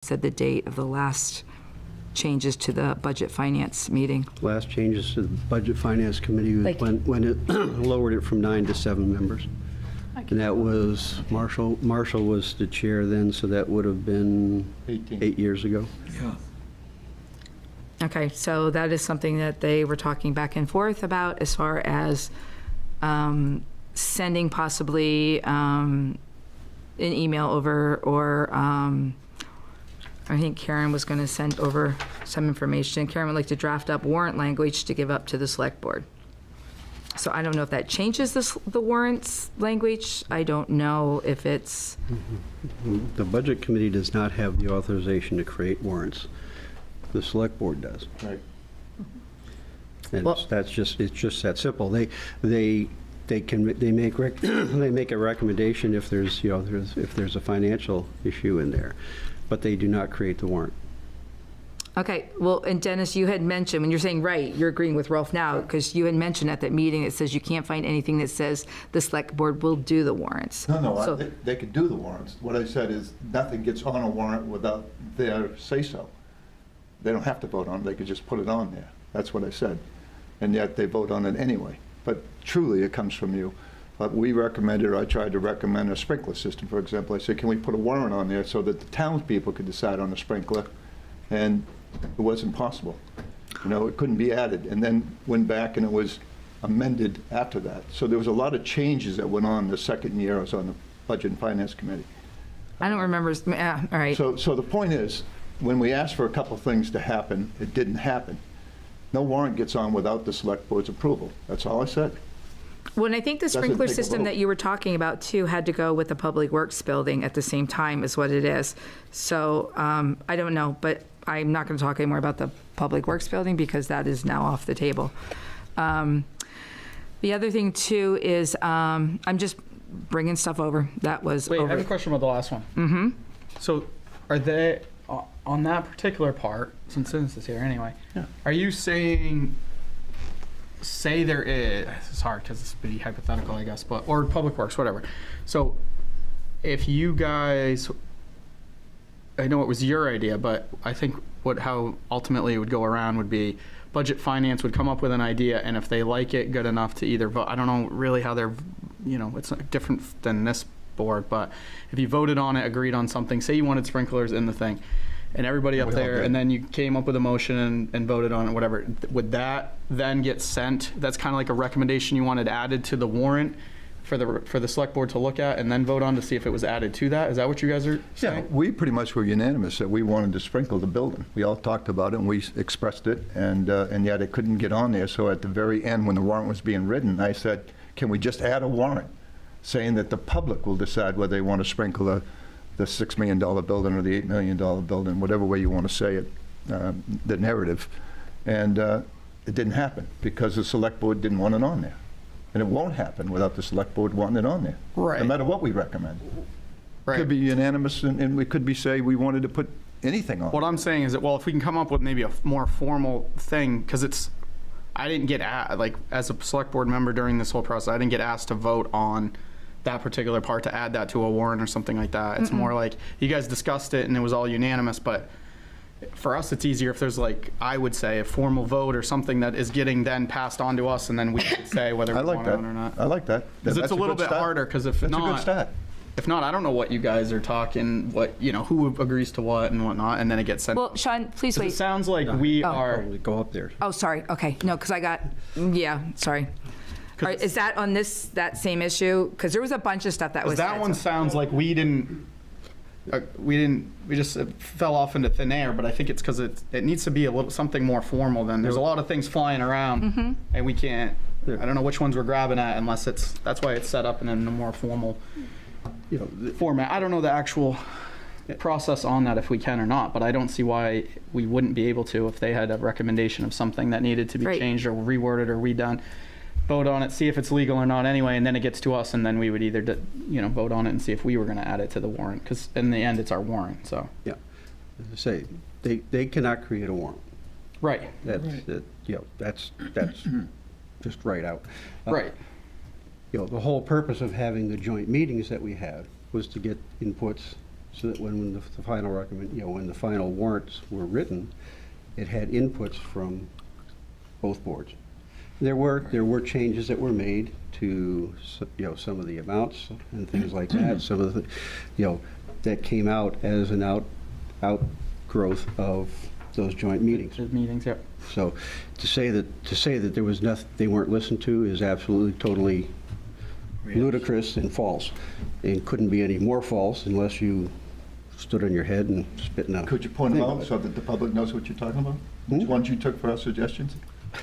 said the date of the last changes to the Budget Finance meeting. Last changes to the Budget Finance Committee was when it lowered it from 9 to 7 members. And that was, Marshall was the chair then, so that would have been 8 years ago. Yeah. Okay, so that is something that they were talking back and forth about as far as sending possibly an email over, or I think Karen was going to send over some information. Karen would like to draft up warrant language to give up to the select board. So I don't know if that changes the warrants language. I don't know if it's... The Budget Committee does not have the authorization to create warrants. The select board does. Right. And Well- it's just that simple. They make a recommendation if there's, if there's a financial issue in there, but they do not create the warrant. Okay, well, and Dennis, you had mentioned, when you're saying right, you're agreeing with Rolf now, because you had mentioned at that meeting, it says you can't find anything that says the select board will do the warrants. No, So- they could do the warrants. What I said is nothing gets on a warrant without their say-so. They don't have to vote on it, they could just put it on there. That's what I said. And yet they vote on it anyway. But truly, it comes from you. But we recommended, or I tried to recommend a sprinkler system, for example. I said, can we put a warrant on there so that the townspeople could decide on the sprinkler? And it wasn't possible. It couldn't be added. And then went back and it was amended after that. So there was a lot of changes that went on the second year I was on the Budget and Finance Committee. I don't remember, all right. So the point is, when we asked for a couple things to happen, it didn't happen. No warrant gets on without the select board's approval. That's all I said. Well, and I think the Doesn't sprinkler take a system vote. that you were talking about too had to go with the Public Works building at the same time is what it is. So I don't know, but I'm not going to talk anymore about the Public Works building because that is now off the table. The other thing too is I'm just bringing stuff over. That was Wait, over. I have a question about the last one. Mm-hmm. So are they, on that particular part, since this is here anyway, Yeah. are you saying, say there is, it's hard because it's pretty hypothetical, I guess, but, or Public Works, whatever. So if you guys, I know it was your idea, but I think how ultimately it would go around would be Budget Finance would come up with an idea, and if they like it good enough to either vote, I don't know really how they're, it's not different than this board, but if you voted on it, agreed on something, say you wanted sprinklers in the thing, and everybody up We all there, did. and then you came up with a motion and voted on it, whatever, would that then get sent? That's kind of like a recommendation you wanted added to the warrant for the select board to look at and then vote on to see if it was added to that? Is that what you guys are Yeah, saying? we pretty much were unanimous that we wanted to sprinkle the building. We all talked about it and we expressed it, and yet it couldn't get on there. So at the very end, when the warrant was being written, I said, can we just add a warrant saying that the public will decide whether they want to sprinkle the $6 million building or the $8 million building, whatever way you want to say it, the narrative. And it didn't happen because the select board didn't want it on there. And it won't happen without the select board wanting it on there. Right. No matter what we recommend. Right. Could be unanimous, and we could be say we wanted to put anything on. What I'm saying is that, well, if we can come up with maybe a more formal thing, because I didn't get like as a select board member during this whole process, I didn't get asked to vote on that particular part to add that to a warrant or something like that. It's more like you guys discussed it and it was all unanimous, but for us, it's easier if there's like, I would say, a formal vote or something that is getting then passed on to us, and then we can say whether I we like want it that. on or not. I like that. Because it's That's a little good bit start. harder, because if That's a good not, start. I don't know what you guys are talking, who agrees to what and whatnot, and then it gets sent. Well, Sean, please 'Cause it wait. sounds like we are, Probably go up there. Oh, sorry. Okay. No, because I got, yeah, sorry. All right, is that on that same issue? Because there was a bunch of stuff that was. that said, one so- sounds like we just fell off into thin air, but I think it's because it needs to be a little, something more formal than, there's a lot of things flying around, and we can't, I don't know which ones we're grabbing at unless that's why it's set up in a more formal format. I don't know the actual process on that, if we can or not, but I don't see why we wouldn't be able to if they had a recommendation of something that needed to be Right. changed or reworded or redone. Vote on it, see if it's legal or not anyway, and then it gets to us, and then we would either vote on it and see if we were going to add it to the warrant, because in the end, it's our warrant, so. Yeah. As I say, they cannot create a warrant. Right. That's just right out. Right. The whole purpose of having the joint meetings that we had was to get inputs so that when the final when the final warrants were written, it had inputs from both boards. There were changes that were made to some of the amounts and things like that. Some of the that came out as an outgrowth of those joint meetings. Meetings, yep. So to say that there was nothing they weren't listened to is absolutely totally ludicrous and false. It couldn't be any more false unless you stood on your head and spit in a Could you point them thing. out so that the public knows what you're talking about? Which ones you took for our suggestions?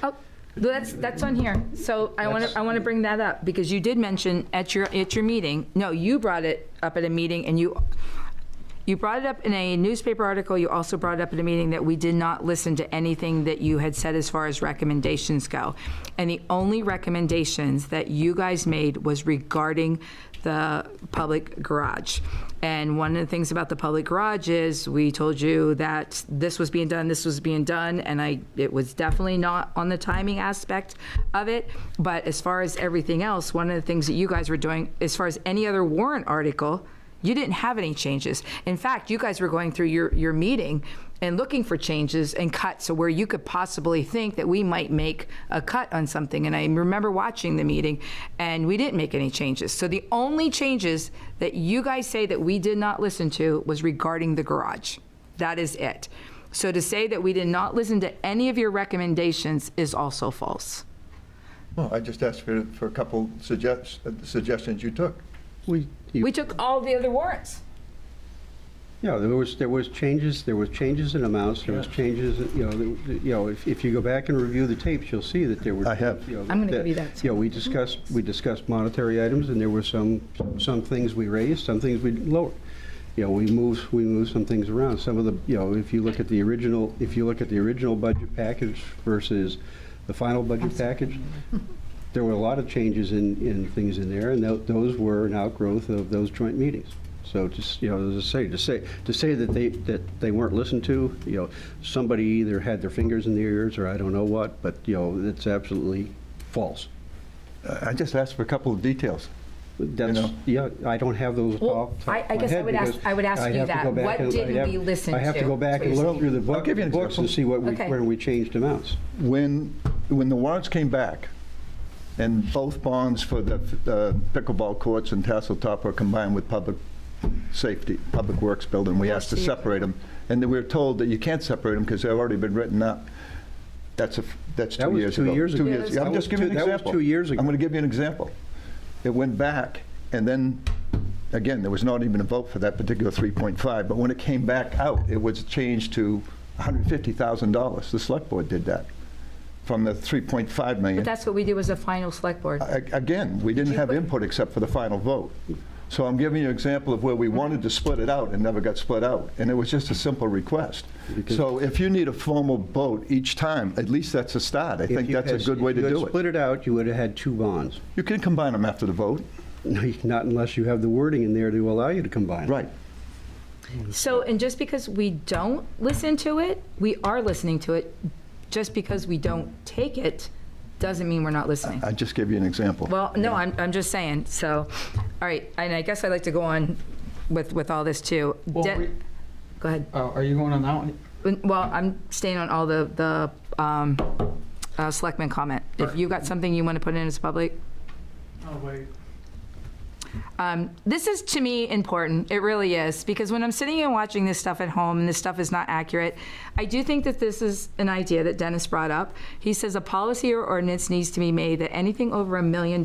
Oh, that's on here. So I want to bring that up because you did mention at your meeting. No, you brought it up at a meeting, and you brought it up in a newspaper article. You also brought it up at a meeting that we did not listen to anything that you had said as far as recommendations go. And the only recommendations that you guys made was regarding the public garage. And one of the things about the public garage is we told you that this was being done, and it was definitely not on the timing aspect of it. But as far as everything else, one of the things that you guys were doing, as far as any other warrant article, you didn't have any changes. In fact, you guys were going through your meeting and looking for changes and cuts, so where you could possibly think that we might make a cut on something. And I remember watching the meeting, and we didn't make any changes. So the only changes that you guys say that we did not listen to was regarding the garage. That is it. So to say that we did not listen to any of your recommendations is also false. Well, I just asked for a couple suggestions you took. We took all the other warrants. Yeah, there was changes in amounts. There was changes. If you go back and review the tapes, you'll see that there were. I have. I'm going to give you that. We discussed monetary items, and there were some things we raised, some things we lowered. We moved some things around. Some of the if you look at the original budget package versus the final budget package, there were a lot of changes in things in there, and those were an outgrowth of those joint meetings. So just as I say, to say that they weren't listened to, somebody either had their fingers in their ears or I don't know what, but it's absolutely false. I just asked for a couple of details. I don't have those off the top of my I guess head I would ask you that. What didn't we listen to? I have to go back and look through the books and see Okay. where we changed amounts. When the warrants came back, and both bonds for the pickleball courts and Tasseltop were combined with public safety, public works building, we asked to separate them. And then we were told that you can't separate them because they've already been written up. That's 2 years ago. 2 years ago. I'm just giving you an example. That was 2 years ago. I'm going to give you an example. It went back, and then, again, there was not even a vote for that particular 3.5, but when it came back out, it was changed to $150,000. The select board did that, from the 3.5 million. But that's what we did was a final select board. Again, we didn't have input except for the final vote. So I'm giving you an example of where we wanted to split it out and never got split out, and it was just a simple request. So if you need a formal vote each time, at least that's a start. I think that's a good way to do If you had split it. it out, you would have had 2 bonds. You can combine them after the vote. No, not unless you have the wording in there to allow you to combine. Right. So, and just because we don't listen to it, we are listening to it. Just because we don't take it doesn't mean we're not listening. I just gave you an example. Well, no, I'm just saying. So, all right, and I guess I'd like to go on with all this too. Well, Go ahead. Are you going on that one? Well, I'm staying on all the selectmen comment. If you got something you want to put in as public. Oh, wait. This is, to me, important. It really is. Because when I'm sitting and watching this stuff at home and this stuff is not accurate, I do think that this is an idea that Dennis brought up. He says a policy or ordinance needs to be made that anything over $1 million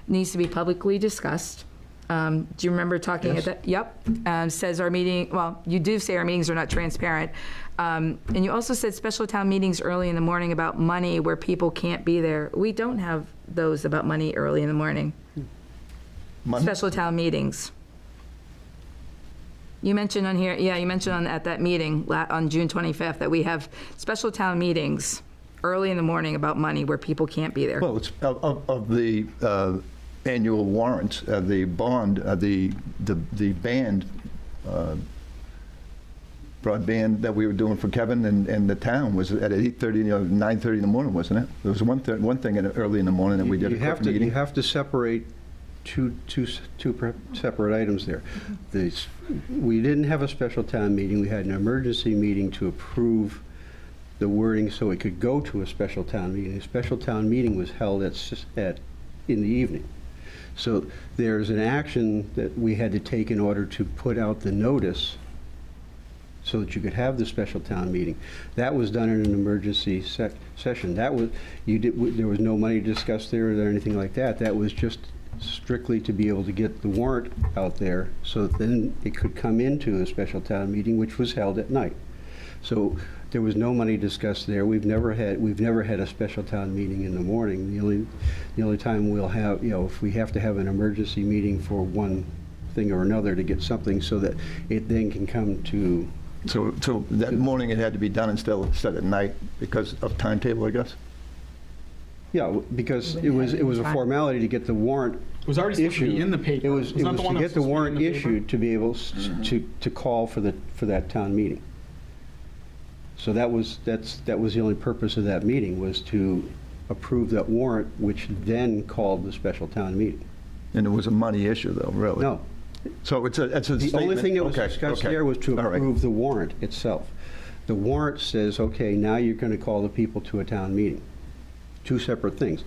needs to be publicly discussed. Do you remember talking at that? Yep. Says our meeting, well, you do say our meetings are not transparent. And you also said special town meetings early in the morning about money where people can't be there. We don't have those about money early in the morning. Money? Special town meetings. You mentioned on here, yeah, you mentioned at that meeting on June 25th that we have special town meetings early in the morning about money where people can't be there. Well, it's of the annual warrants, the bond, the band, broadband that we were doing for Kevin and the town was at 8:30, 9:30 in the morning, wasn't it? There was one thing early in the morning that we did a quick meeting. You have to separate two separate items there. We didn't have a special town meeting. We had an emergency meeting to approve the wording so it could go to a special town meeting. A special town meeting was held in the evening. So there's an action that we had to take in order to put out the notice so that you could have the special town meeting. That was done in an emergency session. That was, there was no money discussed there or anything like that. That was just strictly to be able to get the warrant out there so that then it could come into a special town meeting, which was held at night. So there was no money discussed there. We've never had a special town meeting in the morning. The only time we'll have, if we have to have an emergency meeting for one thing or another to get something so that it then can come to. So that morning it had to be done instead at night because of timetable, I guess? Yeah, because it was a formality to get the warrant It was already supposed to be in the paper. It was to get the warrant issued to be able to call for that town meeting. So that's the only purpose of that meeting, was to approve that warrant, which then called the special town meeting. And it was a money issue, though, really? No. So it's a statement. The only thing that was discussed there was to All right. approve the warrant itself. The warrant says, okay, now you're going to call the people to a town meeting. Two separate things.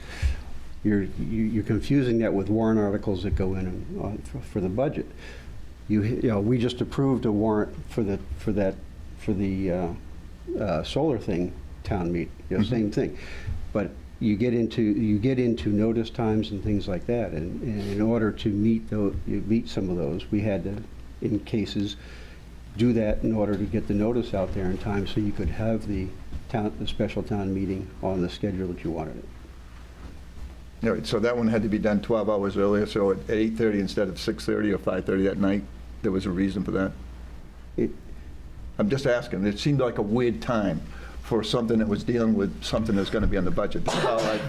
You're confusing that with warrant articles that go in for the budget. We just approved a warrant for the solar thing town meeting. Same thing, but you get into notice times and things like that, and in order to meet some of those, we had to, in cases, do that in order to get the notice out there in time so you could have the special town meeting on the schedule that you wanted it. All right, so that one had to be done 12 hours earlier, so at 8:30 instead of 6:30 or 5:30 at night. There was a reason for that? I'm just asking. It seemed like a weird time for something that was dealing with something that's going to be on the budget.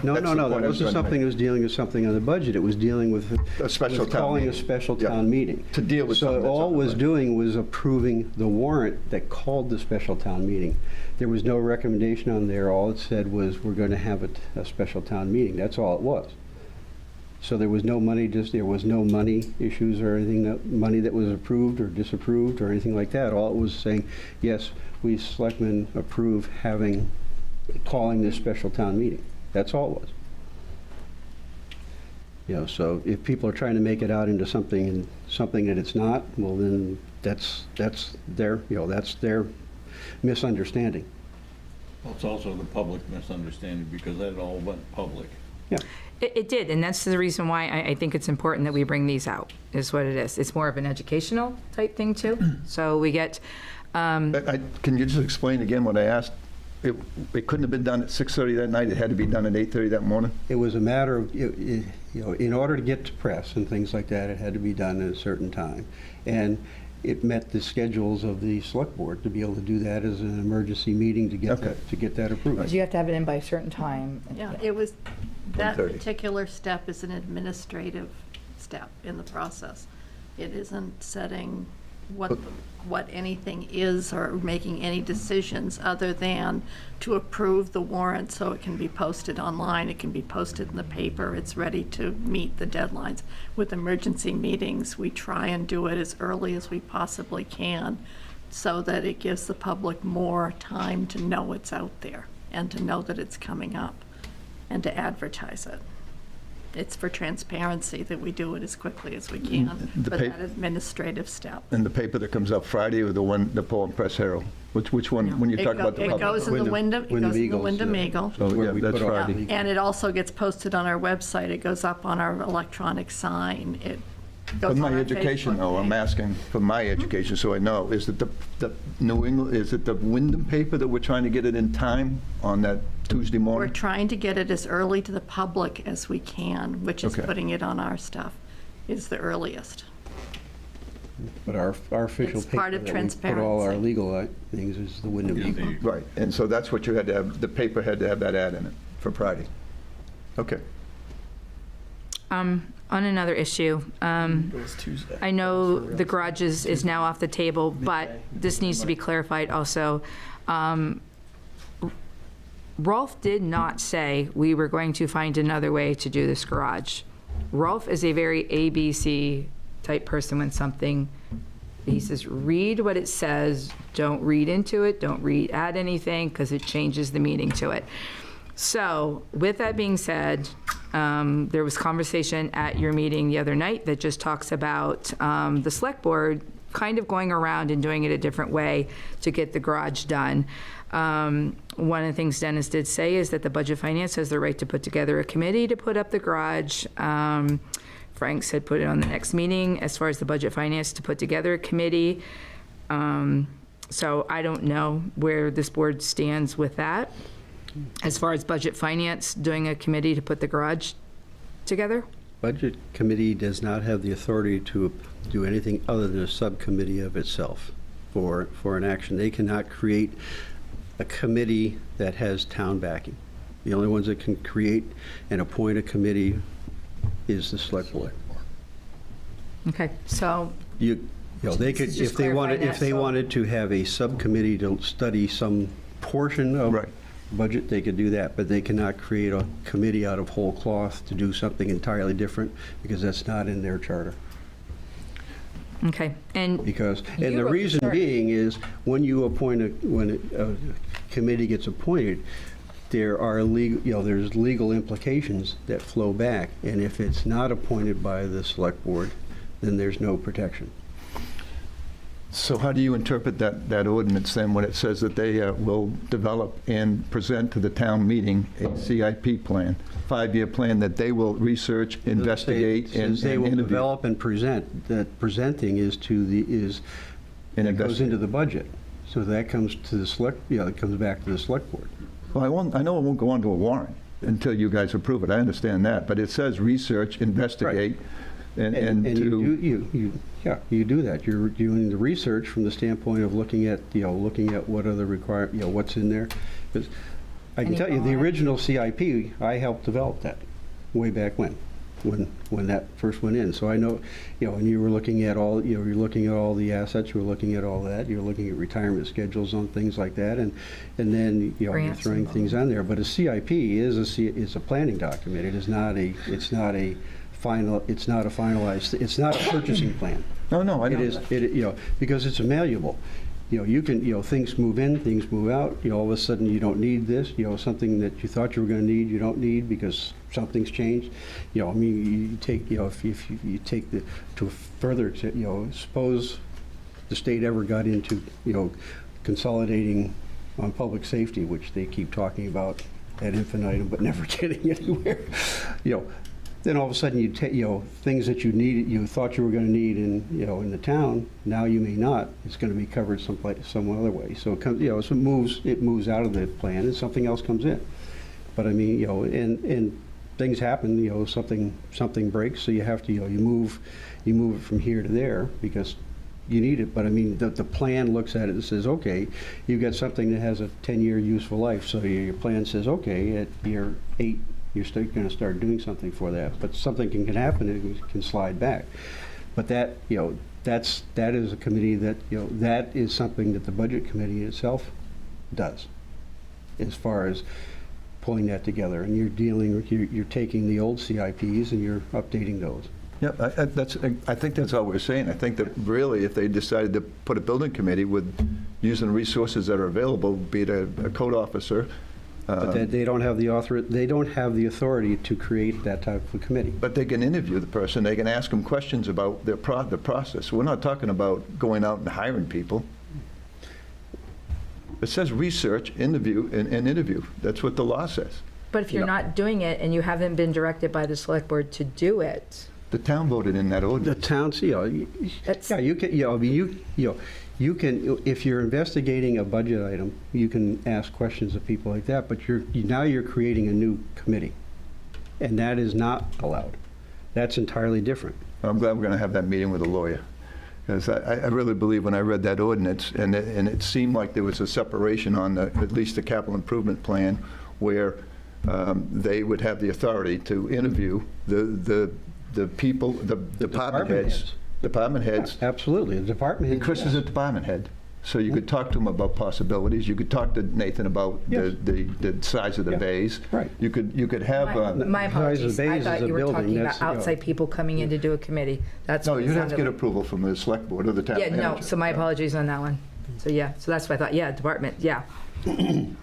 No, that wasn't something that was dealing with something on the budget. It was dealing with a special town calling meeting. a special town meeting. To deal with something So that's all on it the was budget. doing was approving the warrant that called the special town meeting. There was no recommendation on there. All it said was, we're going to have a special town meeting. That's all it was. So there was no money, there was no money issues or anything, money that was approved or disapproved or anything like that. All it was saying, yes, we selectmen approve calling this special town meeting. That's all it was. So if people are trying to make it out into something that it's not, well, then that's their misunderstanding. Well, it's also the public misunderstanding, because that all went public. Yeah. It did, and that's the reason why I think it's important that we bring these out, is what it is. It's more of an educational type thing, too. So we get... Can you just explain again what I asked? It couldn't have been done at 6:30 that night. It had to be done at 8:30 that morning? It was a matter of, in order to get to press and things like that, it had to be done at a certain time. And it met the schedules of the select board to be able to do that as an emergency meeting to get that approved. Because you have to have it in by a certain time. Yeah, it was, that 1:30. particular step is an administrative step in the process. It isn't setting what anything is or making any decisions other than to approve the warrant so it can be posted online, it can be posted in the paper, it's ready to meet the deadlines. With emergency meetings, we try and do it as early as we possibly can so that it gives the public more time to know it's out there and to know that it's coming up and to advertise it. It's for transparency that we do it as quickly as we can, The but pa- that administrative step. And the paper that comes up Friday, or the Pullman Press Herald? Which one, when you talk about the public? It goes in the Wyndham, Wyndham Eagle. Oh, Where yeah, we that's put our Friday. legal- And it also gets posted on our website. It goes up on our electronic sign. It goes For on my our education, Facebook though, I'm page. asking for my education, so I know, is it the New England, is it the Wyndham paper that we're trying to get it in time on that Tuesday We're morning? trying to get it as early to the public as we can, which is Okay. putting it on our stuff, is the earliest. But our official It's paper part of that we put all our transparency. legal things is the Wyndham Eagle. Right, and so that's what you had to have, the paper had to have that ad in it for Friday. Okay. On another issue, It was Tuesday. I know the garage is now off the table, but this needs to be clarified also. Rolf did not say we were going to find another way to do this garage. Rolf is a very ABC type person when something, he says, read what it says, don't read into it, don't add anything, because it changes the meaning to it. So with that being said, there was conversation at your meeting the other night that just talks about the select board kind of going around and doing it a different way to get the garage done. One of the things Dennis did say is that the Budget Finance has the right to put together a committee to put up the garage. Frank said put it on the next meeting as far as the Budget Finance to put together a committee. So I don't know where this board stands with that. As far as Budget Finance doing a committee to put the garage together? Budget Committee does not have the authority to do anything other than a subcommittee of itself for an action. They cannot create a committee that has town backing. The only ones that can create and appoint a committee is the select board. Okay, so You know, they could, Just if they wanted, clarify if they that, so- wanted to have a subcommittee to study some portion of Right. budget, they could do that, but they cannot create a committee out of whole cloth to do something entirely different, because that's not in their charter. okay, and Because, You and the wrote the reason charter. being is, when you appoint when a committee gets appointed, there are legal, you know, there's legal implications that flow back, and if it's not appointed by the select board, then there's no protection. So how do you interpret that ordinance then, when it says that they will develop and present to the town meeting a CIP plan, 5-year plan that they will research, investigate, and Since they will interview? develop and present, that presenting is to the, And it goes investigate. into the budget. So that comes to the select, it comes back to the select board. Well, I know it won't go onto a warrant until you guys approve it, I understand that, but it says research, investigate, and you do that. You're doing the research from the standpoint of looking at what are the what's in there. 'Cause I can Any tell you, the bond? original CIP, I helped develop that way back when that first went in. So I know, and you were looking at all, you're looking at all the assets, you were looking at all that, you're looking at retirement schedules on things like that, and then, you're Grants throwing and things on there. But a CIP is a planning document. It is not a, it's not a finalized, it's not a purchasing plan. No, I know It is, that. because it's malleable. You can, things move in, things move out, all of a sudden you don't need this, something that you thought you were going to need, you don't need because something's changed. I mean, you take, if you take the, to further, suppose the state ever got into, consolidating on public safety, which they keep talking about ad infinitum, but never getting anywhere. Then all of a sudden you take, things that you needed, you thought you were going to need in the town, now you may not. It's going to be covered someplace, some other way. So it comes, so it moves out of the plan and something else comes in. But I mean, and things happen, something breaks, so you have to, you move it from here to there because you need it. But I mean, the plan looks at it and says, okay, you've got something that has a 10-year useful life. So your plan says, okay, at year 8, you're still going to start doing something for that. But something can happen, it can slide back. But that, that is a committee that, that is something that the Budget Committee itself does, as far as pulling that together. And you're dealing with, you're taking the old CIPs and you're updating those. Yeah, I think that's all we're saying. I think that really, if they decided to put a building committee with using resources that are available, be it a code officer. But they don't have the authority to create that type of committee. But they can interview the person, they can ask them questions about the process. We're not talking about going out and hiring people. It says research, interview, and interview. That's what the law says. but if you're not doing it and you haven't been directed by the select board to do it, The town voted in that The ordinance. towns, That's- yeah, you can, I mean, you can, if you're investigating a budget item, you can ask questions of people like that, but now you're creating a new committee, and that is not allowed. That's entirely different. I'm glad we're going to have that meeting with a lawyer, because I really believe when I read that ordinance, and it seemed like there was a separation on at least the capital improvement plan, where they would have the authority to interview the people, the department heads. Department heads. Absolutely, the department And head. Chris is a department head. So you could talk to him about possibilities. You could talk to Nathan about Yes. the size of the Yeah. bays. Right. You could have, My apologies. Size of I bays thought is a you were building, talking about that's, you know. outside people coming in to do a committee. That's no, what it you'd have to sounded get like. approval from the select board or the town Yeah, manager. no, so my apologies on that one. So, yeah, so that's what I thought, yeah, department, yeah.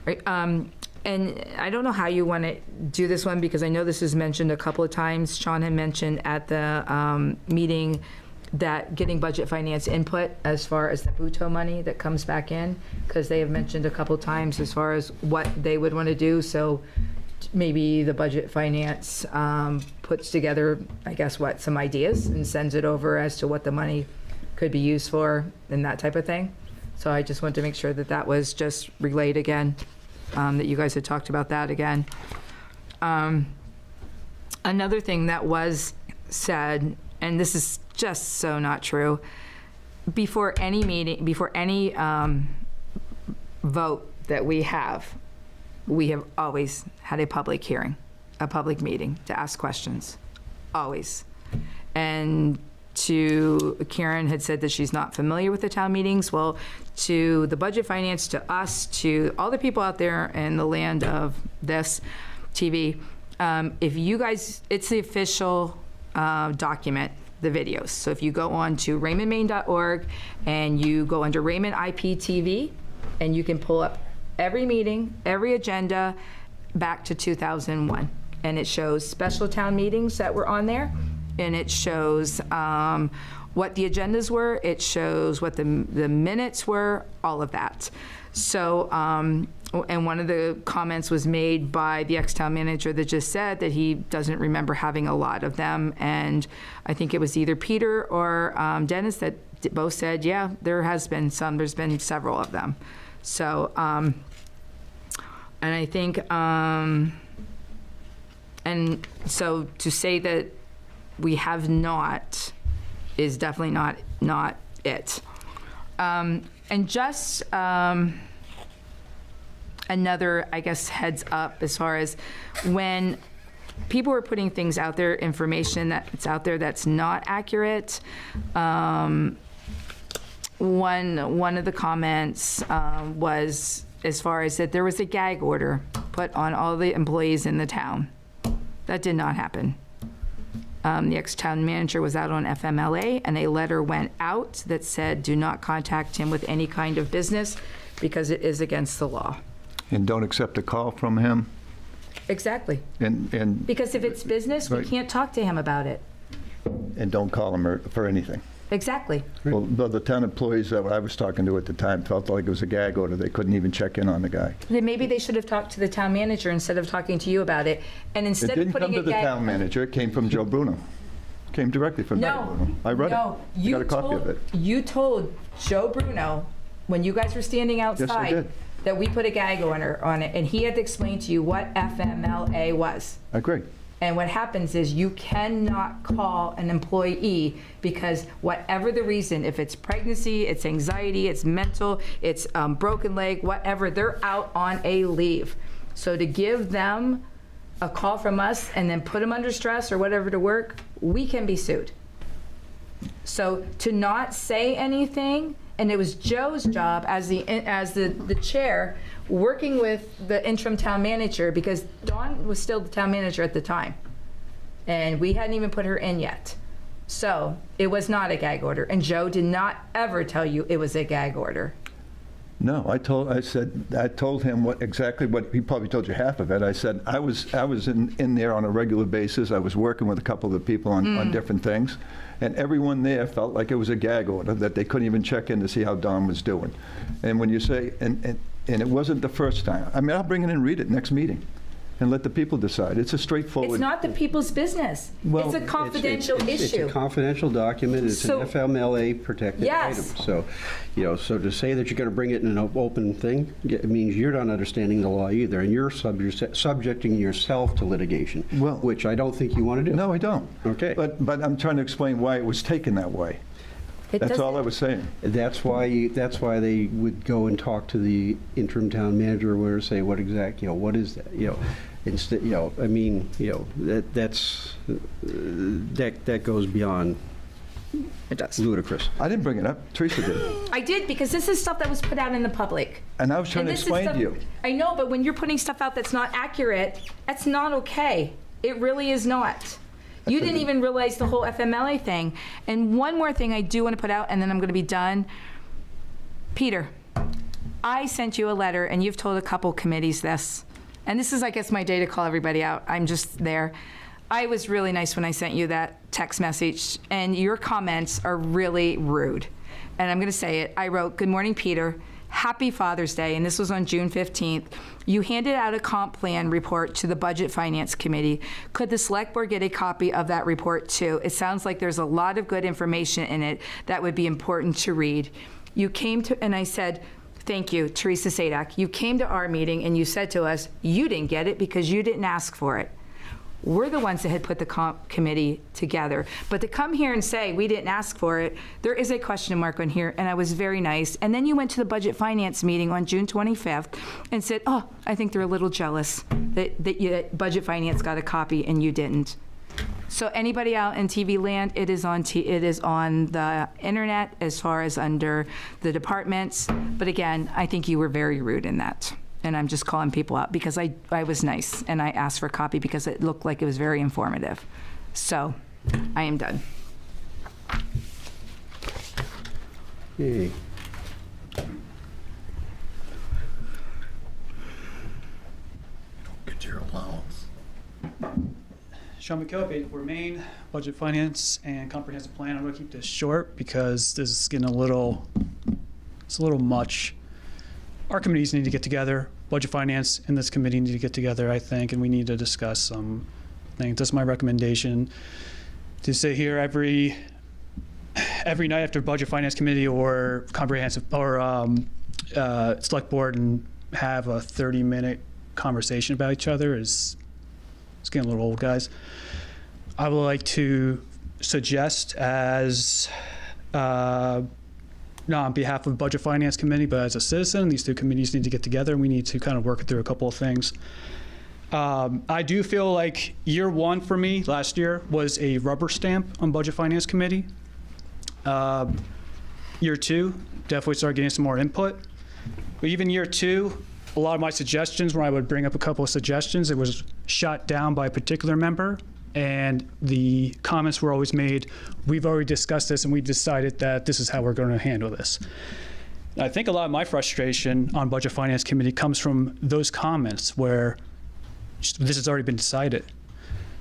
Right, and I don't know how you want to do this one, because I know this is mentioned a couple of times. Sean had mentioned at the meeting that getting budget finance input as far as the BUTO money that comes back in, because they have mentioned a couple of times as far as what they would want to do, so maybe the budget finance puts together, I guess, some ideas and sends it over as to what the money could be used for and that type of thing. So I just wanted to make sure that that was just relayed again, that you guys had talked about that again. Another thing that was said, and this is just so not true, before any meeting, before any vote that we have always had a public hearing, a public meeting to ask questions, always. And Karen had said that she's not familiar with the town meetings. Well, to the budget finance, to us, to all the people out there in the land of this TV, if you guys, it's the official document, the videos. So if you go on to raymondmaine.org and you go under Raymond IPTV, and you can pull up every meeting, every agenda back to 2001. And it shows special town meetings that were on there. And it shows what the agendas were. It shows what the minutes were, all of that. So, and one of the comments was made by the ex-town manager that just said that he doesn't remember having a lot of them. And I think it was either Peter or Dennis that both said, yeah, there has been some, there's been several of them. So, and I think, and so to say that we have not is definitely not it. And just another, I guess, heads up as far as when people were putting things out there, information that's out there that's not accurate. One of the comments was as far as that there was a gag order put on all the employees in the town. That did not happen. The ex-town manager was out on FMLA, and a letter went out that said, do not contact him with any kind of business because it is against the law. And don't accept a call from him. Exactly. And Because if it's business, we Right. can't talk to him about it. don't call him for anything. Exactly. Well, the town employees that I was talking to at the time felt like it was a gag order. They couldn't even check in on the guy. Then maybe they should have talked to the town manager instead of talking to you about it. And It instead of didn't putting come to a the gag. town manager, it came from Joe Bruno. Came directly from Joe No. Bruno. I read it. No, I got a copy of it. You told Joe Bruno, when you guys were standing outside, did. that we put a gag order on it, and he had to explain to you what FMLA was. I agree. And what happens is you cannot call an employee because whatever the reason, if it's pregnancy, it's anxiety, it's mental, it's broken leg, whatever, they're out on a leave. So to give them a call from us and then put them under stress or whatever to work, we can be sued. So to not say anything, and it was Joe's job as the chair, working with the interim town manager, because Dawn was still the town manager at the time, and we hadn't even put her in yet. So it was not a gag order, and Joe did not ever tell you it was a gag order. No, I told him exactly what, he probably told you half of it. I said, I was in there on a regular basis. I was working with a couple of the people on different things. And everyone there felt like it was a gag order, that they couldn't even check in to see how Don was doing. And when you say, and it wasn't the first time. I mean, I'll bring it and read it next meeting and let the people decide. It's a straightforward. It's not the people's business. Well, It's a confidential It's issue. a confidential document, it's So- an FMLA protected Yes. item. So, so to say that you're going to bring it in an open thing, it means you're not understanding the law either, and you're subjecting yourself to litigation, Well- which I don't think you want to do. No, I don't. Okay. But I'm trying to explain why it was taken that way. It That's all I doesn't- was saying. That's why they would go and talk to the interim town manager or whatever, say, what what is that? Instead, that goes beyond It does. ludicrous. I didn't bring it up. Teresa did. I did, because this is stuff that was put out in the public. And I was trying And to this is explain to stuff- you. I know, but when you're putting stuff out that's not accurate, that's not okay. It really is not. You didn't even realize the whole FMLA thing. And one more thing I do want to put out, and then I'm going to be done. Peter, I sent you a letter, and you've told a couple committees this. And this is, I guess, my day to call everybody out. I'm just there. I was really nice when I sent you that text message, and your comments are really rude. And I'm going to say it. I wrote, "Good morning, Peter. Happy Father's Day," and this was on June 15th. "You handed out a comp plan report to the Budget Finance Committee. Could the Select Board get a copy of that report too? It sounds like there's a lot of good information in it that would be important to read." You came to, and I said, "Thank you, Teresa Sadak. You came to our meeting and you said to us, you didn't get it because you didn't ask for it." We're the ones that had put the comp committee together. But to come here and say we didn't ask for it, there is a question mark on here, and I was very nice. And then you went to the Budget Finance meeting on June 25th and said, "Oh, I think they're a little jealous that Budget Finance got a copy and you didn't." So anybody out in TV land, it is on the internet as far as under the departments. But again, I think you were very rude in that. And I'm just calling people out because I was nice and I asked for a copy because it looked like it was very informative. So I am done. Okay. Get your allowance. Sean McKelvey, we're Maine, Budget Finance and Comprehensive Plan. I'm going to keep this short because this is getting it's a little much. Our committees need to get together. Budget Finance and this committee need to get together, I think, and we need to discuss some things. That's my recommendation, to sit here every night after Budget Finance Committee or Comprehensive or Select Board and have a 30-minute conversation about each other is it's getting a little old, guys. I would like to suggest as not on behalf of the Budget Finance Committee, but as a citizen, these two committees need to get together and we need to kind of work through a couple of things. I do feel like year one for me last year was a rubber stamp on Budget Finance Committee. Year two, definitely started getting some more input. But even year two, a lot of my suggestions, when I would bring up a couple of suggestions, it was shot down by a particular member. And the comments were always made, "We've already discussed this and we've decided that this is how we're going to handle this." And I think a lot of my frustration on Budget Finance Committee comes from those comments where this has already been decided.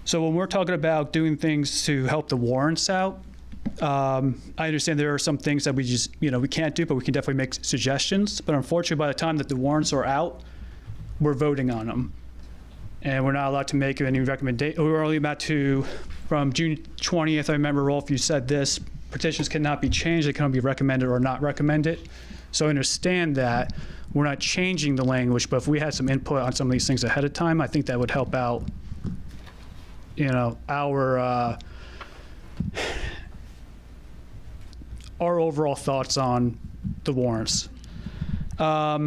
So when we're talking about doing things to help the warrants out, I understand there are some things that we just, we can't do, but we can definitely make suggestions. But unfortunately, by the time that the warrants are out, we're voting on them. And we're not allowed to make any recommendation. We're only about to, from June 20th, I remember, Rolf, you said this, petitions cannot be changed. They cannot be recommended or not recommended. So I understand that we're not changing the language, but if we had some input on some of these things ahead of time, I think that would help out, our overall thoughts on the warrants. Yeah,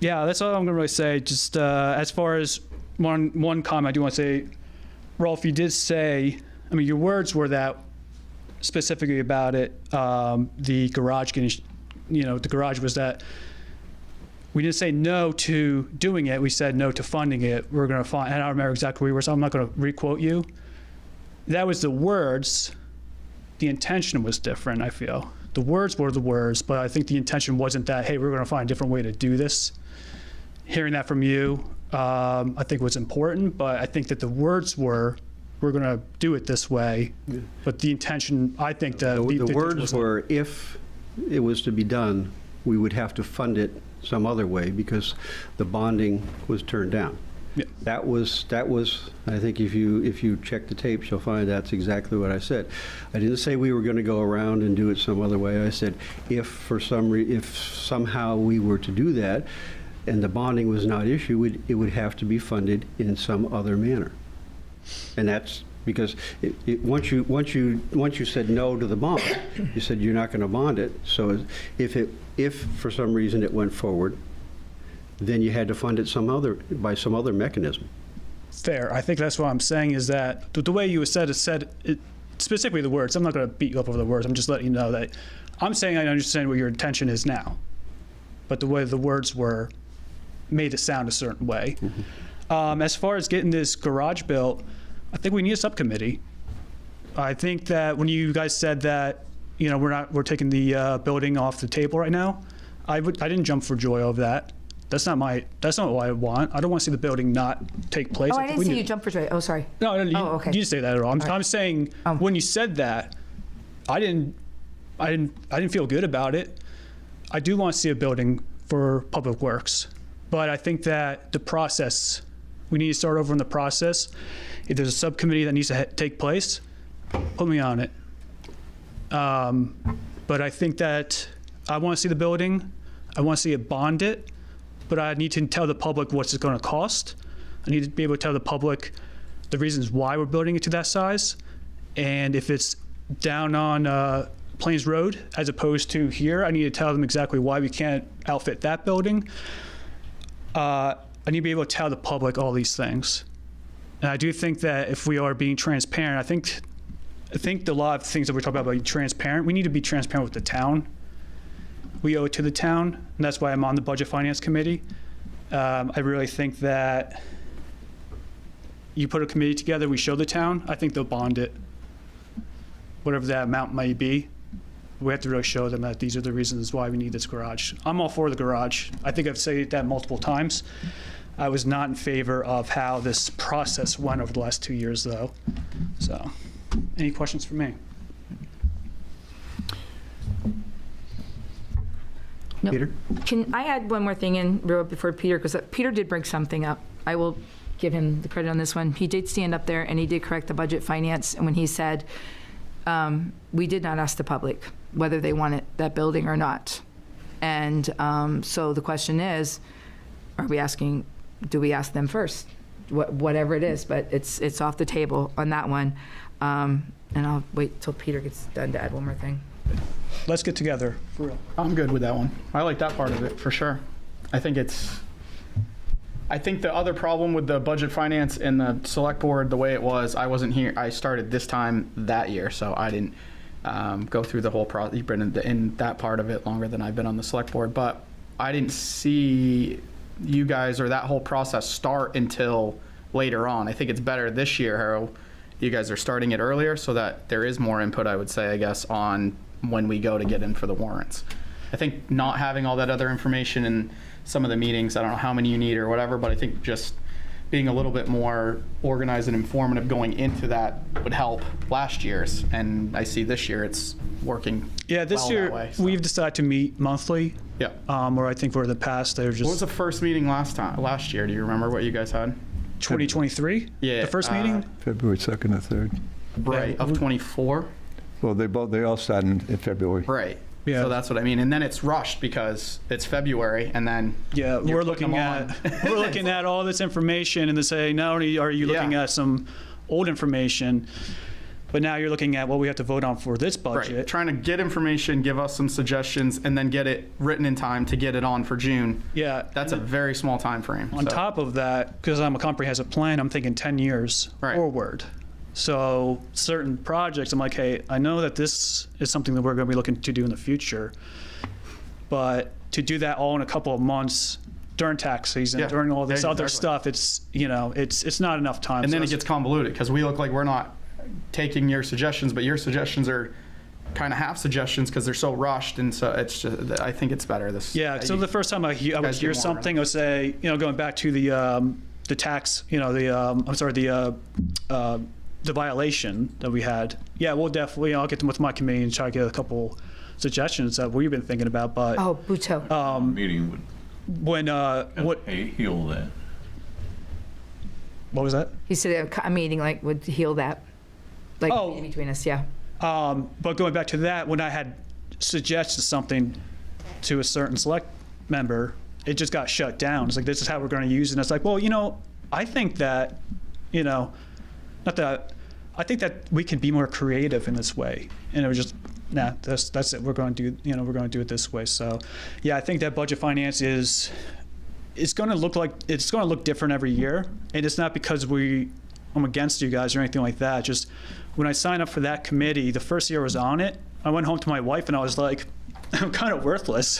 that's all I'm gonna really say. Just as far as one comment I do want to say, Rolf, you did say, your words were that specifically about it, the garage getting, the garage was that we didn't say no to doing it, we said no to funding it. We're going to find, and I don't remember exactly where you were, so I'm not going to re-quote you. That was the words. The intention was different, I feel. The words were the words, but I think the intention wasn't that, hey, we're going to find a different way to do this. Hearing that from you, I think was important, but I think that the words were, we're going to do it this way. Yeah. But the intention, I think that the words were, if it was to be done, we would have to fund it some other way because the bonding was turned down. Yeah. That was. I think if you check the tapes, you'll find that's exactly what I said. I didn't say we were going to go around and do it some other way. I said if somehow we were to do that, and the bonding was not issued, it would have to be funded in some other manner. And that's because once you said no to the bond, you said you're not going to bond it. So if for some reason it went forward, then you had to fund it by some other mechanism. Fair. I think that's what I'm saying is that the way you said it specifically the words. I'm not going to beat you up over the words. I'm just letting you know that I'm saying I understand what your intention is now, but the way the words were made it sound a certain way. As far as getting this garage built, I think we need a subcommittee. I think that when you guys said that, you know, we're taking the building off the table right now, I didn't jump for joy over that. That's not what I want. I don't want to see the building not take place. Oh, I think didn't we see need- you jump for joy. Oh, sorry. No, you okay. didn't say that at all. I'm saying when you said that, I didn't feel good about it. I do want to see a building for Public Works, but I think that the process, we need to start over in the process. If there's a subcommittee that needs to take place, put me on it. But I think that I want to see the building. I want to see it bonded, but I need to tell the public what's it going to cost. I need to be able to tell the public the reasons why we're building it to that size. And if it's down on Plains Road as opposed to here, I need to tell them exactly why we can't outfit that building. I need to be able to tell the public all these things. And I do think that if we are being transparent, I think a lot of things that we're talking about being transparent, we need to be transparent with the town. We owe it to the town, and that's why I'm on the Budget Finance Committee. I really think that you put a committee together, we show the town, I think they'll bond it, whatever that amount might be. We have to really show them that these are the reasons why we need this garage. I'm all for the garage. I think I've said that multiple times. I was not in favor of how this process went over the last 2 years, though. So, any questions for me? No. Peter? Can I add one more thing in real before Peter, because Peter did bring something up. I will give him the credit on this one. He did stand up there and he did correct the budget finance, and when he said, we did not ask the public whether they wanted that building or not. And so the question is, do we ask them first? Whatever it is, but it's off the table on that one. And I'll wait till Peter gets done to add one more thing. Let's get together, for real. I'm good with that one. I like that part of it, for sure. I think the other problem with the budget finance and the select board, the way it was, I wasn't here. I started this time that year, so I didn't go through the whole process. You've been in that part of it longer than I've been on the select board, but I didn't see you guys or that whole process start until later on. I think it's better this year, Harold. You guys are starting it earlier so that there is more input, I would say, I guess, on when we go to get in for the warrants. I think not having all that other information in some of the meetings, I don't know how many you need or whatever, but I think just being a little bit more organized and informative going into that would help last year's. And I see this year it's working This well year, that way, so. we've decided to meet monthly. Yeah. Or I think for the past, they're just. What was the first meeting last year? Do you remember what you guys had? 2023? Yeah. The first meeting? February 2nd or 3rd. Right, of 24? Well, they all started in February. Right. Yeah. So that's what I mean. And then it's rushed because it's February and then. Yeah, you're we're putting looking them at on. we're looking at all this information and to say not only are you looking Yeah. at some old information, but now you're looking at what we have to vote on for this budget. Right. Trying to get information, give us some suggestions, and then get it written in time to get it on for June. Yeah. That's a very small time frame. On so. top of that, because I'm a comprehensive plan, I'm thinking 10 years Right. forward. So certain projects, I'm like, hey, I know that this is something that we're going to be looking to do in the future, but to do that all in a couple of months during tax season, Yeah. during all this Yeah, other exactly. stuff, it's not enough time. And So then it that's- gets convoluted because we look like we're not taking your suggestions, but your suggestions are kind of half suggestions because they're so rushed. And so it's just, I think it's better this. Yeah, so the first time I would guys hear get more something, I would say, going back to the tax, the violation that we had. Yeah, we'll definitely, I'll get them with my committee and try to get a couple suggestions that we've been thinking about. But Oh, Buto. Meeting would when what heal that. was that? He said a meeting like would heal that, like Oh. in between us, yeah. But going back to that, when I had suggested something to a certain select member, it just got shut down. It's like, this is how we're going to use it. And it's like, well, I think that, not that, I think that we can be more creative in this way. And it was just, nah, that's it. We're going to do, we're going to do it this way. So, yeah, I think that budget finance it's going to look different every year. And it's not because we I'm against you guys or anything like that. Just when I signed up for that committee, the first year I was on it, I went home to my wife and I was like, I'm kind of worthless.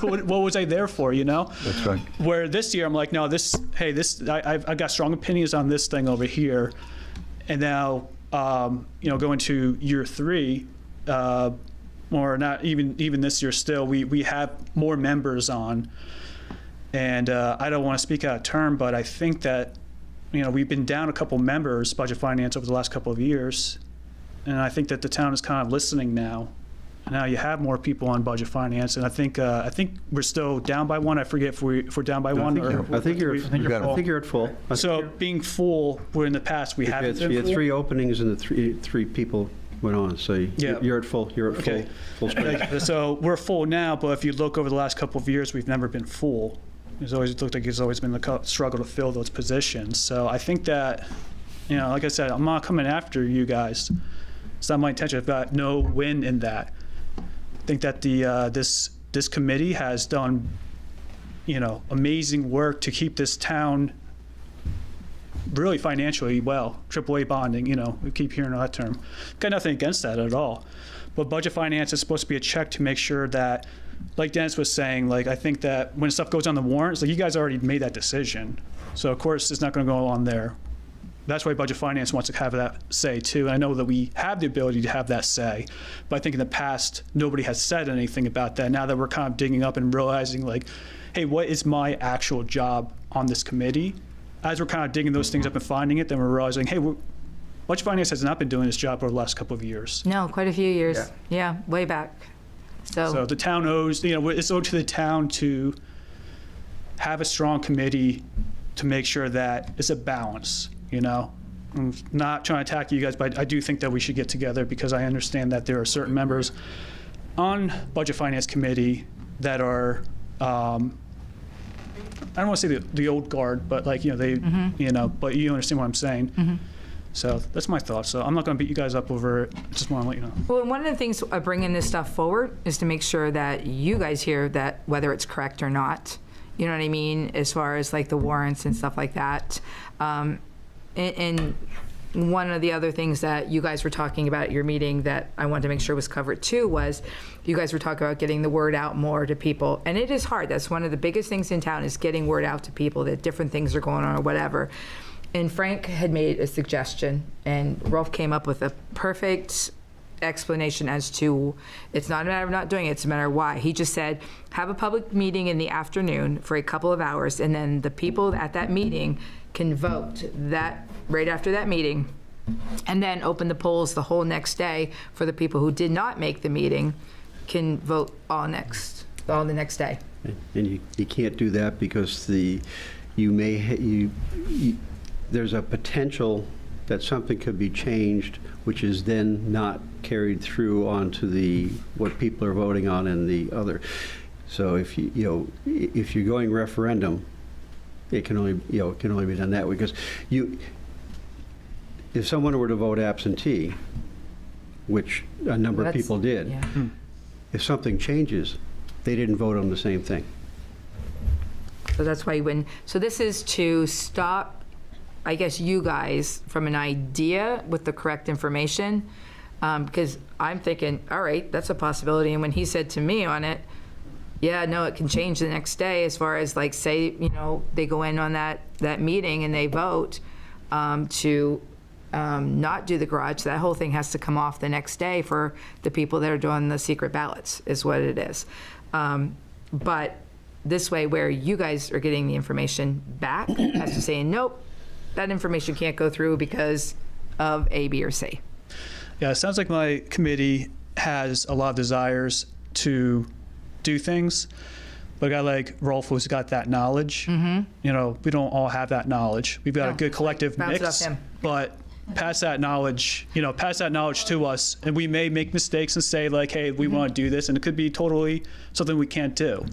what was I there for, you know? That's right. Where this year I'm like, no, I got strong opinions on this thing over here. And now, going to year 3, or not even this year still, we have more members on. And I don't want to speak out of turn, but I think that, we've been down a couple members, budget finance, over the last couple of years. And I think that the town is kind of listening now. Now you have more people on budget finance, and I think we're still down by 1. I forget if we're down by 1 or. I think you're at full. So being full, where in the past we haven't been You had full. 3 openings and the three people went on, so you're at full. You're at Okay. full space. So we're full now, but if you look over the last couple of years, we've never been full. It looked like it's always been the struggle to fill those positions. So I think that, like I said, I'm not coming after you guys. It's not my intention. I've got no win in that. I think that this committee has done, amazing work to keep this town really financially well. AAA bonding, we keep hearing that term. Got nothing against that at all. But budget finance is supposed to be a check to make sure that, like Dennis was saying, I think that when stuff goes on the warrants, you guys already made that decision. So of course it's not going to go on there. That's why budget finance wants to have that say too. And I know that we have the ability to have that say, but I think in the past nobody has said anything about that. Now that we're kind of digging up and realizing, hey, what is my actual job on this committee? As we're kind of digging those things up and finding it, then we're realizing, hey, budget finance has not been doing this job over the last couple of years. No, quite a few years. Yeah, way back. So the town owes, it's owed to the town to have a strong committee to make sure that it's a balance. I'm not trying to attack you guys, but I do think that we should get together because I understand that there are certain members on Budget Finance Committee that are, I don't want to say the old guard, but but you understand what I'm saying. So that's my thoughts. So I'm not going to beat you guys up over it. I just want to let you know. Well, one of the things of bringing this stuff forward is to make sure that you guys hear that whether it's correct or not. You know what I mean? As far as the warrants and stuff like that. And one of the other things that you guys were talking about at your meeting that I wanted to make sure was covered too was you guys were talking about getting the word out more to people. And it is hard. That's one of the biggest things in town is getting word out to people that different things are going on or whatever. And Frank had made a suggestion, and Rolf came up with a perfect explanation as to it's not a matter of not doing it, it's a matter of why. He just said, have a public meeting in the afternoon for a couple of hours, and then the people at that meeting can vote that right after that meeting, and then open the polls the whole next day for the people who did not make the meeting can vote all the next day. And you can't do that because there's a potential that something could be changed, which is then not carried through onto what people are voting on and the other. So if you're going referendum, it can only be done that way because if someone were to vote absentee, which a number of people did, yeah. If something changes, they didn't vote on the same thing. So that's why so this is to stop, I guess, you guys from an idea with the correct information, because I'm thinking, all right, that's a possibility. And when he said to me on it, yeah, no, it can change the next day as far as say, they go in on that meeting and they vote to not do the garage. That whole thing has to come off the next day for the people that are doing the secret ballots is what it is. But this way where you guys are getting the information back as to saying, nope, that information can't go through because of A, B, or C. Yeah, it sounds like my committee has a lot of desires to do things, but a guy like Rolf who's got that knowledge, we don't all have that knowledge. We've got a good collective mix, but pass that knowledge to us, and we may make mistakes and say hey, we want to do this, and it could be totally something we can't do.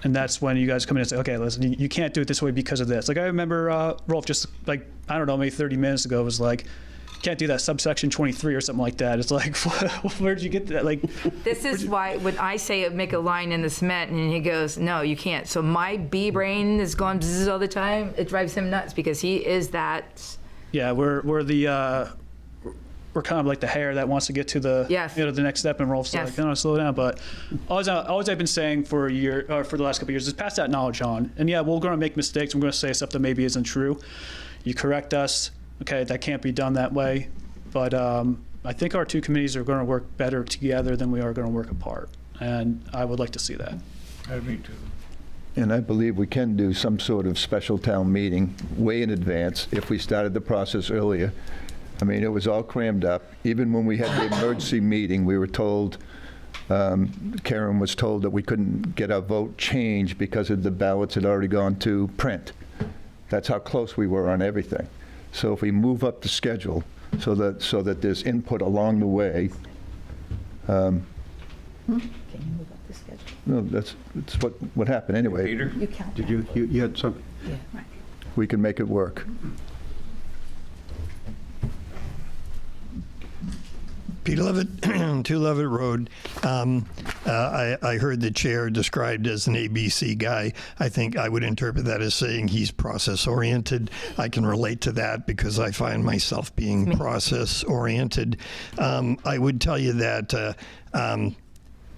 And that's when you guys come in and say, okay, listen, you can't do it this way because of this. I remember Rolf just I don't know, maybe 30 minutes ago was can't do that subsection 23 or something like that. It's where did you get that? This is why when I say make a line in the cement and he goes, no, you can't. So my B brain is going bzzz all the time. It drives him nuts because he is that Yeah, we're we're kind of like the hare that wants to get to the Yes. the next step, and Rolf's Yes. like, no, slow down. But always I've been saying for a year, or for the last couple of years, is pass that knowledge on. And yeah, we're going to make mistakes. We're going to say stuff that maybe isn't true. You correct us. Okay, that can't be done that way. But I think our two committees are going to work better together than we are going to work apart. And I would like to see that. Me too. And I believe we can do some sort of special town meeting way in advance if we started the process earlier. I mean, it was all crammed up. Even when we had the emergency meeting, we were told, Karen was told that we couldn't get our vote changed because of the ballots had already gone to print. That's how close we were on everything. So if we move up the schedule so that there's input along the way. Can you move up the schedule? No, that's what happened anyway. Peter? You count. Did you had some? Yeah, right. We can make it work. Pete Levitt, 2 Levitt Road. I heard the chair described as an ABC guy. I think I would interpret that as saying he's process-oriented. I can relate to that because I find myself being process-oriented. I would tell you that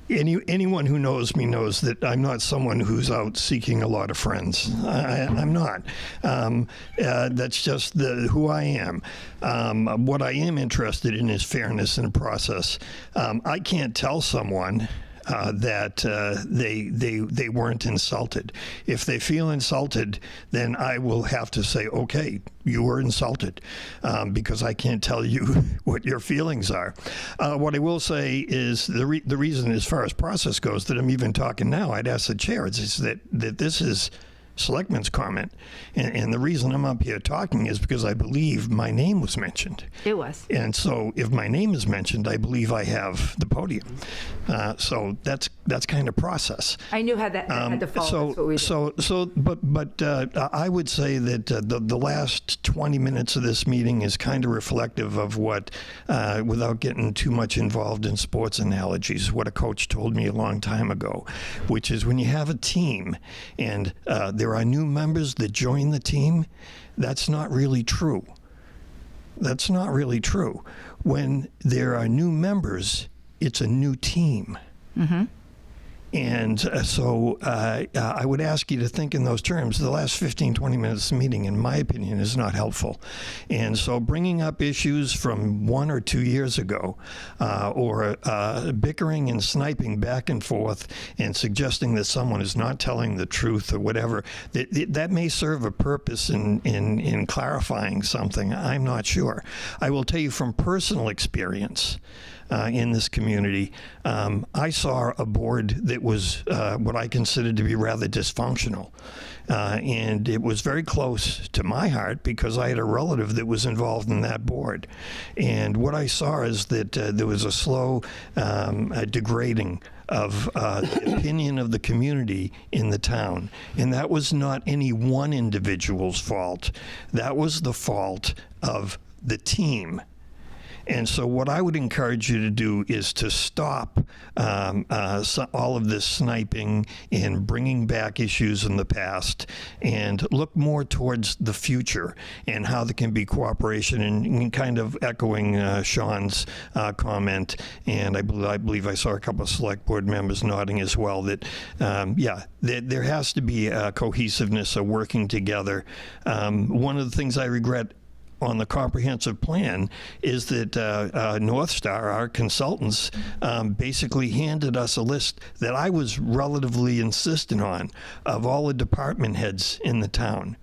anyone who knows me knows that I'm not someone who's out seeking a lot of friends. I'm not. That's just who I am. What I am interested in is fairness in a process. I can't tell someone that they weren't insulted. If they feel insulted, then I will have to say, okay, you were insulted, because I can't tell you what your feelings are. What I will say is the reason, as far as process goes, that I'm even talking now, I'd ask the chair, is that this is Selectman's comment, and the reason I'm up here talking is because I believe my name was mentioned. It was. And so if my name is mentioned, I believe I have the podium. So that's kind of process. I knew how that had to follow. That's what we did. I would say that the last 20 minutes of this meeting is kind of reflective of what, without getting too much involved in sports analogies, what a coach told me a long time ago, which is when you have a team and there are new members that join the team, that's not really true. That's not really true. When there are new members, it's a new team. Mm-hmm. And so I would ask you to think in those terms. The last 15, 20 minutes of the meeting, in my opinion, is not helpful. And so bringing up issues from 1 or 2 years ago, or bickering and sniping back and forth and suggesting that someone is not telling the truth or whatever, that may serve a purpose in clarifying something. I'm not sure. I will tell you from personal experience, in this community, I saw a board that was what I considered to be rather dysfunctional. And it was very close to my heart because I had a relative that was involved in that board. And what I saw is that there was a slow degrading of the opinion of the community in the town. And that was not any one individual's fault. That was the fault of the team. And so what I would encourage you to do is to stop all of this sniping and bringing back issues in the past and look more towards the future and how there can be cooperation, and kind of echoing Sean's comment. And I believe I saw a couple of select board members nodding as well that, there has to be a cohesiveness, a working together. One of the things I regret on the comprehensive plan is that North Star, our consultants, basically handed us a list that I was relatively insistent on of all the department heads in the town.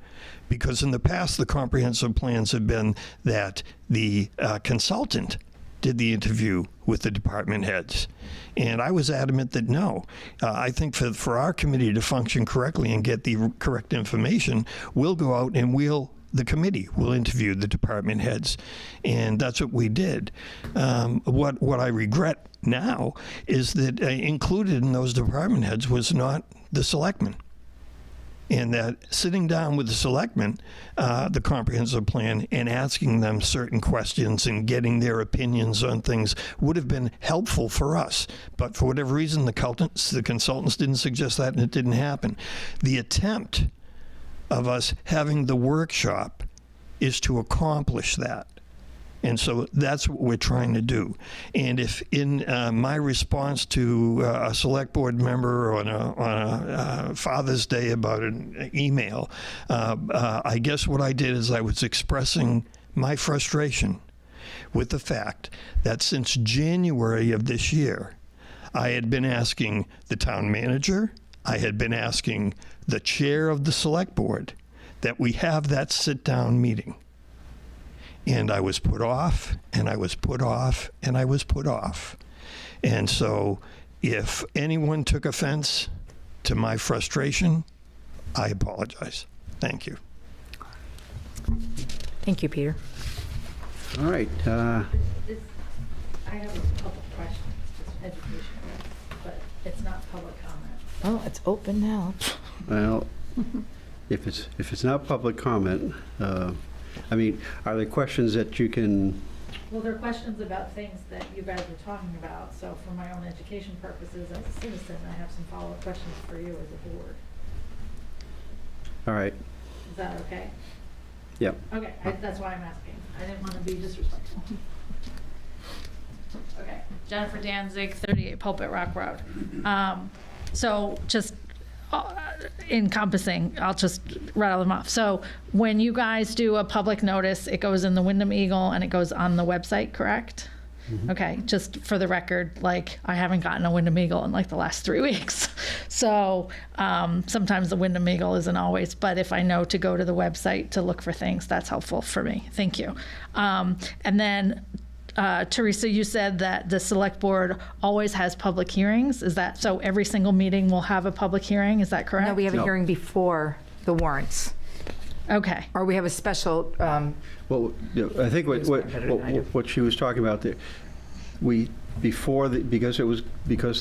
Because in the past, the comprehensive plans have been that the consultant did the interview with the department heads. And I was adamant that no. I think for our committee to function correctly and get the correct information, we'll go out and the committee will interview the department heads, and that's what we did. What I regret now is that included in those department heads was not the selectmen, and that sitting down with the selectmen, the comprehensive plan, and asking them certain questions and getting their opinions on things would have been helpful for us. But for whatever reason, the consultants didn't suggest that, and it didn't happen. The attempt of us having the workshop is to accomplish that. And so that's what we're trying to do. And if in my response to a select board member on a Father's Day about an email, I guess what I did is I was expressing my frustration with the fact that since January of this year, I had been asking the town manager, I had been asking the chair of the select board that we have that sit-down meeting. And I was put off, and I was put off, and I was put off. And so if anyone took offense to my frustration, I apologize. Thank you. Thank you, Peter. All right. I have a couple questions, just education, but it's not public comment. Oh, it's open now. Well, if it's not public comment, I mean, are there questions that you can? Well, there are questions about things that you guys were talking about, so for my own education purposes as a citizen, I have some follow-up questions for you as a board. All right. Is that okay? Yep. Okay, that's why I'm asking. I didn't want to be disrespectful. Okay, Jennifer Danzig, 38 Pulpit Rock Road. So just encompassing, I'll just rattle them off. So when you guys do a public notice, it goes in the Wyndham Eagle and it goes on the website, correct? Mm-hmm. Okay, just for the record, like I haven't gotten a Wyndham Eagle in like the last 3 weeks. So sometimes the Wyndham Eagle isn't always, but if I know to go to the website to look for things, that's helpful for me. Thank you. And then Teresa, you said that the select board always has public hearings. Is that so? Every single meeting will have a public hearing. Is that correct? No, we have a No. hearing before the warrants. Okay. Or we have a special, Well, I think what she was talking about there, because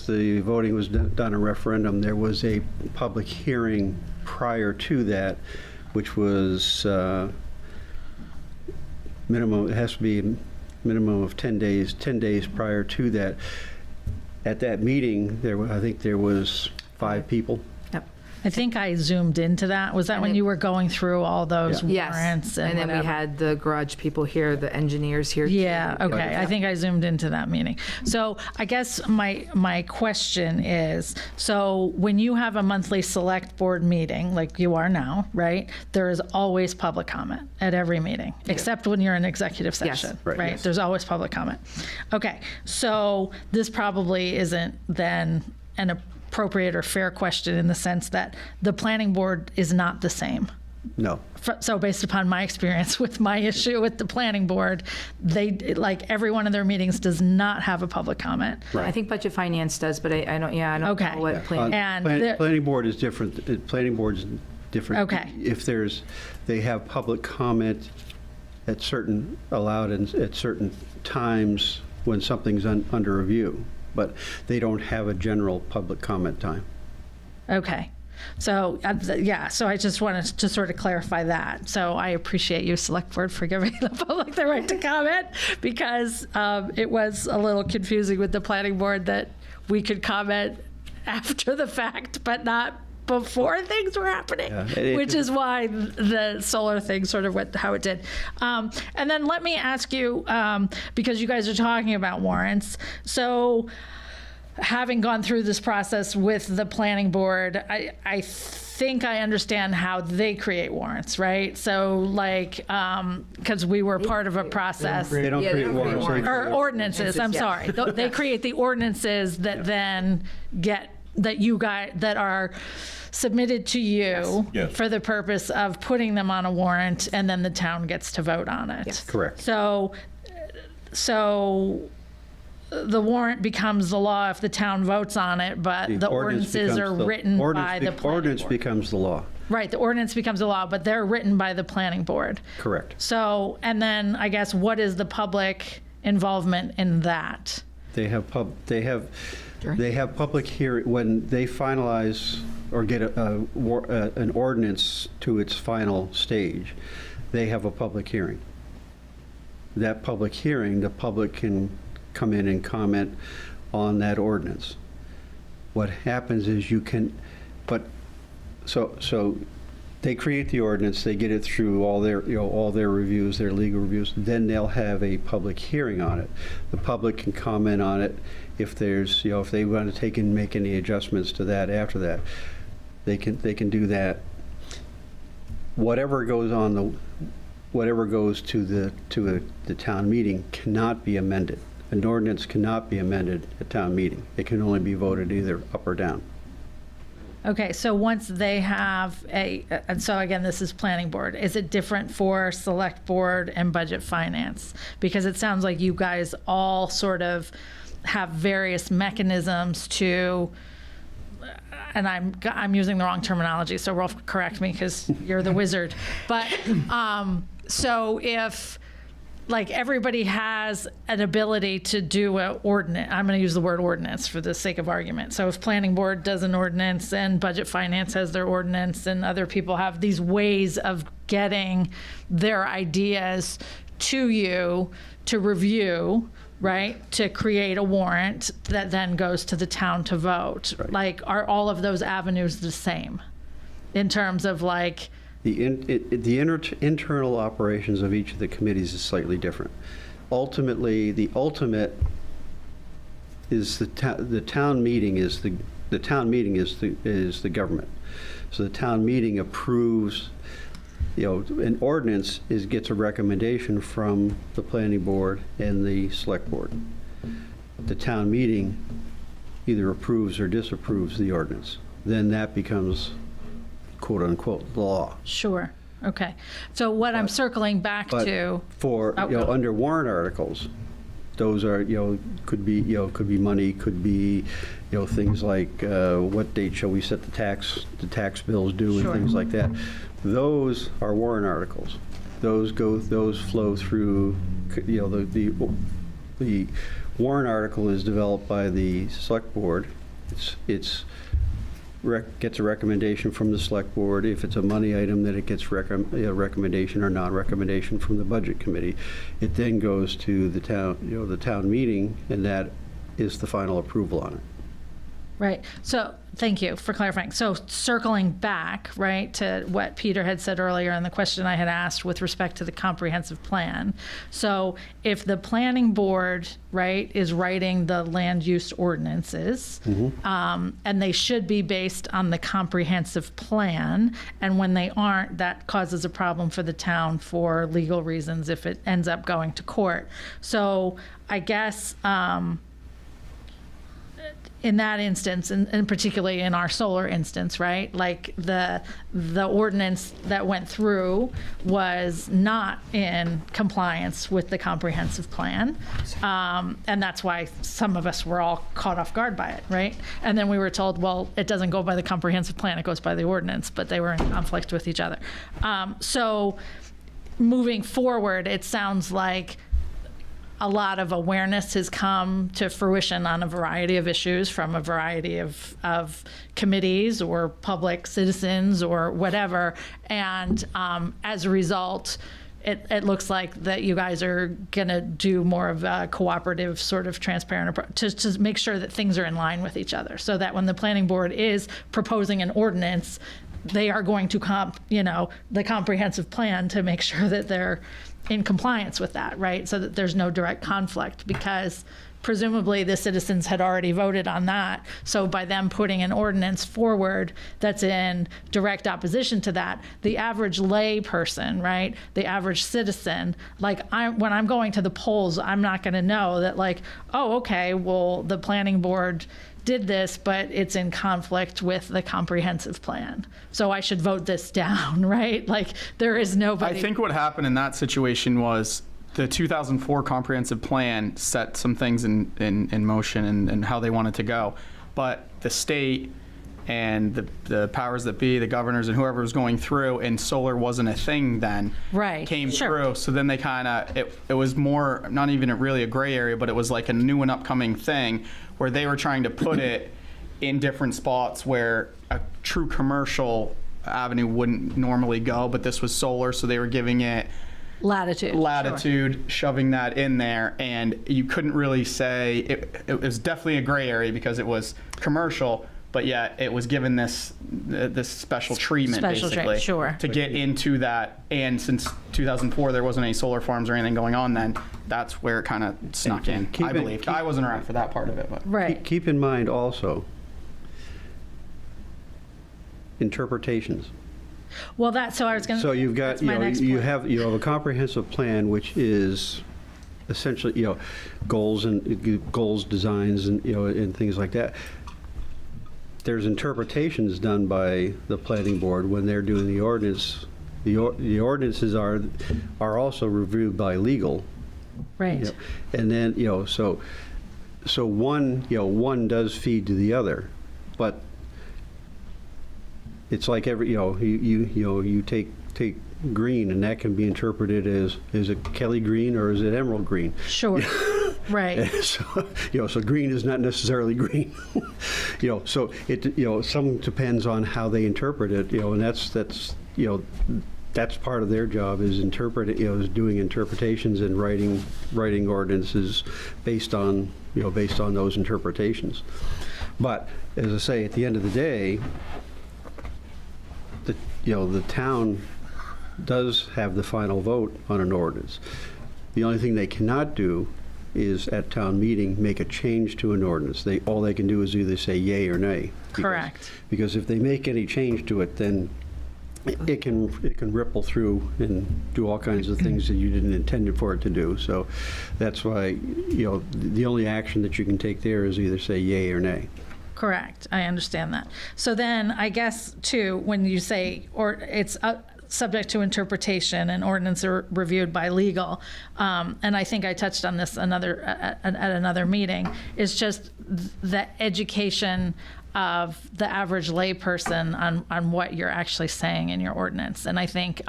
the voting was done a referendum, there was a public hearing prior to that, which was minimum. It has to be a minimum of 10 days. 10 days prior to that. At that meeting, I think there was 5 people. I think I zoomed into that. Was that when you were going through all those yes. warrants? And then whatever? we had the garage people here, the engineers here. Yeah, too. okay. I think I zoomed into that meeting. So I guess my question is, so when you have a monthly select board meeting, like you are now, right, there is always public comment at every meeting, except when you're in executive session, Right, right? yes. There's always public comment. Okay, so this probably isn't then an appropriate or fair question in the sense that the planning board is not the same. No. So based upon my experience with my issue with the planning board, they, like every one of their meetings does not have a public comment. Right. I think budget finance does, but I don't Okay. know what plan. And Planning board is different. Planning board's different. Okay. If they have public comment allowed at certain times when something's under review, but they don't have a general public comment time. Okay. So, yeah, so I just wanted to sort of clarify that. So I appreciate you, Select Board, for giving the public the right to comment, because it was a little confusing with the planning board that we could comment after the fact, but not before things were happening, which is why the solar thing sort of went how it did. And then let me ask you, because you guys are talking about warrants, so having gone through this process with the planning board, I think I understand how they create warrants, right? So like, because we were part of a process. They don't create warrants. Or ordinances, I'm sorry. They create the ordinances that then that are submitted to you Yes. for the purpose of putting them on a warrant, and then the town gets to vote on it. Yes. Correct. So the warrant becomes the law if the town votes on it, but the ordinances are written by the planning ordinance board. becomes the law. Right, the ordinance becomes a law, but they're written by the planning board. Correct. So, and then I guess what is the public involvement in that? They have public hearing when they finalize or get an ordinance to its final stage. They have a public hearing. That public hearing, the public can come in and comment on that ordinance. What happens is so They create the ordinance, they get it through all their, all their reviews, their legal reviews, then they'll have a public hearing on it. The public can comment on it if there's, if they want to take and make any adjustments to that after that. They can do that. Whatever goes to the town meeting cannot be amended. An ordinance cannot be amended at town meeting. It can only be voted either up or down. Okay, so once they have and so again, this is planning board. Is it different for select board and budget finance? Because it sounds like you guys all sort of have various mechanisms to, and I'm using the wrong terminology, so Rolf, correct me because you're the wizard. But so if like everybody has an ability to do an ordinance, I'm going to use the word ordinance for the sake of argument. So if planning board does an ordinance and budget finance has their ordinance and other people have these ways of getting their ideas to you to review, right, to create a warrant that then goes to the town to vote. Right. Like, are all of those avenues the same in terms of like, The internal operations of each of the committees is slightly different. Ultimately, the ultimate is the town meeting is the town meeting is the government. So the town meeting approves, an ordinance gets a recommendation from the planning board and the select board. The town meeting either approves or disapproves the ordinance. Then that becomes quote unquote law. sure, okay. So what I'm circling back But to, for, under warrant articles, those are, could be money, could be, things like, what date shall we set the tax bills due and Sure. things like that. Those are warrant articles. Those flow through, the warrant article is developed by the select board. Gets a recommendation from the select board. If it's a money item, then it gets a recommendation or non-recommendation from the budget committee. It then goes to the town meeting, and that is the final approval on it. right, so, thank you for clarifying. So circling back, right, to what Peter had said earlier and the question I had asked with respect to the comprehensive plan. So if the planning board, right, is writing the land use ordinances, and they should be based on the comprehensive plan, and when they aren't, that causes a problem for the town for legal reasons if it ends up going to court. So I guess, in that instance, and particularly in our solar instance, right? Like the ordinance that went through was not in compliance with the comprehensive plan. And that's why some of us were all caught off guard by it, right? And then we were told, well, it doesn't go by the comprehensive plan, it goes by the ordinance, but they were in conflict with each other. So moving forward, it sounds like a lot of awareness has come to fruition on a variety of issues from a variety of committees or public citizens or whatever. And as a result, it looks like that you guys are going to do more of a cooperative, sort of transparent approach to make sure that things are in line with each other, so that when the planning board is proposing an ordinance, they are going to the comprehensive plan to make sure that they're in compliance with that, right? So that there's no direct conflict, because presumably the citizens had already voted on that. So by them putting an ordinance forward that's in direct opposition to that, the average lay person, right, the average citizen, like when I'm going to the polls, I'm not going to know that, like, oh, okay, well, the planning board did this, but it's in conflict with the comprehensive plan, so I should vote this down, right? Like, there is nobody. I think what happened in that situation was the 2004 comprehensive plan set some things in motion and how they wanted to go, but the state and the powers that be, the governors and whoever was going through, and solar wasn't a thing then, Right, came sure. through. So then they kind of, it was more, not even really a gray area, but it was like a new and upcoming thing where they were trying to put it in different spots where a true commercial avenue wouldn't normally go, but this was solar, so they were giving it latitude, shoving that in there, and you couldn't really say, it was definitely a gray area because it was commercial, but yet it was given this special treatment, basically, sure. to get into that. And since 2004, there wasn't any solar farms or anything going on then. That's where it kind of snuck in, I believe. I wasn't around for that part of it. But. Right. Keep in mind also, interpretations. Well, so I was going to. So you've got, that's my next point. you have a comprehensive plan, which is essentially, goals, designs, and, and things like that. There's interpretations done by the planning board when they're doing the ordinance. The ordinances are also reviewed by legal. Right. And then, so one does feed to the other, but it's like you take green, and that can be interpreted as, is it Kelly green or is it emerald green? Sure. Right. So green is not necessarily green. So it some depends on how they interpret it. And that's part of their job, is is doing interpretations and writing ordinances based on those interpretations. But as I say, at the end of the day, the town does have the final vote on an ordinance. The only thing they cannot do is at town meeting make a change to an ordinance. All they can do is either say yay or nay. Correct. Because if they make any change to it, then it can ripple through and do all kinds of things that you didn't intend for it to do. So that's why the only action that you can take there is either say yay or nay. Correct. I understand that. So then I guess, too, when you say it's subject to interpretation and ordinance are reviewed by legal, and I think I touched on this at another meeting, is just the education of the average layperson on what you're actually saying in your ordinance. And I think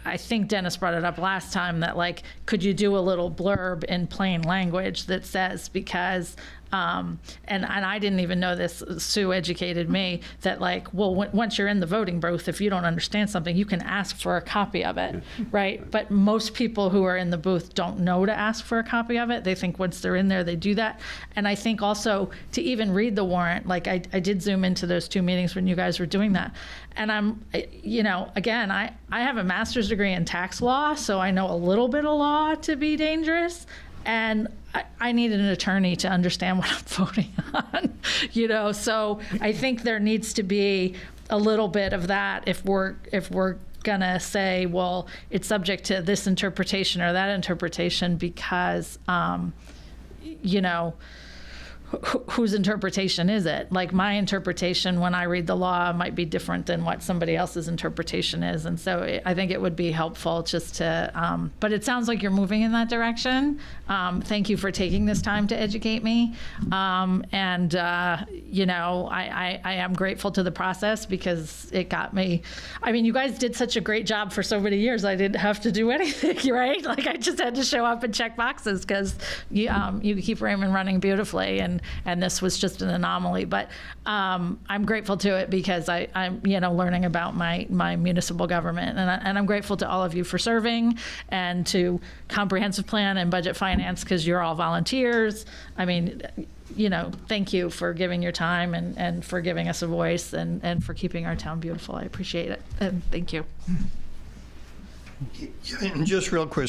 I think Dennis brought it up last time that, like, could you do a little blurb in plain language that says, because and I didn't even know this, Sue educated me, that, like, well, once you're in the voting booth, if you don't understand something, you can ask for a copy of it, right? But most people who are in the booth don't know to ask for a copy of it. They think once they're in there, they do that. And I think also to even read the warrant, like I did zoom into those 2 meetings when you guys were doing that. And again, I have a master's degree in tax law, so I know a little bit of law to be dangerous. And I need an attorney to understand what I'm voting on, So I think there needs to be a little bit of that if we're gonna say, well, it's subject to this interpretation or that interpretation, because whose interpretation is it? Like, my interpretation when I read the law might be different than what somebody else's interpretation is. And so I think it would be helpful just to, but it sounds like you're moving in that direction. Thank you for taking this time to educate me. I am grateful to the process, because it got me, you guys did such a great job for so many years. I didn't have to do anything, right? Like, I just had to show up and check boxes, because you keep Raymond running beautifully. And this was just an anomaly, but I'm grateful to it, because I'm learning about my municipal government, and I'm grateful to all of you for serving, and to comprehensive plan and budget finance, because you're all volunteers. Thank you for giving your time and for giving us a voice and for keeping our town beautiful. I appreciate it, and thank you. Yeah, and just real quick,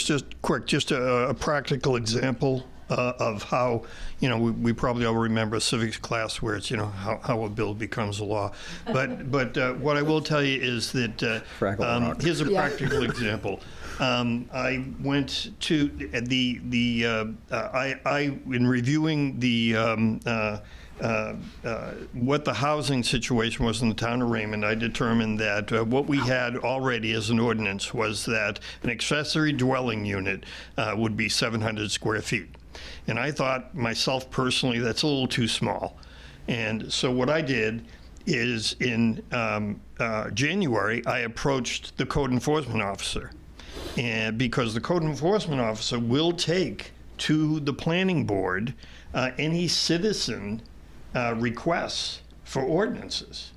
just a practical example of how, we probably all remember a civics class where it's, how a bill becomes a law. But what I will tell you is that here's a practical example. I went to in reviewing what the housing situation was in the town of Raymond, I determined that what we had already as an ordinance was that an accessory dwelling unit would be 700 square feet. And I thought myself personally, that's a little too small. And so what I did is in January, I approached the code enforcement officer. And because the code enforcement officer will take to the planning board any citizen requests for ordinances.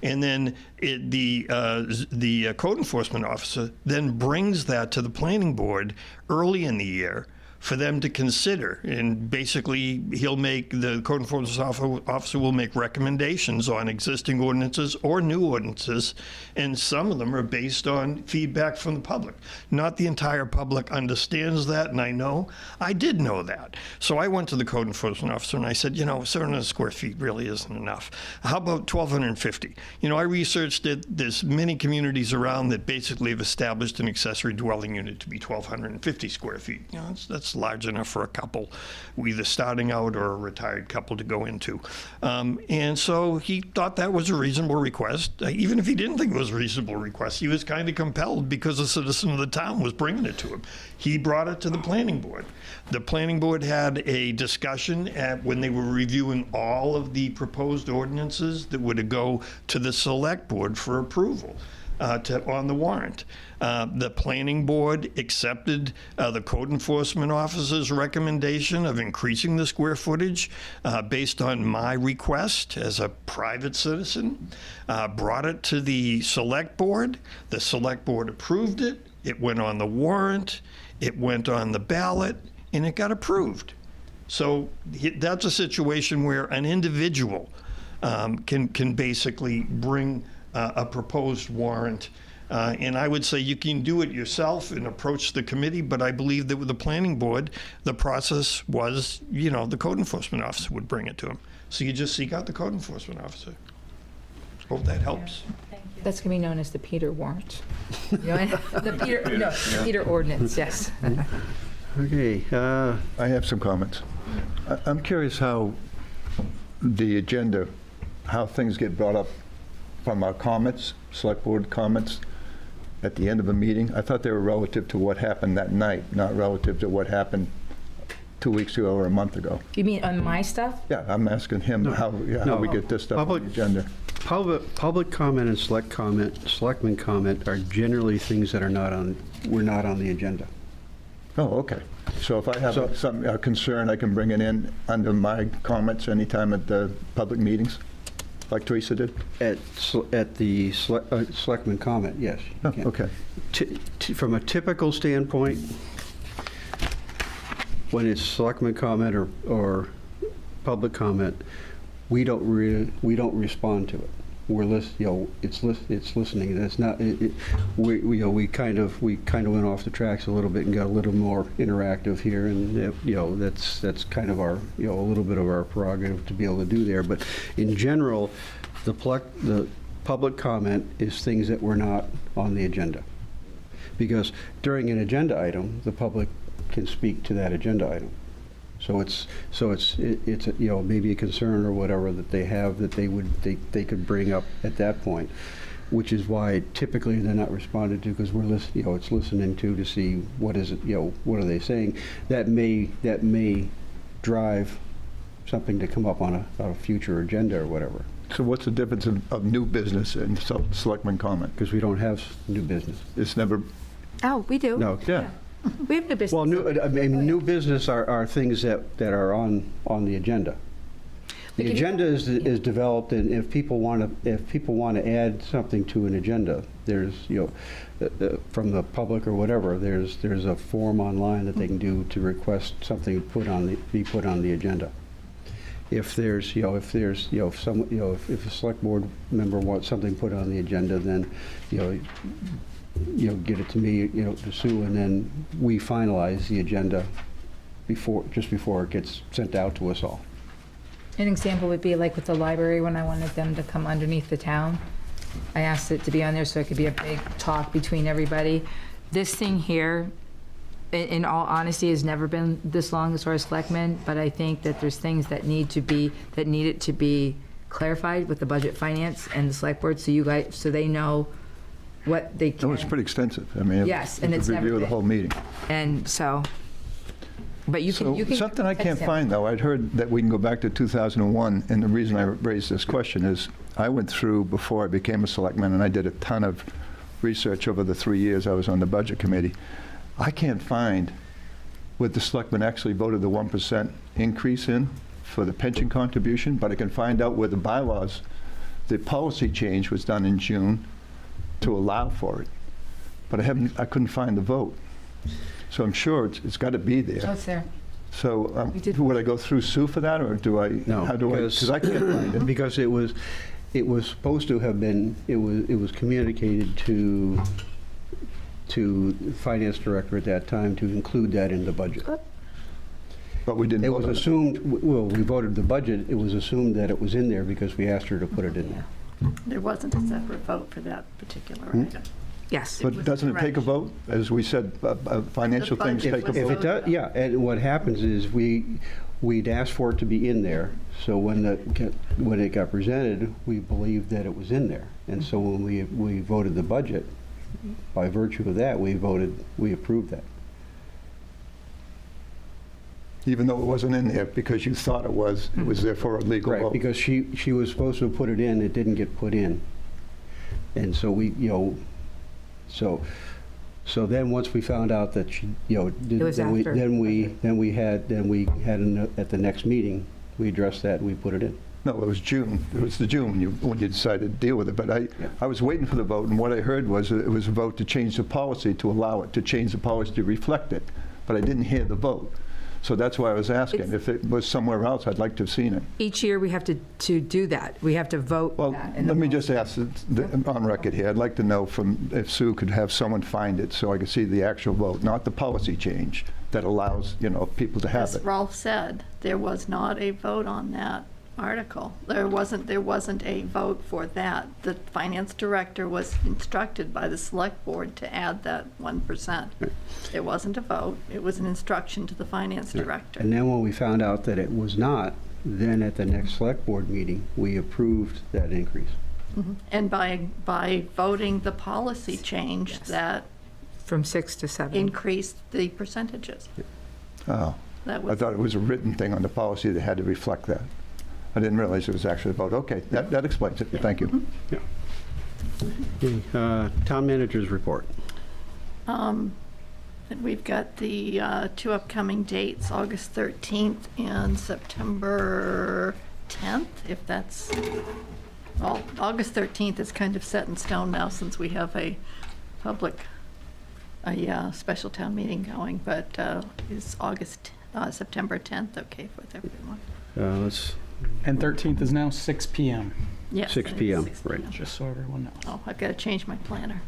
And then the code enforcement officer then brings that to the planning board early in the year for them to consider. And basically, the code enforcement officer will make recommendations on existing ordinances or new ordinances, and some of them are based on feedback from the public. Not the entire public understands that, and I did know that. So I went to the code enforcement officer and I said, 700 square feet really isn't enough. How about 1,250? I researched it. There's many communities around that basically have established an accessory dwelling unit to be 1,250 square feet. That's large enough for a couple, either starting out or a retired couple to go into. And so he thought that was a reasonable request. Even if he didn't think it was a reasonable request, he was kind of compelled because a citizen of the town was bringing it to him. He brought it to the planning board. The planning board had a discussion when they were reviewing all of the proposed ordinances that would go to the select board for approval on the warrant. The planning board accepted the code enforcement officer's recommendation of increasing the square footage based on my request as a private citizen, brought it to the select board. The select board approved it. It went on the warrant. It went on the ballot, and it got approved. So that's a situation where an individual can basically bring a proposed warrant. And I would say you can do it yourself and approach the committee, but I believe that with the planning board, the process was, the code enforcement officer would bring it to him. So you just seek out the code enforcement officer. Hope that helps. That's going to be known as the Peter warrant. The Peter ordinance, yes. Okay. I have some comments. I'm curious how the agenda, how things get brought up from our comments, select board comments, at the end of a meeting. I thought they were relative to what happened that night, not relative to what happened 2 weeks ago or a month ago. You mean on my stuff? Yeah, I'm asking him how we get this stuff on the agenda. Public comment and selectman comment are generally things that were not on the agenda. Oh, okay. So if I have a concern, I can bring it in under my comments anytime at the public meetings, like Teresa did? At the selectman comment, yes. Oh, okay. From a typical standpoint, when it's selectman comment or public comment, we don't respond to it. It's listening. That's not. We kind of went off the tracks a little bit and got a little more interactive here, and that's kind of our a little bit of our prerogative to be able to do there. But in general, the public comment is things that were not on the agenda, because during an agenda item, the public can speak to that agenda item. So it's maybe a concern or whatever that they have that they could bring up at that point, which is why typically they're not responded to, because we're it's listening to see what is it, what are they saying. That may drive something to come up on a future agenda or whatever. So what's the difference of new business and selectman comment? Because we don't have new business. It's never. Oh, we do. No. Yeah. We have new business. Well, new business are things that are on the agenda. The agenda is developed, and if people want to add something to an agenda, there's from the public or whatever, there's a form online that they can do to request something be put on the agenda. If there's if a select board member wants something put on the agenda, then get it to me, to Sue, and then we finalize the agenda just before it gets sent out to us all. An example would be like with the library, when I wanted them to come underneath the town. I asked it to be on there so it could be a big talk between everybody. This thing here, in all honesty, has never been this long as far as selectmen, but I think that there's things that needed to be clarified with the budget finance and the select board, so they know what they can. No, it's pretty extensive. I mean, yes, and it's a review of the whole meeting. And so, but you can. Something I can't find, though. I'd heard that we can go back to 2001, and the reason I raised this question is I went through, before I became a selectman, and I did a ton of research over the 3 years I was on the budget committee. I can't find what the selectmen actually voted the 1% increase in for the pension contribution, but I can find out where the bylaws, the policy change was done in June to allow for it. But I couldn't find the vote. So I'm sure it's got to be So there. it's there. So We did- would I go through Sue for that, or do I? No, How do I? Because I can't find it. Because it was supposed to have been, it was communicated to the finance director at that time to include that in the budget. But we didn't It vote was on it. assumed, well, we voted the budget, it was assumed that it was in there because we asked her to put it in there. There wasn't a separate vote for that particular item. Yes. It But was doesn't it take a correct. vote? As we said, financial The things budget take a was vote. If it does, yeah, and what happens is we'd asked for it to be in there, so when it got presented, we believed that it was in there. And so when we voted the budget, by virtue of that, we approved that. Even though it wasn't in there because you thought it was therefore a legal Right, vote. because she was supposed to put it in, it didn't get put in. And so so then once we found out that she, It was then after. we had at the next meeting, we addressed that and we put it in. No, it was June. It was the June when you decided to deal with it. But I was waiting for the vote, and what I heard was it was a vote to change the policy, to allow it, to change the policy to reflect it. But I didn't hear the vote. So that's why I was asking. It's- If it was somewhere else, I'd like to have seen it. Each year, we have to do that. We have to vote Well, that in the let me just ask, on record here, I'd like to know if Sue could have someone find it so I could see the actual vote, not the policy change that allows, people to have As it. Rolf said, there was not a vote on that article. There wasn't a vote for that. The finance director was instructed by the select board to add that 1%. There wasn't a vote. It was an instruction to the finance director. And then when we found out that it was not, then at the next select board meeting, we approved that increase. And by voting the policy change, that from 6 to 7. increased the percentages. Oh, That I was, thought it was a written thing on the policy that had to reflect that. I didn't realize it was actually a vote. Okay, that explains it. Thank you. Okay, town manager's report. and we've got the two upcoming dates, August 13th and September 10th, if that's, well, August 13th is kind of set in stone now since we have a special town meeting going, but is September 10th okay with everyone? And 13th is now 6 p.m., Yes. 6 it is p.m., 6 right. p.m. just so everyone knows. Oh, I've got to change my planner.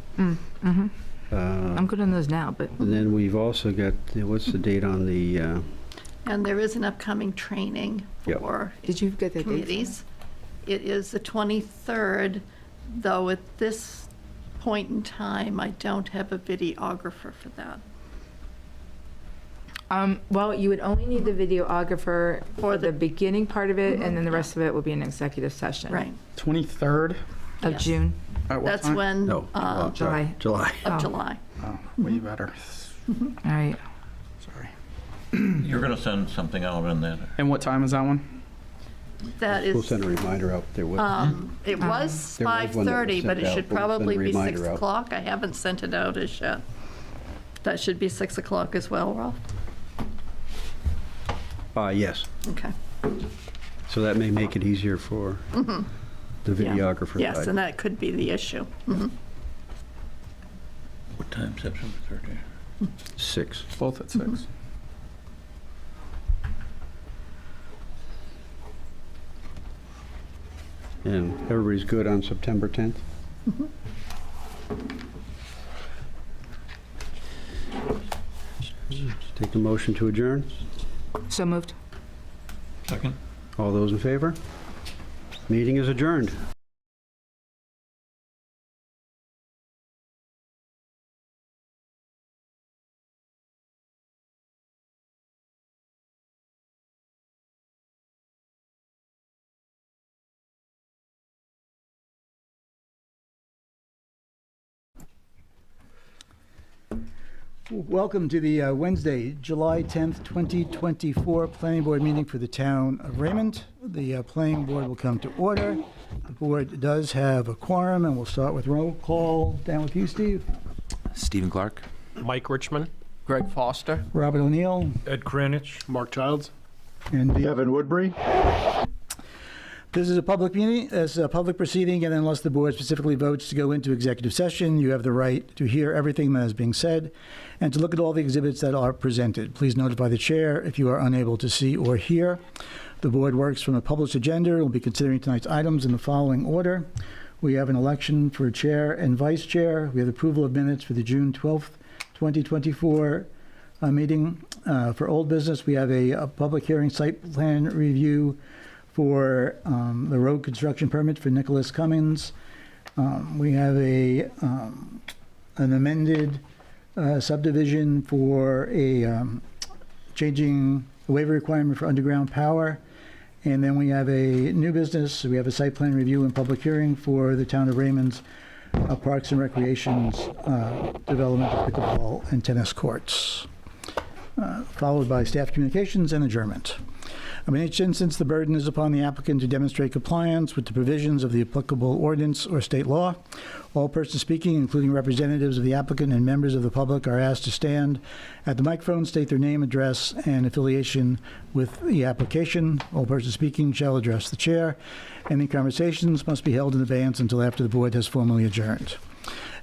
I'm good on those now, but And then we've also got, what's the date on the, And there is an upcoming training Yep. for did you get the dates? committees. It is the 23rd, though at this point in time, I don't have a videographer for that. Well, you would only need the videographer for the beginning part of it, and then the rest of it will be an executive session. Right. 23rd Of Yes. June. at what That's time? when, no. July. July. Oh. of July. Oh, way better. All right. Sorry. You're going to send something out on that? And what time is that one? That We'll is, send a reminder out there. it was There was one that was 5:30, but sent it out, should but we'll send a probably be reminder 6 out. o'clock. I haven't sent it out as yet. That should be 6 o'clock as well, Ralph? Yes, Okay. so that may make it easier for the Yeah. videographer. Yes, side. and that could be the issue. Mhm. What time, September 30th? 6. Both at 6. And everybody's good on September 10th? Take the motion to adjourn. So moved. Second? All those in favor? Meeting is adjourned. Welcome to the Wednesday, July 10th, 2024 Planning Board meeting for the town of Raymond. The Planning Board will come to order. The board does have a quorum, and we'll start with roll call. Down with you, Steve. Stephen Clark. Mike Richmond, Greg Foster. Robert O'Neill. Ed Kranich, Mark Childs. And Evan Woodbury? This is a public meeting, it's a public proceeding, and unless the board specifically votes to go into executive session, you have the right to hear everything that is being said and to look at all the exhibits that are presented. Please notify the chair if you are unable to see or hear. The board works from a published agenda. We'll be considering tonight's items in the following order. We have an election for chair and vice chair. We have approval of minutes for the June 12th, 2024 meeting. For old business, we have a public hearing site plan review for the road construction permit for Nicholas Cummins. We have an amended subdivision for changing the waiver requirement for underground power. And then we have a new business. We have a site plan review and public hearing for the town of Raymond's Parks and Recreation's development of pickleball and tennis courts, followed by staff communications and adjournment. In each instance, the burden is upon the applicant to demonstrate compliance with the provisions of the applicable ordinance or state law. All persons speaking, including representatives of the applicant and members of the public, are asked to stand at the microphone, state their name, address, and affiliation with the application. All persons speaking shall address the chair. Any conversations must be held in advance until after the board has formally adjourned.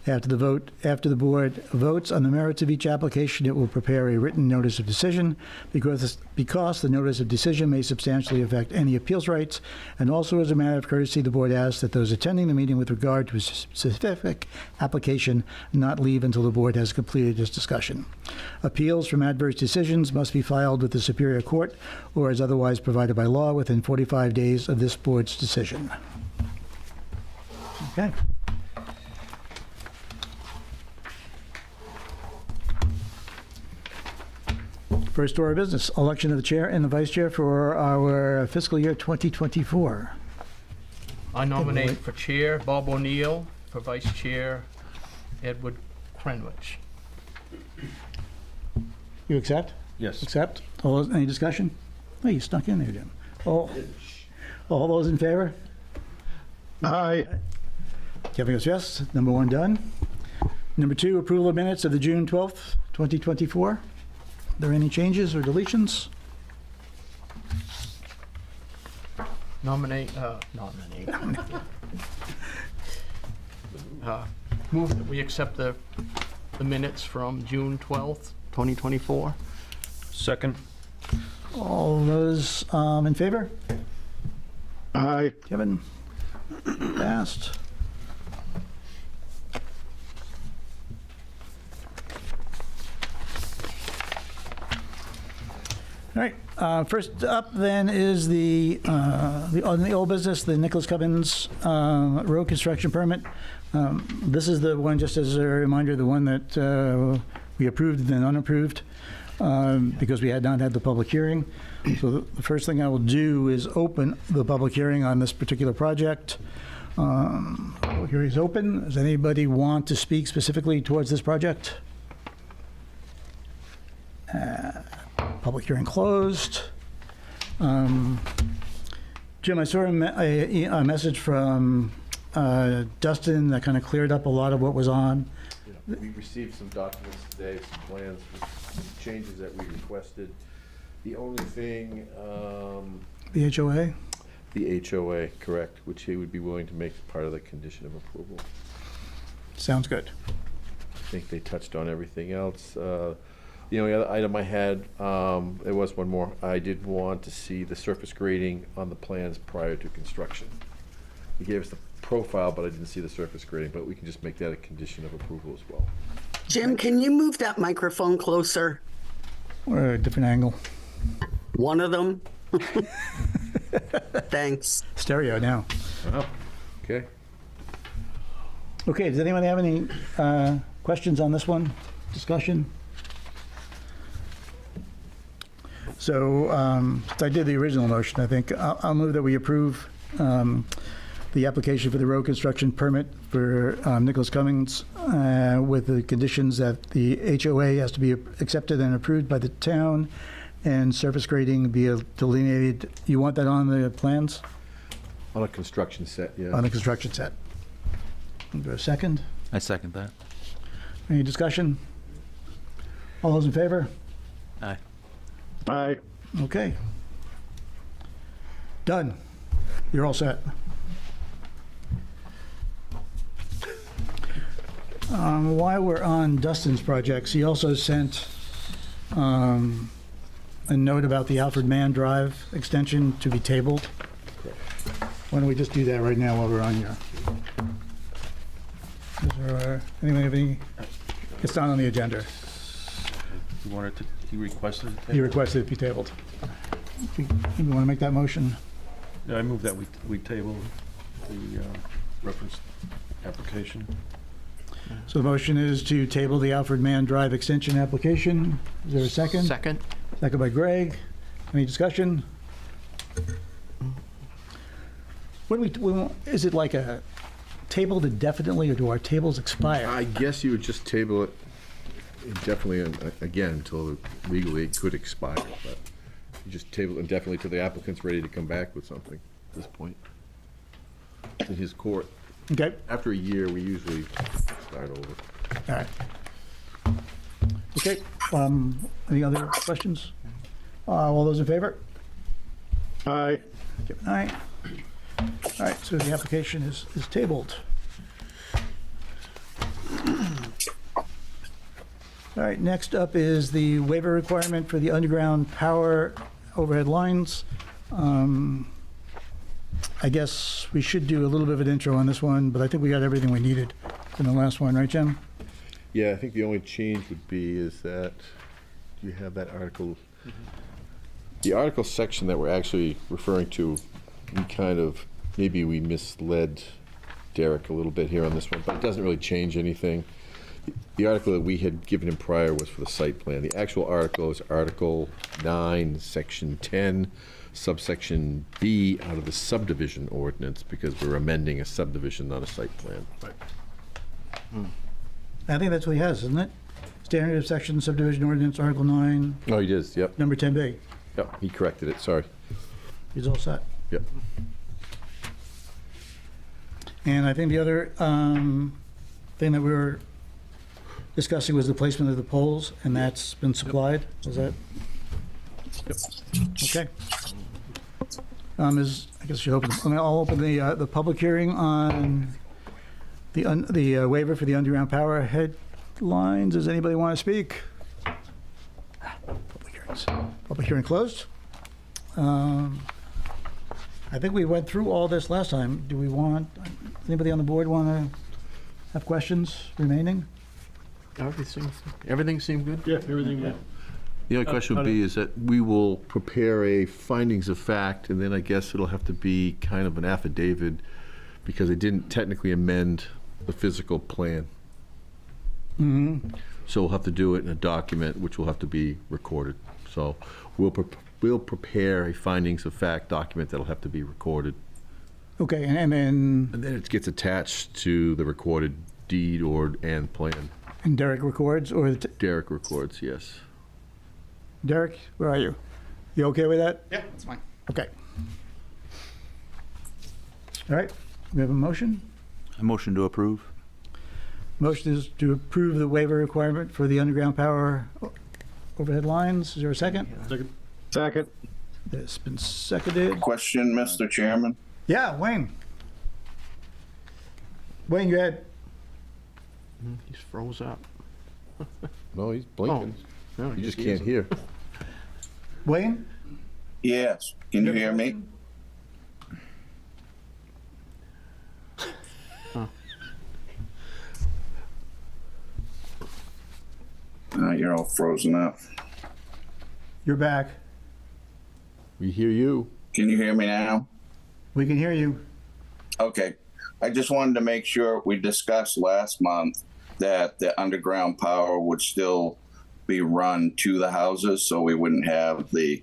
After the board votes on the merits of each application, it will prepare a written notice of decision because the notice of decision may substantially affect any appeals rights. And also, as a matter of courtesy, the board asks that those attending the meeting with regard to a specific application not leave until the board has completed its discussion. Appeals from adverse decisions must be filed with the Superior Court or as otherwise provided by law within 45 days of this board's decision. Okay. First order of business, election of the chair and the vice chair for our fiscal year 2024. I nominate for chair Bob O'Neill, for vice chair Edward Crenwich. You accept? Yes. Accept? Any discussion? Oh, you snuck in there, Jim. All those in favor? Aye. Kevin goes yes. Number one done. Number two, approval of minutes of the June 12th, 2024. Are there any changes or deletions? Move that we accept the minutes from June 12th, 2024. Second. All those in favor? Aye. Kevin? Passed. All right, first up then is on the old business, the Nicholas Cummins road construction permit. This is the one, just as a reminder, the one that we approved and then unapproved because we had not had the public hearing. So the first thing I will do is open the public hearing on this particular project. Public hearing is open. Does anybody want to speak specifically towards this project? Public hearing closed. Jim, I saw a message from Dustin that kind of cleared up a lot of what was on. Yeah, we received some documents today, some plans with changes that we requested. The only thing... the HOA? The HOA, correct, which he would be willing to make part of the condition of approval. Sounds good. I think they touched on everything else. The only other item I had, there was one more. I did want to see the surface grading on the plans prior to construction. He gave us the profile, but I didn't see the surface grading, but we can just make that a condition of approval as well. Jim, can you move that microphone closer? Or a different angle. One of them? Thanks. Stereo now. Oh, okay. Okay, does anyone have any questions on this one? Discussion? So I did the original motion, I think. I'll move that we approve the application for the road construction permit for Nicholas Cummins with the conditions that the HOA has to be accepted and approved by the town and surface grading be delineated. You want that on the plans? On a construction set, yeah. On the construction set. Is there a second? I second that. Any discussion? All those in favor? Aye. Aye. Okay. Done. You're all set. While we're on Dustin's projects, he also sent a note about the Alfred Mann Drive extension to be tabled. Why don't we just do that right now while we're on here? Is there, anyone have any? It's not on the agenda. He requested it? He requested it be tabled. You want to make that motion? Yeah, I move that we table the reference application. So the motion is to table the Alfred Mann Drive extension application. Is there a second? Second. Second by Greg. Any discussion? What do we, is it like a tabled indefinitely, or do our tables expire? I guess you would just table it indefinitely, again, until legally it could expire, but you just table it indefinitely till the applicant's ready to come back with something at this point. In his court. Okay. After a year, we usually start over. All right. Okay. Any other questions? All those in favor? Aye. Give an aye. All right, so the application is tabled. All right, next up is the waiver requirement for the underground power overhead lines. I guess we should do a little bit of an intro on this one, but I think we got everything we needed in the last one, right, Jim? Yeah, I think the only change would be is that you have that article. The article section that we're actually referring to, we kind of, maybe we misled Derek a little bit here on this one, but it doesn't really change anything. The article that we had given him prior was for the site plan. The actual article is Article 9, Section 10, subsection B out of the subdivision ordinance, because we're amending a subdivision, not a site plan. Right. I think that's what he has, isn't it? Standard of section subdivision ordinance, Article 9. Oh, he does, yep. Number 10B. Yep, he corrected it, sorry. He's all set. Yep. And I think the other thing that we were discussing was the placement of the poles, and that's been supplied. Is that? Yep. Okay. I guess you open. I'll open the public hearing on the waiver for the underground power headlines. Does anybody want to speak? Public hearing closed. I think we went through all this last time. Do we want, anybody on the board want to have questions remaining? Everything seemed good? Yeah, everything, yeah. The only question would be is that we will prepare a findings of fact, and then I guess it'll have to be kind of an affidavit, because it didn't technically amend the physical plan. Mm-hmm. So we'll have to do it in a document, which will have to be recorded. So we'll prepare a findings of fact document that'll have to be recorded. Okay, and then... And then it gets attached to the recorded deed and plan. And Derek records, or... Derek records, yes. Derek, where are you? You okay with that? Yeah, that's fine. Okay. All right, we have a motion? A motion to approve. Motion is to approve the waiver requirement for the underground power overhead lines. Is there a second? Second. Second. It's been seconded. Question, Mr. Chairman? Yeah, Wayne. Wayne, go ahead. He's froze up. No, he's blinking. No, You just can't hear. Wayne? Yes. Can you hear me? You're all frozen up. You're back. We hear you. Can you hear me now? We can hear you. Okay. I just wanted to make sure we discussed last month that the underground power would still be run to the houses, so we wouldn't have the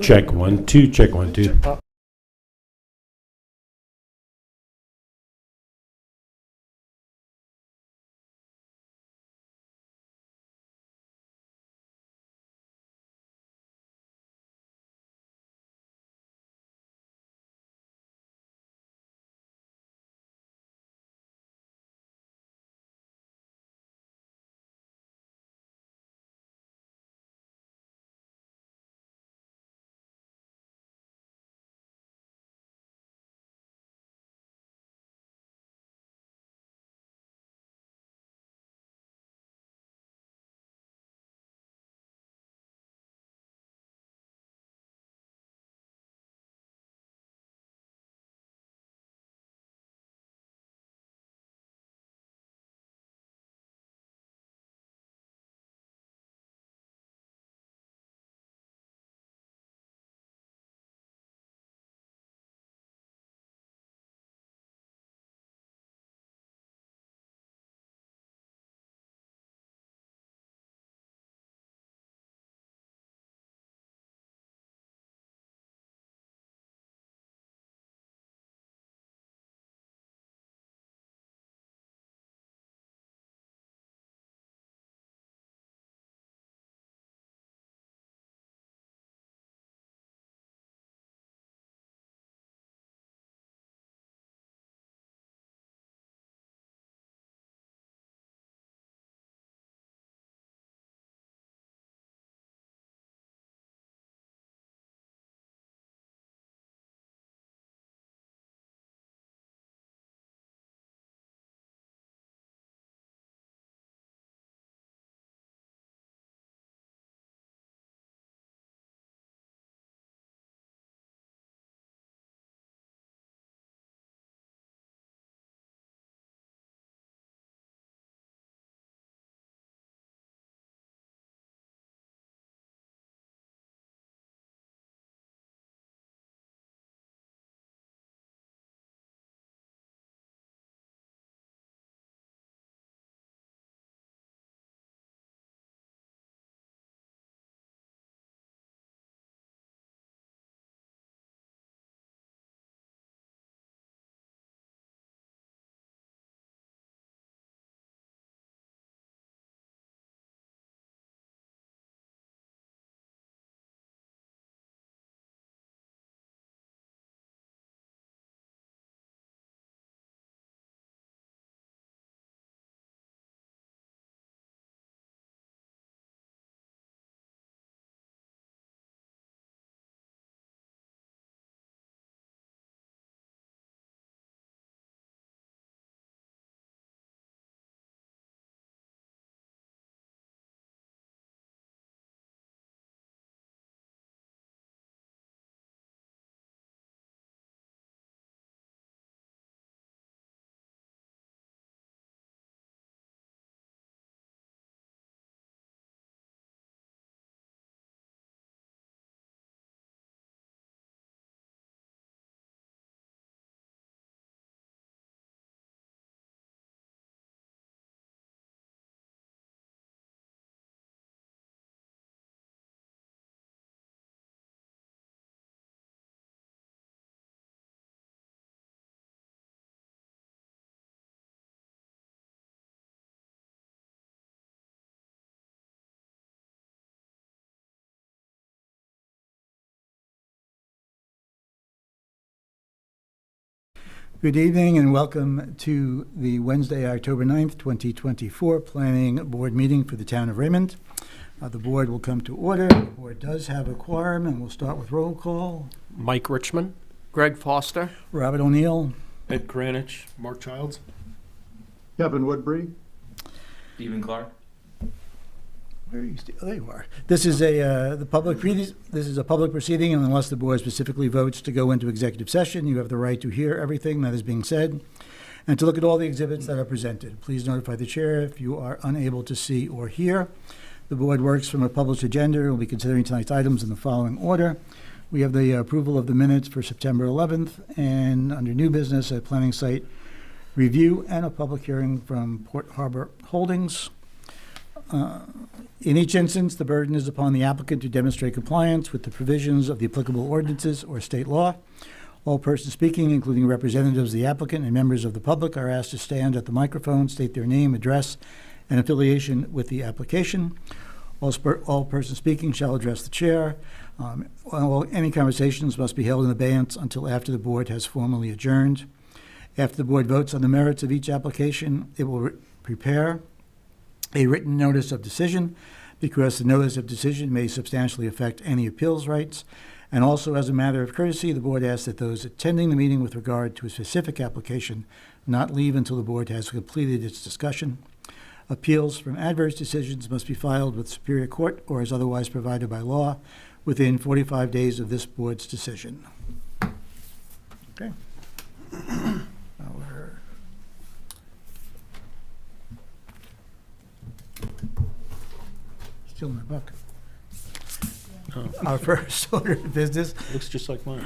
Check 1 2, check 1 2. Good evening and welcome to the Wednesday, October 9th, 2024 Planning Board meeting for the Town of Raymond. The board will come to order. The board does have a quorum, and we'll start with roll call. Mike Richmond. Greg Foster. Robert O'Neill. Ed Kranich. Mark Childs. Kevin Woodbury. Stephen Clark. Where are you? There you are. This is a public proceeding, and unless the board specifically votes to go into executive session, you have the right to hear everything that is being said and to look at all the exhibits that are presented. Please notify the chair if you are unable to see or hear. The board works from a published agenda. We'll be considering tonight's items in the following order. We have the approval of the minutes for September 11th, and under new business, a planning site review and a public hearing from Port Harbor Holdings. In each instance, the burden is upon the applicant to demonstrate compliance with the provisions of the applicable ordinances or state law. All persons speaking, including representatives of the applicant and members of the public, are asked to stand at the microphone, state their name, address, and affiliation with the application. All persons speaking shall address the chair. Any conversations must be held in abeyance until after the board has formally adjourned. After the board votes on the merits of each application, it will prepare a written notice of decision, because the notice of decision may substantially affect any appeals rights. And also, as a matter of courtesy, the board asks that those attending the meeting with regard to a specific application not leave until the board has completed its discussion. Appeals from adverse decisions must be filed with Superior Court or as otherwise provided by law within 45 days of this board's decision. Okay. Still in my book. Our first order of business Looks just like mine.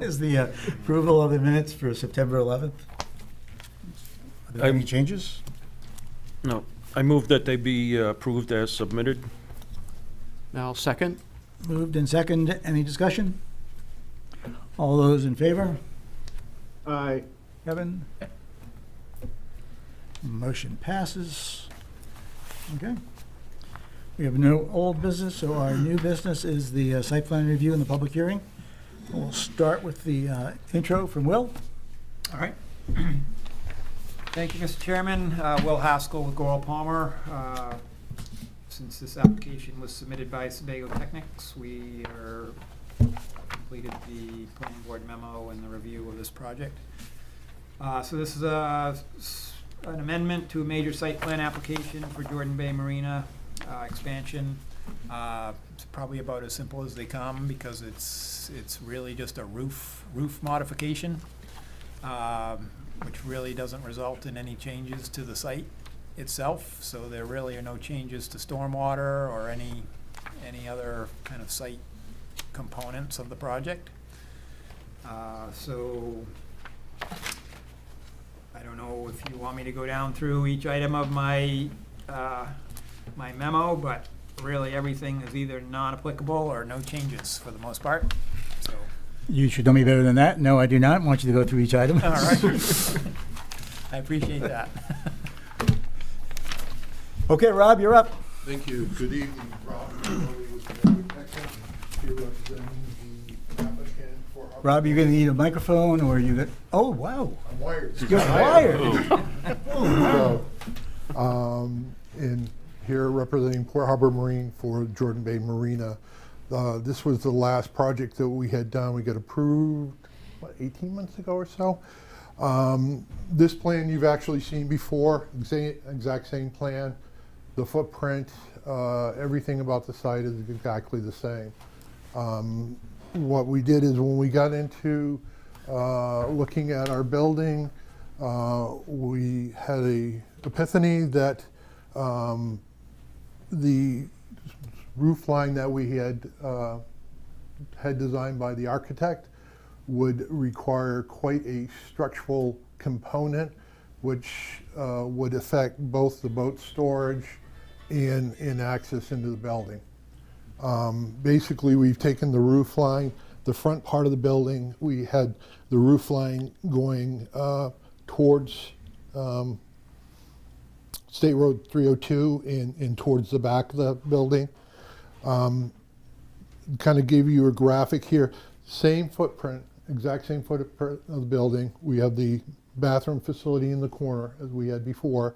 is the approval of the minutes for September 11th. Are there any changes? No. I move that they be approved as submitted. Now, second? Moved and second. Any discussion? All those in favor? Aye. Kevin? Motion passes. Okay. We have no old business, so our new business is the site plan review and the public hearing. We'll start with the intro from Will. All right. Thank you, Mr. Chairman. Will Haskell with Goral Palmer. Since this application was submitted by Sebago Technics, we completed the planning board memo and the review of this project. So this is an amendment to a major site plan application for Jordan Bay Marina expansion. It's probably about as simple as they come, because it's really just a roof modification, which really doesn't result in any changes to the site itself. So there really are no changes to stormwater or any other kind of site components of the project. So I don't know if you want me to go down through each item of my memo, but really everything is either non-applicable or no changes for the most part. So. You should know me better than that. No, I do not want you to go through each item. All right. I appreciate that. Okay, Rob, you're up. Thank you. Good evening, Rob. Here representing the applicant for. Rob, you're going to need a microphone, or you got? Oh, wow. I'm wired. You're wired. Oh, wow. And here representing Port Harbor Marine for Jordan Bay Marina. This was the last project that we had done. We got approved, 18 months ago or so. This plan you've actually seen before, exact same plan. The footprint, everything about the site is exactly the same. What we did is, when we got into looking at our building, we had a epiphany that the roof line that we had designed by the architect would require quite a structural component, which would affect both the boat storage and access into the building. Basically, we've taken the roof line, the front part of the building, we had the roof line going towards State Road 302 and towards the back of the building. Kind of give you a graphic here. Same footprint, exact same footprint of the building. We have the bathroom facility in the corner as we had before.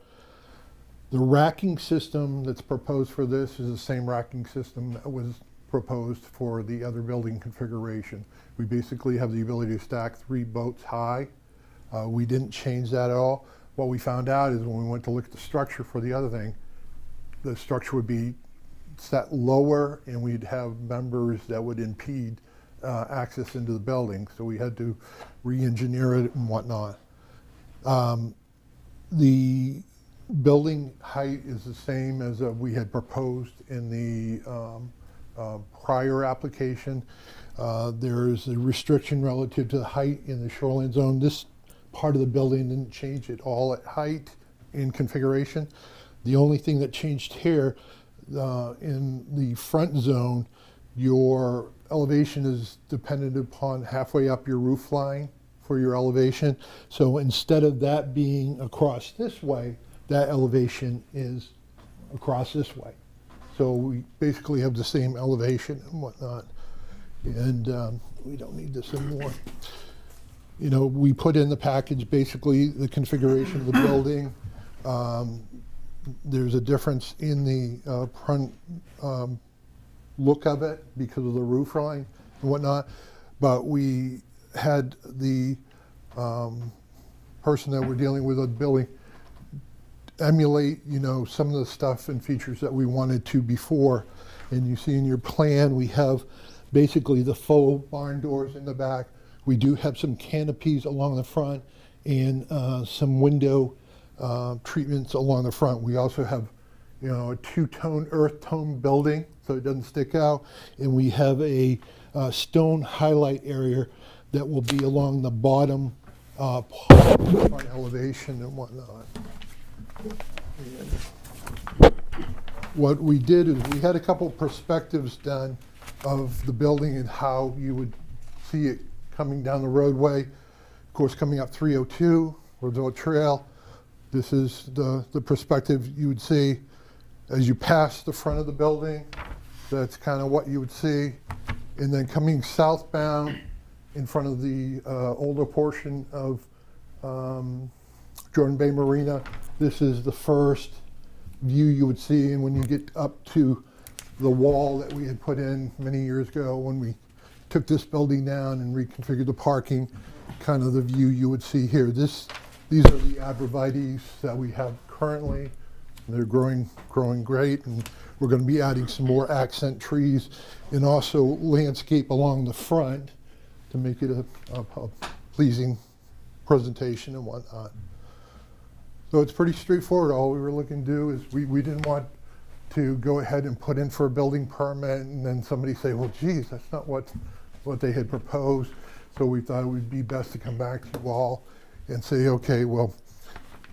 The racking system that's proposed for this is the same racking system that was proposed for the other building configuration. We basically have the ability to stack 3 boats high. We didn't change that at all. What we found out is, when we went to look at the structure for the other thing, the structure would be set lower, and we'd have members that would impede access into the building. So we had to re-engineer it and whatnot. The building height is the same as we had proposed in the prior application. There's a restriction relative to the height in the shoreline zone. This part of the building didn't change at all at height in configuration. The only thing that changed here, in the front zone, your elevation is dependent upon halfway up your roof line for your elevation. So instead of that being across this way, that elevation is across this way. So we basically have the same elevation and whatnot. And we don't need this anymore. You know, we put in the package basically the configuration of the building. There's a difference in the front look of it because of the roof line and whatnot. But we had the person that we're dealing with the building emulate, you know, some of the stuff and features that we wanted to before. And you see in your plan, we have basically the faux barn doors in the back. We do have some canopies along the front and some window treatments along the front. We also have, you know, a two-tone earth tone building so it doesn't stick out. And we have a stone highlight area that will be along the bottom part of the front elevation and whatnot. And what we did is we had a couple perspectives done of the building and how you would see it coming down the roadway. Of course, coming up 302, Roosevelt Trail, this is the perspective you would see as you pass the front of the building. That's kind of what you would see. And then coming southbound in front of the older portion of Jordan Bay Marina, this is the first view you would see. And when you get up to the wall that we had put in many years ago when we took this building down and reconfigured the parking, kind of the view you would see here. These are the abrevieties that we have currently. They're growing great, and we're going to be adding some more accent trees and also landscape along the front to make it a pleasing presentation and whatnot. So it's pretty straightforward. All we were looking to do is we didn't want to go ahead and put in for a building permit and then somebody say, well, geez, that's not what they had proposed. So we thought it would be best to come back to you all and say, okay, well,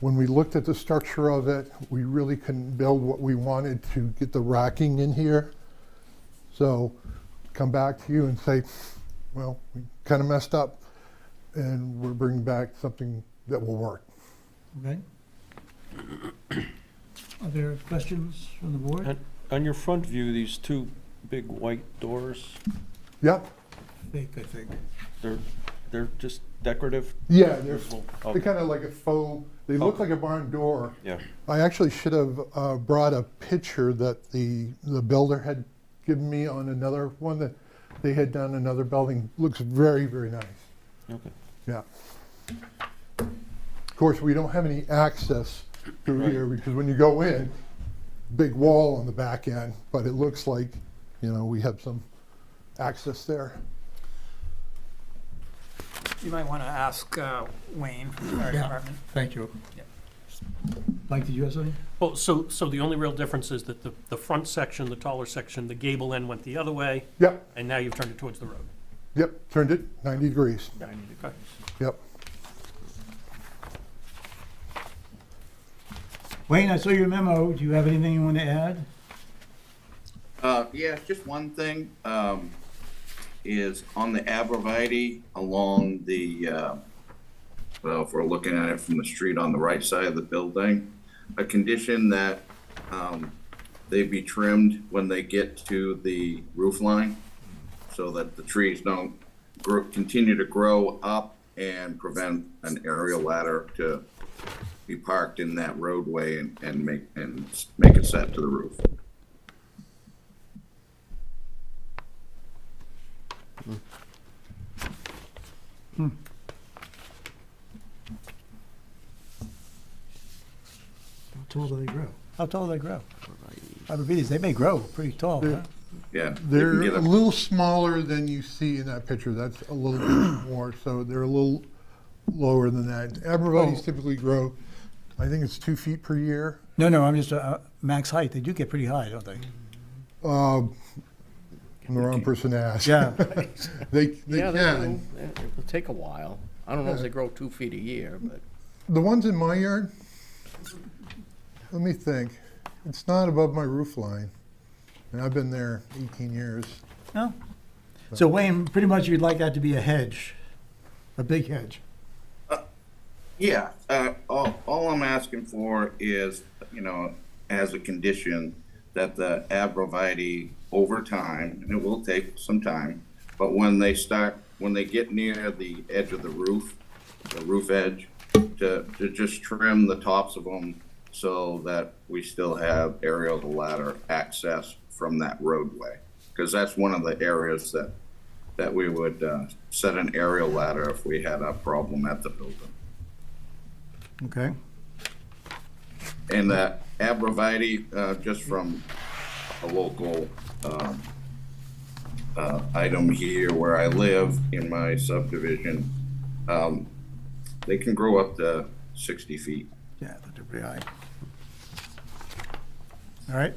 when we looked at the structure of it, we really couldn't build what we wanted to get the racking in here. So come back to you and say, well, we kind of messed up and we're bringing back something that will work. Okay. Are there questions from the board? On your front view, these two big white doors, Yep. Fake, I think. they're just decorative? Yeah, Okay. they're kind of like a faux, they look like a barn door. Yeah. I actually should have brought a picture that the builder had given me on another one that they had done, another building. Looks very, very nice. Okay. Yeah. Of course, we don't have any access through here because when you go in, big wall on the back end, but it looks like, you know, we have some access there. You might want to ask Wayne from the fire department. Thank you. Yeah. Mike, did you have something? Well, so the only real difference is that the front section, the taller section, the gable end went the other way. Yep. And now you've turned it towards the road. Yep, turned it 90 degrees. 90 degrees. Yep. Wayne, I saw your memo. Do you have anything you want to add? Yeah, just one thing, is on the abreviate along the, well, if we're looking at it from the street on the right side of the building, a condition that, they be trimmed when they get to the roof line so that the trees don't continue to grow up and prevent an aerial ladder to be parked in that roadway and make it set to the roof. How tall do they grow? How tall do they grow? Arborvitaes, they may grow pretty tall, huh? Yeah. They're a little smaller than you see in that picture. That's a little bit more, so they're a little lower than that. Arborvitaes typically grow, I think it's 2 feet per year. No, I'm just max height. They do get pretty high, don't they? I'm the wrong person to ask. Yeah. they Yeah, can. it'll take a while. I don't know if they grow 2 feet a year, but. The ones in my yard, let me think. It's not above my roof line, and I've been there 18 years. No? So Wayne, pretty much you'd like that to be a hedge, a big hedge. Yeah, all I'm asking for is, as a condition, that the arborvitae over time, and it will take some time, but when they get near the edge of the roof edge, to just trim the tops of them so that we still have aerial ladder access from that roadway. Because that's one of the areas that we would set an aerial ladder if we had a problem at the building. Okay. And that arborvitae, just from a local item here where I live in my subdivision, they can grow up to 60 feet. Yeah, they're pretty high. All right.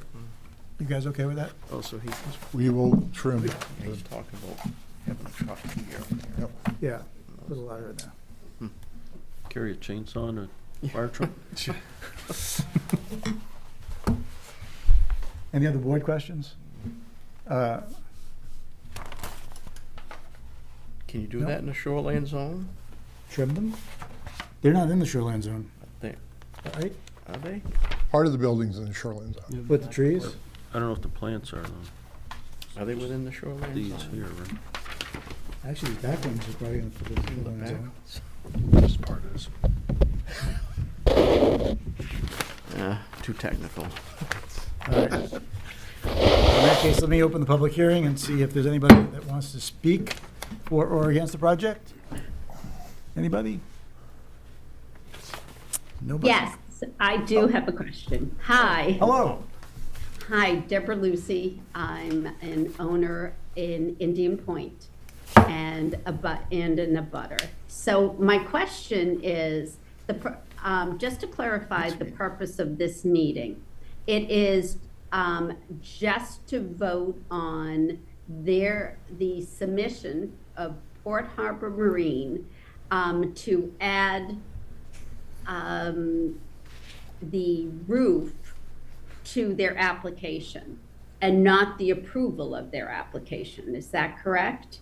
You guys okay with that? Oh, so We will trim. he's talking about having a truck here. Yep. Yeah, there's a lot in there. Carry a chainsaw and a fire truck? Any other board questions? Can you do No. that in a shoreline zone? Trim them? They're not in the shoreline zone, They- right? Are they? Part of the building's in the shoreline zone. With the trees? I don't know if the plants are, though. Are they within the shoreline These zone? here, right? Actually, the back ones are probably in the shoreline back zone. This part is. Too technical. All right. In that case, let me open the public hearing and see if there's anybody that wants to speak for or against the project. Anybody? Nobody? Yes, I do have a question. Hi. Hello. Hi, Deborah Lucy. I'm an owner in Indian Point and an abutter. So my question is, just to clarify the purpose of this meeting, it is just to vote on the submission of Port Harbor Marine to add the roof to their application and not the approval of their application. Is that correct?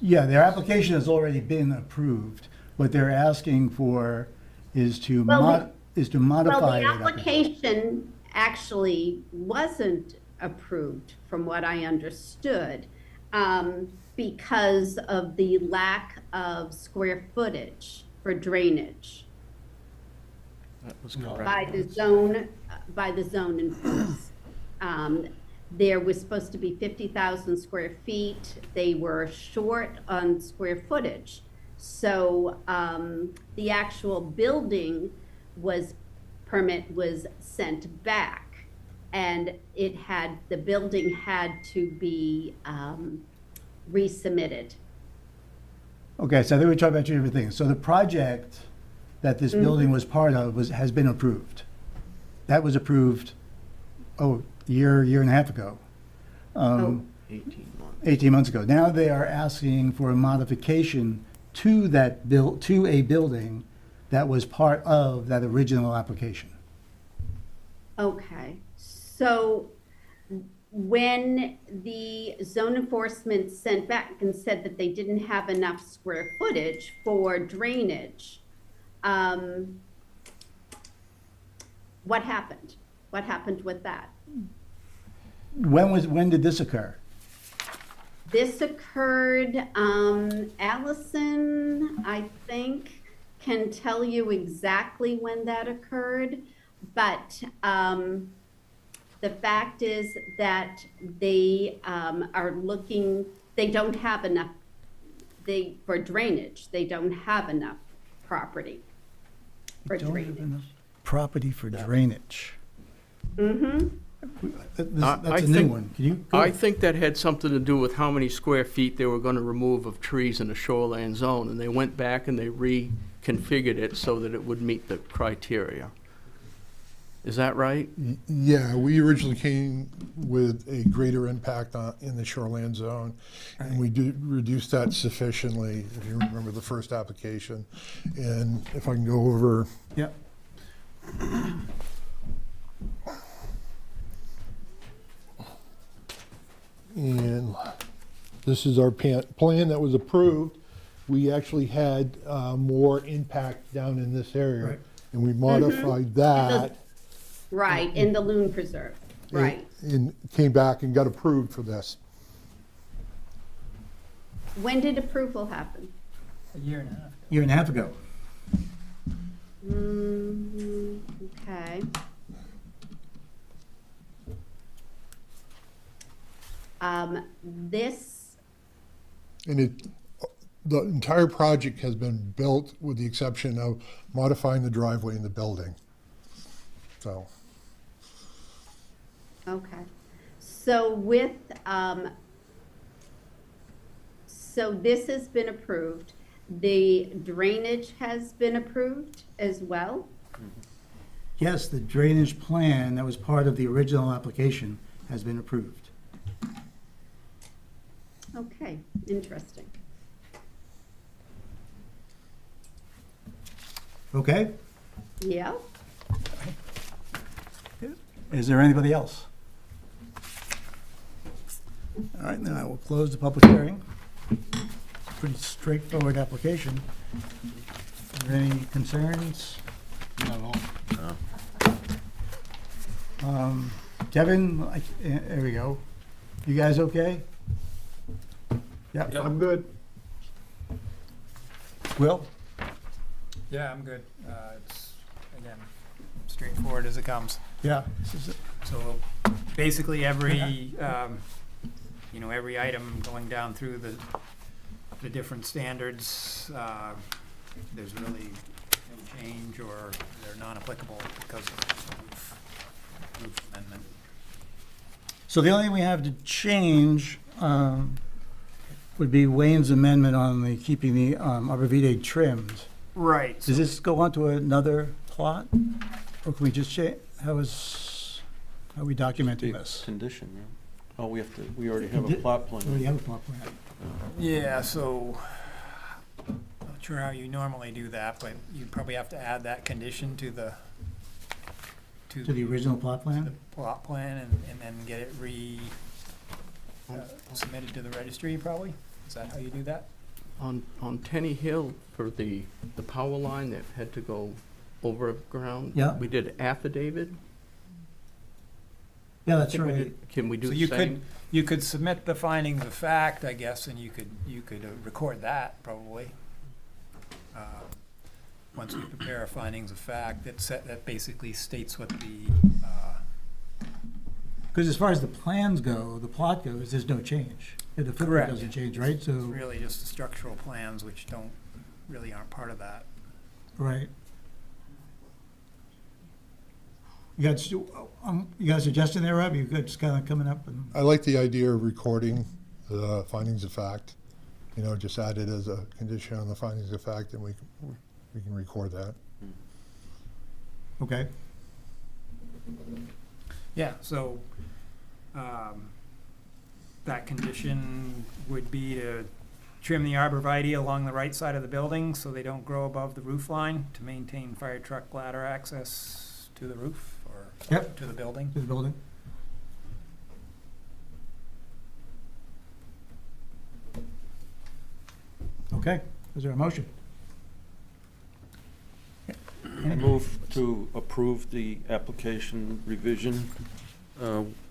Yeah, their application has already been approved. What they're asking for is to modify Well, the that application actually wasn't approved, from what I understood, because of the lack of square footage for drainage That was correct. by the zone enforcement. There was supposed to be 50,000 square feet. They were short on square footage. So the actual building permit was sent back, and the building had to be resubmitted. Okay, so I think we're talking about two different things. So the project that this building was part of has been approved. That was approved, a year and a half ago. 18 months. 18 months ago. Now they are asking for a modification to to a building that was part of that original application. Okay, so when the zone enforcement sent back and said that they didn't have enough square footage for drainage, what happened? What happened with that? When did this occur? This occurred, Allison, I think, can tell you exactly when that occurred, but the fact is that they they don't have enough, for drainage, they don't have enough property for Don't have drainage. enough property for drainage. Mm-hmm. That's a new one. Can you? go I ahead. think that had something to do with how many square feet they were going to remove of trees in the shoreline zone, and they went back and they reconfigured it so that it would meet the criteria. Is that right? Yeah, we originally came with a greater impact in the shoreline zone, and we did reduce that sufficiently, if you remember the first application. And if I can go over. Yep. This is our plan that was approved. We actually had more impact down in this area, Right. and we modified that. Right, in the loon preserve, right. And came back and got approved for this. When did approval happen? A year and a half. Year and a half ago. Okay. This, And the entire project has been built with the exception of modifying the driveway in the building. So, okay. So with, so this has been approved. The drainage has been approved as well? Yes, the drainage plan that was part of the original application has been approved. Okay, interesting. Okay? Yeah? Is there anybody else? All right, then I will close the public hearing. Pretty straightforward application. Are there any concerns? Not at all. Kevin, there we go. You guys okay? Yeah, I'm good. Will? Yeah, I'm good. It's, again, straightforward as it comes. Yeah. This is it. So basically every, every item going down through the different standards, there's really no change or they're non-applicable because of the roof amendment. So the only thing we have to change would be Wayne's amendment on the keeping the arborvitae trimmed. Right. Does this go on to another plot? Or can we just change, how are we documenting this? Condition, yeah. Oh, we already have a plot plan. We already have a plot plan. Yeah, so, not sure how you normally do that, but you'd probably have to add that condition to the To the original plot plan? plot plan and then get it submitted to the registry probably? Is that how you do that? On Tenny Hill, for the power line that had to go over ground. Yeah. We did affidavit. Yeah, that's I think we right. did- Can we do So the same? you could submit the findings of fact, I guess, and you could record that probably. Once we prepare findings of fact, that basically states what the, Because as far as the plans go, the plot goes, there's no change. The footprint Correct. doesn't change, right? it's So, really just the structural plans, which really aren't part of that. right. You got a suggestion there, Rob? You could just kind of coming up and, I like the idea of recording the findings of fact. Just add it as a condition on the findings of fact, and we can record that. okay. Yeah, so, that condition would be to trim the arborvitae along the right side of the building so they don't grow above the roof line to maintain fire truck ladder access to the roof or Yep. to the building. To the building. Okay, is there a motion? I move to approve the application revision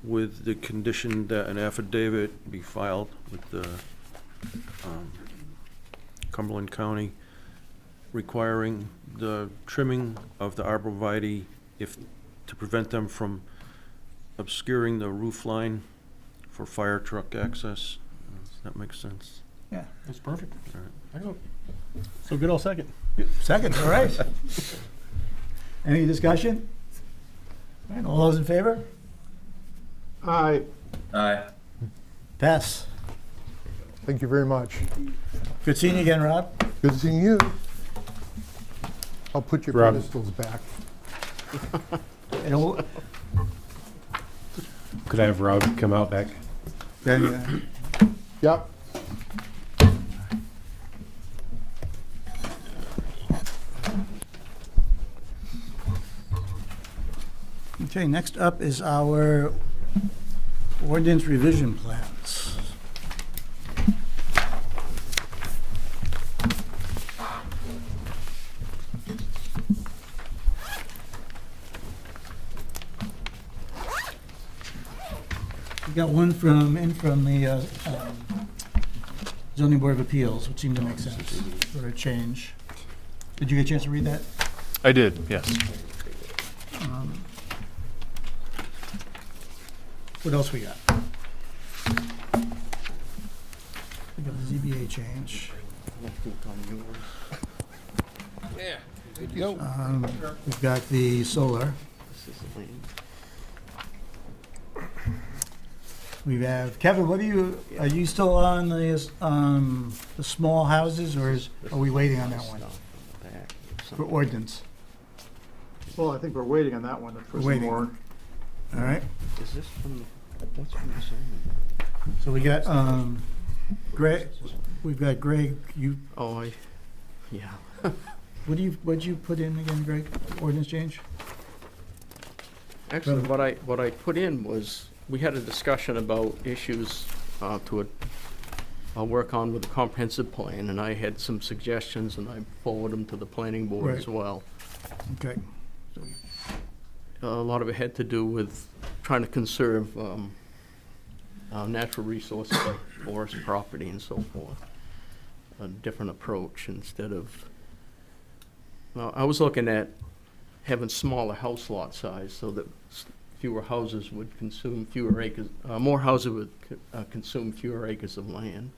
with the condition that an affidavit be filed with the Cumberland County requiring the trimming of the arborvitae to prevent them from obscuring the roof line for fire truck access. Does that make sense? Yeah. That's perfect. All right. So good, I'll second. Second, all right. Any discussion? All right, all those in favor? Aye. Aye. Pass. Thank you very much. Good seeing you again, Rob. Good seeing you. I'll put your Rob. pedestals back. And all- Could I have Rob come out back? Yep. Okay, next up is our ordinance revision plans. We got one from the zoning board of appeals, which seemed to make sense for a change. Did you get a chance to read that? I did, yes. What else we got? We got the ZBA change. Yeah. We've got the solar. We have, Kevin, are you still on the small houses, or are we waiting on that one? For ordinance? Well, I think we're waiting on that one for We're some waiting. more. All right. Is this from, what's from the zoning? So we got, Greg, we've got Greg, Yeah. what'd you put in again, Greg? Ordinance change? Actually, what I put in was, we had a discussion about issues I'll work on with the comprehensive plan, and I had some suggestions, and I forwarded them to the planning board as well. Okay. A lot of it had to do with trying to conserve natural resources like forest property and so forth. A different approach instead of, well, I was looking at having smaller house lot size so that fewer houses would consume fewer acres, more houses would consume fewer acres of land.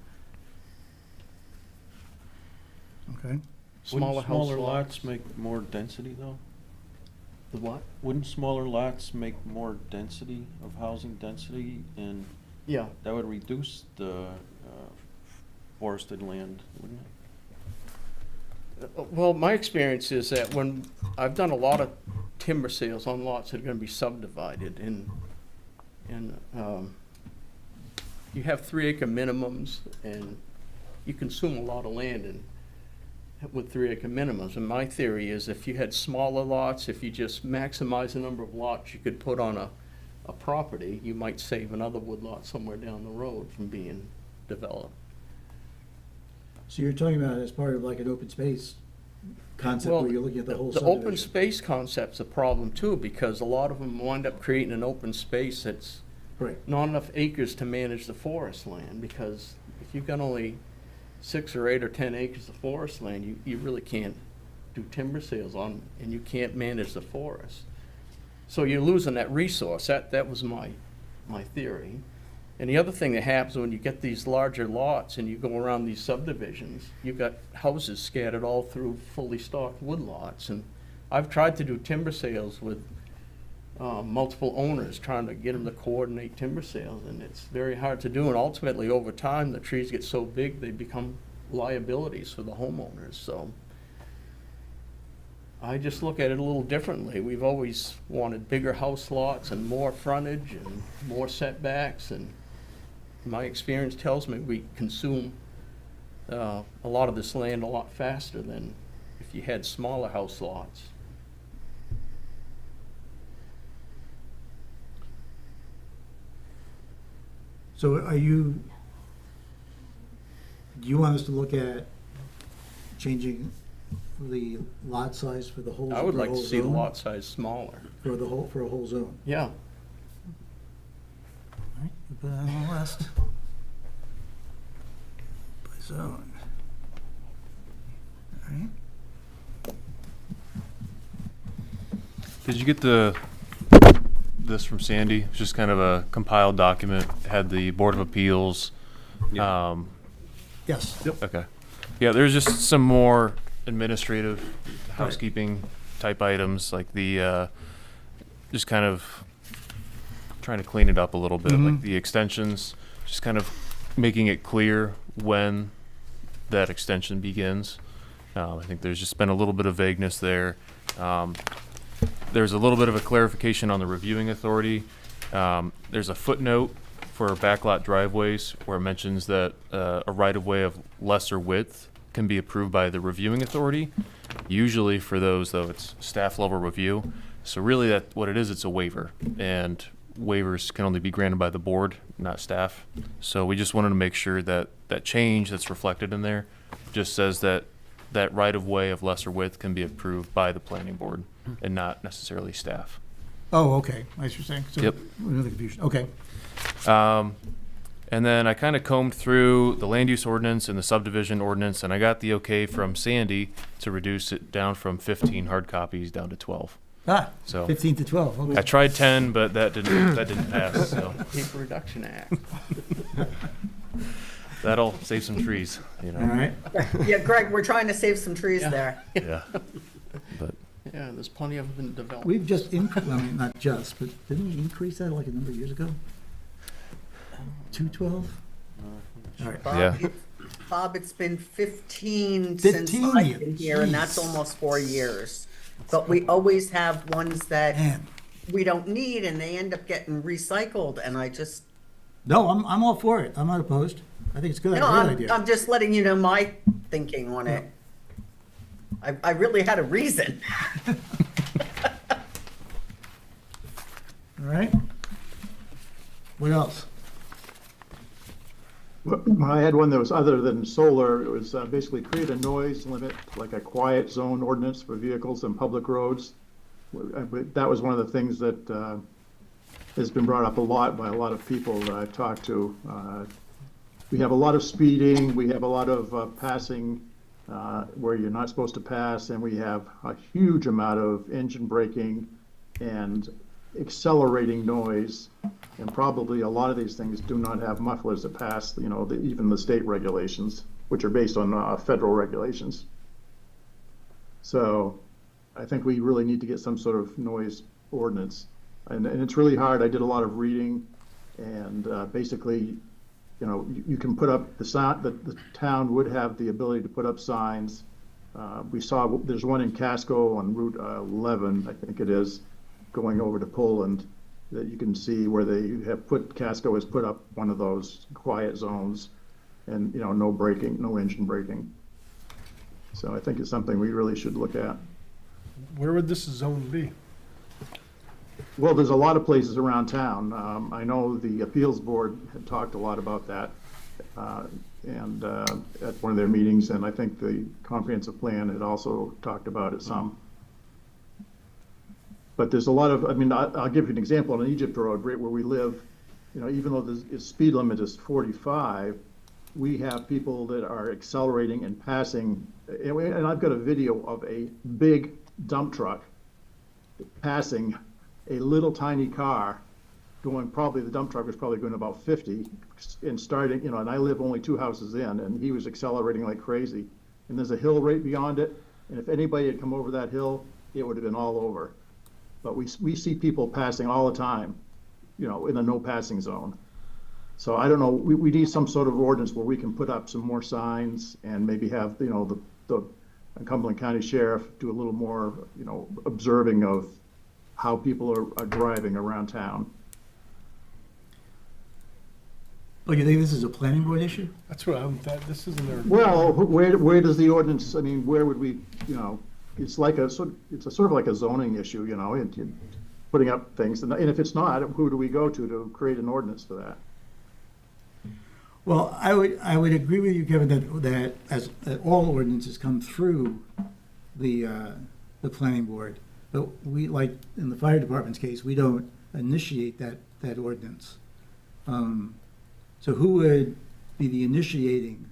Okay. Wouldn't smaller lots make more density, though? The what? Wouldn't smaller lots make more density of housing density, and yeah, that would reduce the forested land, wouldn't it? Well, my experience is that when I've done a lot of timber sales on lots that are going to be subdivided, and you have 3 acre minimums, and you consume a lot of land with 3 acre minimums. And my theory is, if you had smaller lots, if you just maximize the number of lots you could put on a property, you might save another woodlot somewhere down the road from being developed. So you're talking about it as part of like an open space concept, Well, where you're looking at the whole The subdivision? open space concept's a problem too, because a lot of them wind up creating an open space that's Right. not enough acres to manage the forest land, because if you've got only 6 or 8 or 10 acres of forest land, you really can't do timber sales on, and you can't manage the forest. So you're losing that resource. That was my theory. And the other thing that happens when you get these larger lots and you go around these subdivisions, you've got houses scattered all through fully stocked woodlots. And I've tried to do timber sales with multiple owners, trying to get them to coordinate timber sales, and it's very hard to do. And ultimately, over time, the trees get so big, they become liabilities for the homeowners. So I just look at it a little differently. We've always wanted bigger house lots and more frontage and more setbacks, and my experience tells me we consume a lot of this land a lot faster than if you had smaller house lots. So do you want us to look at changing the lot size for the whole? I would for a like to whole see the zone? lot size smaller. For a whole zone? Yeah. All right, we put that on the list. By zone. All right. Did you get this from Sandy? It's just kind of a compiled document. It had the Board of Appeals. Yes. Yep. Okay. Yeah, there's just some more administrative housekeeping type items, like the just kind of trying to clean it up a little bit, like the extensions, just kind of making it clear when that extension begins. I think there's just been a little bit of vagueness there. There's a little bit of a clarification on the reviewing authority. There's a footnote for backlot driveways where it mentions that a right-of-way of lesser width can be approved by the reviewing authority. Usually for those, though, it's staff level review. So really what it is, it's a waiver. And waivers can only be granted by the board, not staff. So we just wanted to make sure that that change that's reflected in there just says that that right-of-way of lesser width can be approved by the planning board and not necessarily staff. Oh, okay, I see what you're saying. So Yep. another confusion, okay. And then I kind of combed through the land use ordinance and the subdivision ordinance, and I got the okay from Sandy to reduce it down from 15 hard copies down to 12. So 15 to 12, okay. I tried 10, but that didn't pass. So Paper Reduction Act. that'll save some trees, you know. All right. Yeah, Greg, we're trying to save some trees there. Yeah. But Yeah, there's plenty of them in development. We've just, I mean, not just, but didn't we increase that like a number of years ago? 212? All right. Yeah. Bob, it's been 15 15 since I've been years. here, and that's Jeez. almost 4 years. But we always have ones that Man. we don't need, and they end up getting recycled, and I just, No, I'm all for it. I'm not opposed. I think it's a good, no, good idea. I'm just letting you know my thinking on it. I really had a reason. All right. What else? Well, I had one that was other than solar. It was basically create a noise limit, like a quiet zone ordinance for vehicles on public roads. That was one of the things that has been brought up a lot by a lot of people that I've talked to. We have a lot of speeding, we have a lot of passing where you're not supposed to pass, and we have a huge amount of engine braking and accelerating noise. And probably a lot of these things do not have mufflers that pass, you know, even the state regulations, which are based on federal regulations. So I think we really need to get some sort of noise ordinance. And it's really hard. I did a lot of reading, and basically, you know, you can put up the sign, the town would have the ability to put up signs. We saw, there's one in Casco on Route 11, I think it is, going over to Poland, that you can see where they have put, Casco has put up one of those quiet zones, and, you know, no braking, no engine braking. So I think it's something we really should look at. Where would this zone be? Well, there's a lot of places around town. I know the appeals board had talked a lot about that, and at one of their meetings, and I think the comprehensive plan had also talked about it some. But there's a lot of, I mean, I'll give you an example. On Egypt Road, right where we live, you know, even though the speed limit is 45, we have people that are accelerating and passing. And I've got a video of a big dump truck passing a little tiny car going, probably the dump truck was probably going about 50 and starting, you know, and I live only 2 houses in, and he was accelerating like crazy. And there's a hill right beyond it, and if anybody had come over that hill, it would have been all over. But we see people passing all the time, you know, in a no passing zone. So I don't know, we need some sort of ordinance where we can put up some more signs and maybe have, you know, the Cumberland County Sheriff do a little more, you know, observing of how people are driving around town. Oh, you think this is a planning board issue? That's what this isn't there. Well, where does the ordinance, I mean, where would we, you know, it's like a sort of like a zoning issue, you know, and putting up things. And if it's not, who do we go to create an ordinance for that? Well, I would agree with you, Kevin, that all ordinances come through the planning board, but we, like in the fire department's case, we don't initiate that ordinance. So who would be the initiating?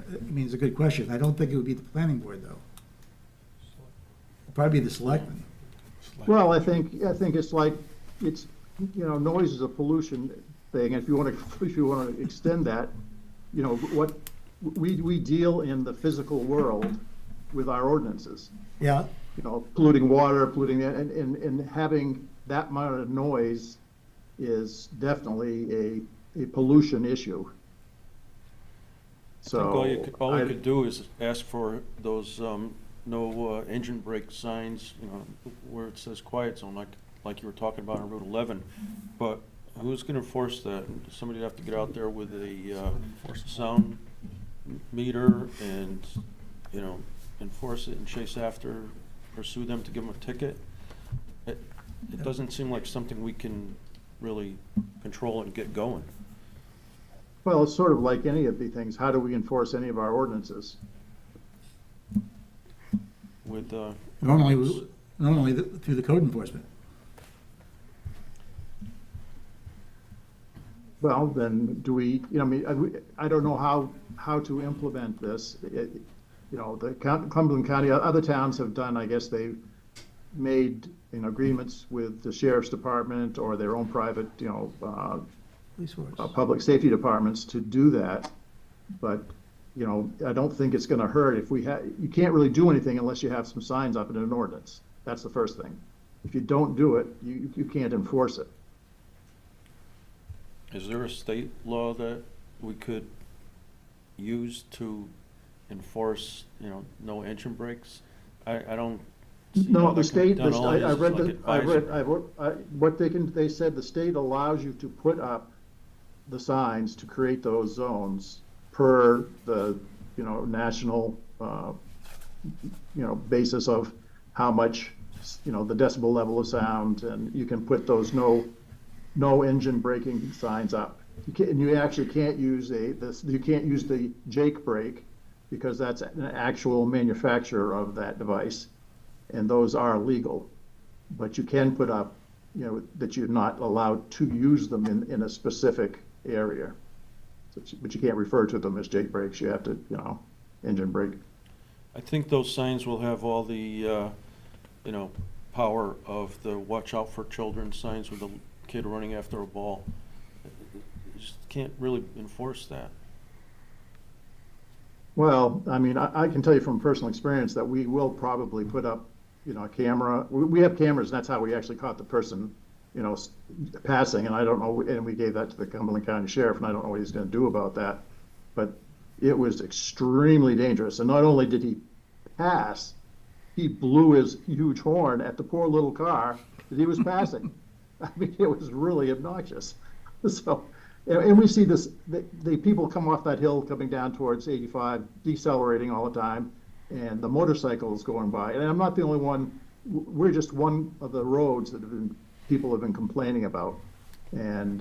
I mean, it's a good question. I don't think it would be the planning board, though. It'd probably be the selectmen. Well, I think it's like, it's, you know, noise is a pollution thing. And if you want to extend that, you know, what we deal in the physical world with our ordinances. Yeah. You know, polluting water, polluting, and having that amount of noise is definitely a pollution issue. So I think all you could do is ask for those no engine brake signs, you know, where it says quiet zone, like you were talking about on Route 11. But who's going to enforce that? Somebody have to get out there with a sound meter and, you know, enforce it and chase after, pursue them to give them a ticket. It doesn't seem like something we can really control and get going. Well, it's sort of like any of the things. How do we enforce any of our ordinances? With Normally through the code enforcement. Well, then do we, I mean, I don't know how to implement this. The Cumberland County, other towns have done, I guess they've made, agreements with the sheriff's department or their own private, public safety departments to do that. But, I don't think it's gonna hurt if you can't really do anything unless you have some signs up in an ordinance. That's the first thing. If you don't do it, you can't enforce it. Is there a state law that we could use to enforce, no engine brakes? I don't. No, the state, done all this, I read, like they said the state allows you to put up the signs to create those zones per the, national, basis of how much, the decibel level of sound, and you can put those no engine braking signs up. You actually can't use you can't use the Jake brake because that's an actual manufacturer of that device, and those are legal. But you can put up, that you're not allowed to use them in a specific area. But you can't refer to them as Jake brakes. You have to, engine brake. I think those signs will have all the, power of the watch out for children signs with a kid running after a ball. You just can't really enforce that. Well, I mean, I can tell you from personal experience that we will probably put up, a camera. We have cameras, and that's how we actually caught the person, passing. And I don't know, and we gave that to the Cumberland County Sheriff, and I don't know what he's going to do about that. But it was extremely dangerous. And not only did he pass, he blew his huge horn at the poor little car that he was passing. I mean, it was really obnoxious. So, and we see this, the people come off that hill coming down towards 85, decelerating all the time, and the motorcycles going by. And I'm not the only one. We're just one of the roads that people have been complaining about. And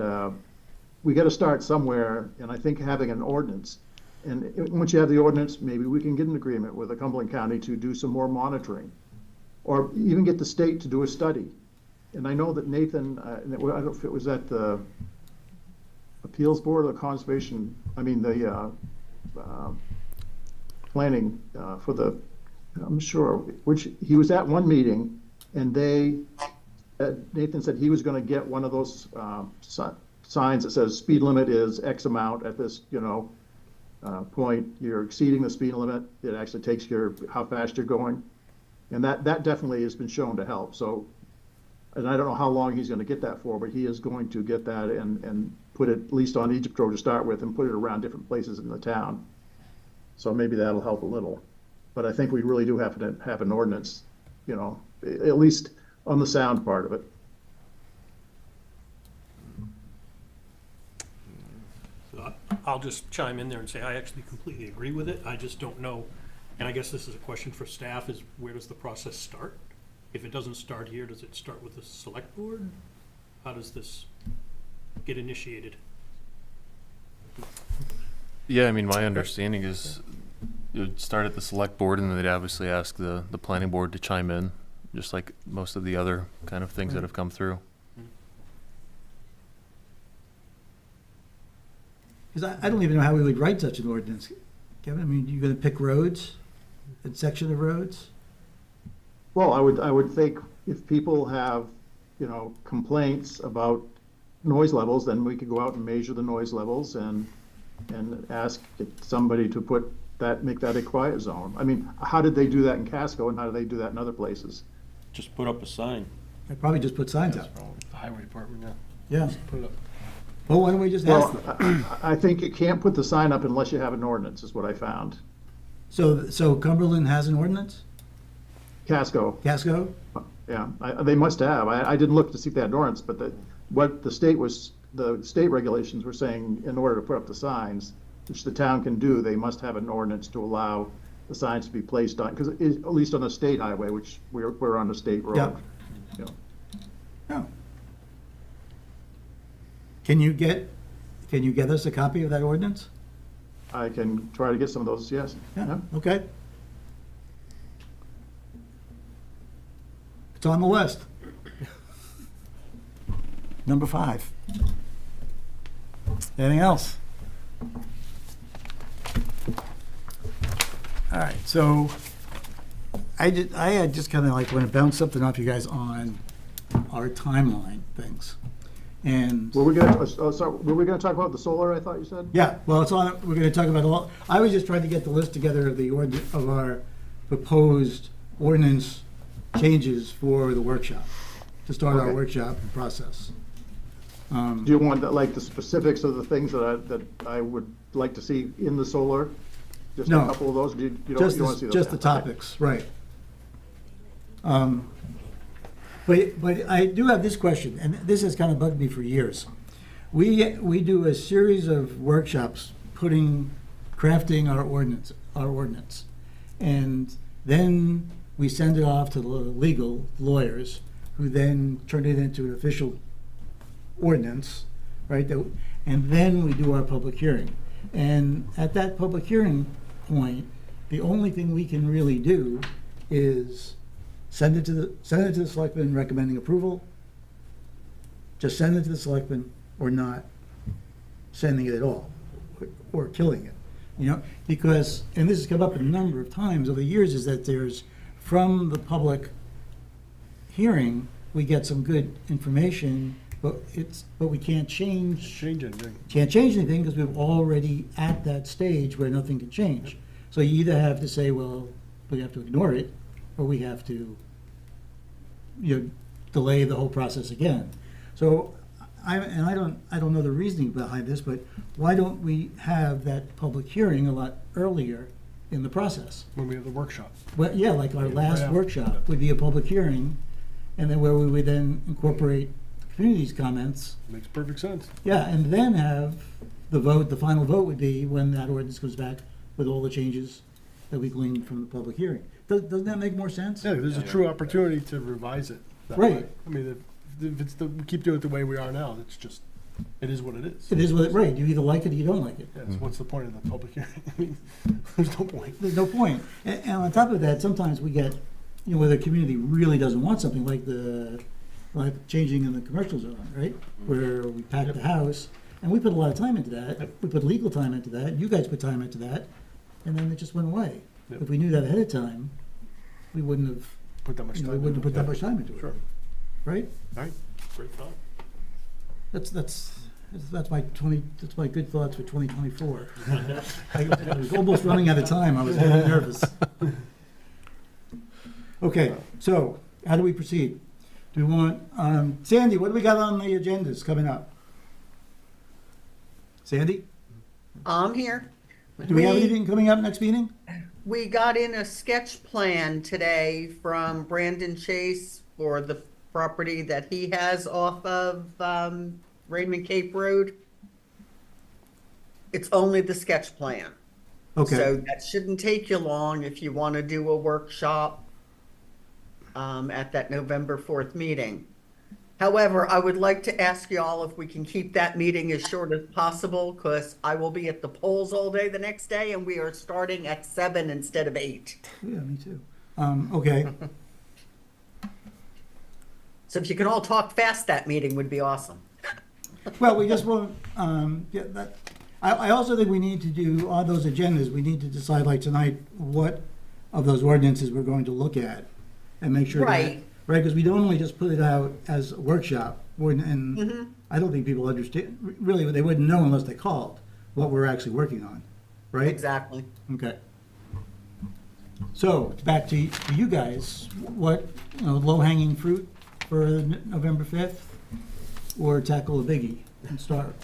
we got to start somewhere, and I think having an ordinance. And once you have the ordinance, maybe we can get an agreement with the Cumberland County to do some more monitoring, or even get the state to do a study. And I know that Nathan, I don't know if it was at the appeals board or the conservation, the planning for the, I'm sure, which he was at one meeting, and Nathan said he was going to get one of those signs that says speed limit is X amount at this, point. You're exceeding the speed limit. It actually takes care of how fast you're going. And that definitely has been shown to help. So, and I don't know how long he's going to get that for, but he is going to get that and put it at least on Egypt Road to start with, and put it around different places in the town. So maybe that'll help a little. But I think we really do have to have an ordinance, at least on the sound part of it. So I'll just chime in there and say I actually completely agree with it. I just don't know, and I guess this is a question for staff, is where does the process start? If it doesn't start here, does it start with the select board? How does this get initiated? Yeah, I mean, my understanding is it would start at the select board, and then they'd obviously ask the planning board to chime in, just like most of the other kind of things that have come through. Because I don't even know how we would write such an ordinance, Kevin. I mean, you're going to pick roads, a section of roads? Well, I would think if people have, complaints about noise levels, then we could go out and measure the noise levels and ask somebody to make that a quiet zone. I mean, how did they do that in Casco, and how do they do that in other places? Just put up a sign. They probably just put signs up. The highway department, Yeah. Just put it up. Well, why don't we just ask them? I think you can't put the sign up unless you have an ordinance, is what I found. So Cumberland has an ordinance? Casco. Casco? Yeah, they must have. I didn't look to see if they had an ordinance, but what the state regulations were saying, in order to put up the signs, which the town can do, they must have an ordinance to allow the signs to be placed on, because at least on the state highway, which we're on the state road. Yep. You know. Oh. Can you get us a copy of that ordinance? I can try to get some of those, yes. Yeah. Okay. It's on the list. Number 5. Anything else? All right, so I had just kind of like want to bounce something off you guys on our timeline things. And Were we gonna talk about the solar, I thought you said? yeah, well, it's on, we're gonna talk about all, I was just trying to get the list together of the of our proposed ordinance changes for the workshop, to start our Okay. workshop process. Do you want, like, the specifics of the things that I would like to see in the solar? Just a No. couple of those? You don't Just want the, to see those? just the now? Okay. topics, right. But I do have this question, and this has kind of bugged me for years. We do a series of workshops crafting our ordinance. And then we send it off to the legal lawyers, who then turn it into an official ordinance, right? And then we do our public hearing. And at that public hearing point, the only thing we can really do is send it to the selectmen recommending approval, just send it to the selectmen, or not sending it at all, or killing it, you know? Because, and this has come up a number of times over the years, is that there's, from the public hearing, we get some good information, but we can't change anything. Can't change anything because we're already at that stage where nothing can change. So you either have to say, well, we have to ignore it, or we have to, delay the whole process again. So I don't know the reasoning behind this, but why don't we have that public hearing a lot earlier in the process? When we have the workshop. Well, yeah, like our last Yeah. workshop would be a public hearing, and then where we would then incorporate the community's comments. Makes perfect sense. Yeah, and then have the vote, the final vote would be when that ordinance comes back with all the changes that we gleaned from the public hearing. Doesn't that make more sense? Yeah, there's a true opportunity to revise it. that Right. way. I mean, if it's we keep doing it the way we are now, it's just, it is what it is. It is what, right, you either like it or you don't like it. Yes, what's the point of the public hearing? I mean, there's no point. There's no point. And on top of that, sometimes we get, where the community really doesn't want something like like changing in the commercial zone, right? Where we pack the house, and we put a lot of time into that. We put legal time into that, you guys put time into that, and then it just went away. Yep. If we knew that ahead of time, we wouldn't have, Put that much time. we wouldn't have put that much time into it. Sure. Right? All right, great thought. That's my good thoughts for 2024. I was almost running out of time, I was getting nervous. Okay, so how do we proceed? Do we want, Sandy, what do we got on the agendas coming up? Sandy, I'm here. do we have anything coming up next meeting? We got in a sketch plan today from Brandon Chase for the property that he has off of Raymond Cape Road. It's only the sketch plan. Okay. So that shouldn't take you long if you want to do a workshop at that November 4th meeting. However, I would like to ask y'all if we can keep that meeting as short as possible, because I will be at the polls all day the next day, and we are starting at 7 instead of 8. Yeah, me too. Okay, So if you can all talk fast, that meeting would be awesome. well, we just want, get that, I also think we need to do, on those agendas, we need to decide, like tonight, what of those ordinances we're going to look at, and make sure that, Right. right, because we don't only just put it out as a workshop, and I don't think people understand, really, they wouldn't know unless they called, what we're actually working on, right? Exactly. Okay. So, back to you guys, what, low-hanging fruit for November 5th, or tackle a biggie and start?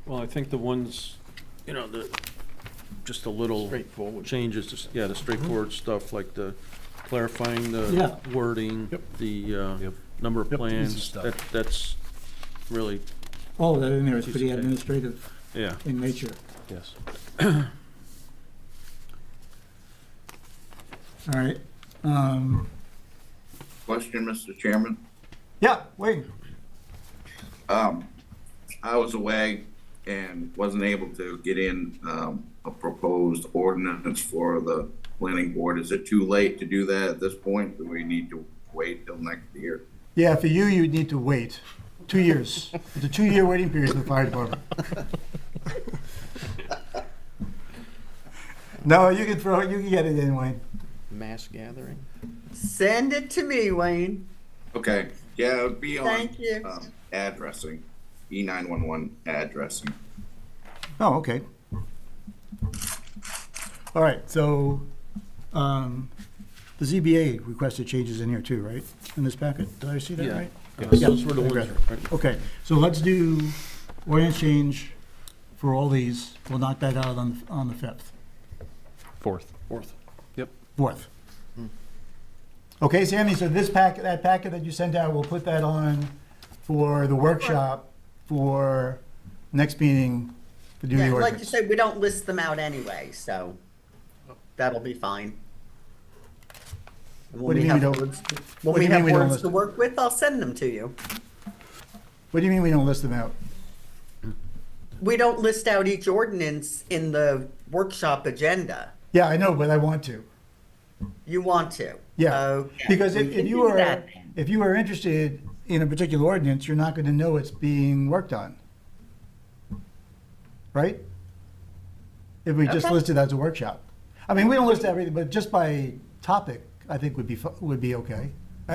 Well, I think the ones, just a little Straightforward. changes, the straightforward stuff, like the clarifying Yeah. the wording, the number of Yep, easy plans, stuff. that's really, All of that in there is Piece pretty of cake. administrative yeah, in nature. yes. All right. Question, Mr. Chairman. Yeah, wait. I was away and wasn't able to get in a proposed ordinance for the planning board. Is it too late to do that at this point? Do we need to wait till next year? Yeah, for you, you'd need to wait. 2 years. It's a 2-year waiting period for the fire department. No, you can get it in, Wayne. Mass gathering? Send it to me, Wayne. Okay, yeah, it would be on Thank you. addressing, E911 addressing. Oh, okay. All right, so the ZBA requested changes in here too, right? In this packet, did I see that Yeah. right? Yeah, those were the ones, right. Okay, so let's do ordinance change for all these. We'll knock that out on the 5th. Fourth. Yep. 4th. Okay, Sammy, so that packet that you sent out, we'll put that on for the workshop for next meeting to do the Yeah, ordinance. like you said, we don't list them out anyway, so that'll be fine. And What do you mean we don't- When what do we you have mean we don't words list to work with, I'll send them to you. What do you mean we don't list them out? We don't list out each ordinance in the workshop agenda. Yeah, I know, but I want to. You want to? Yeah, Okay. because We if can you do were, that. if you were interested in a particular ordinance, you're not going to know it's being worked on. Right? If we just Okay. list it as a workshop. I mean, we don't list everything, but just by topic, I think would be okay.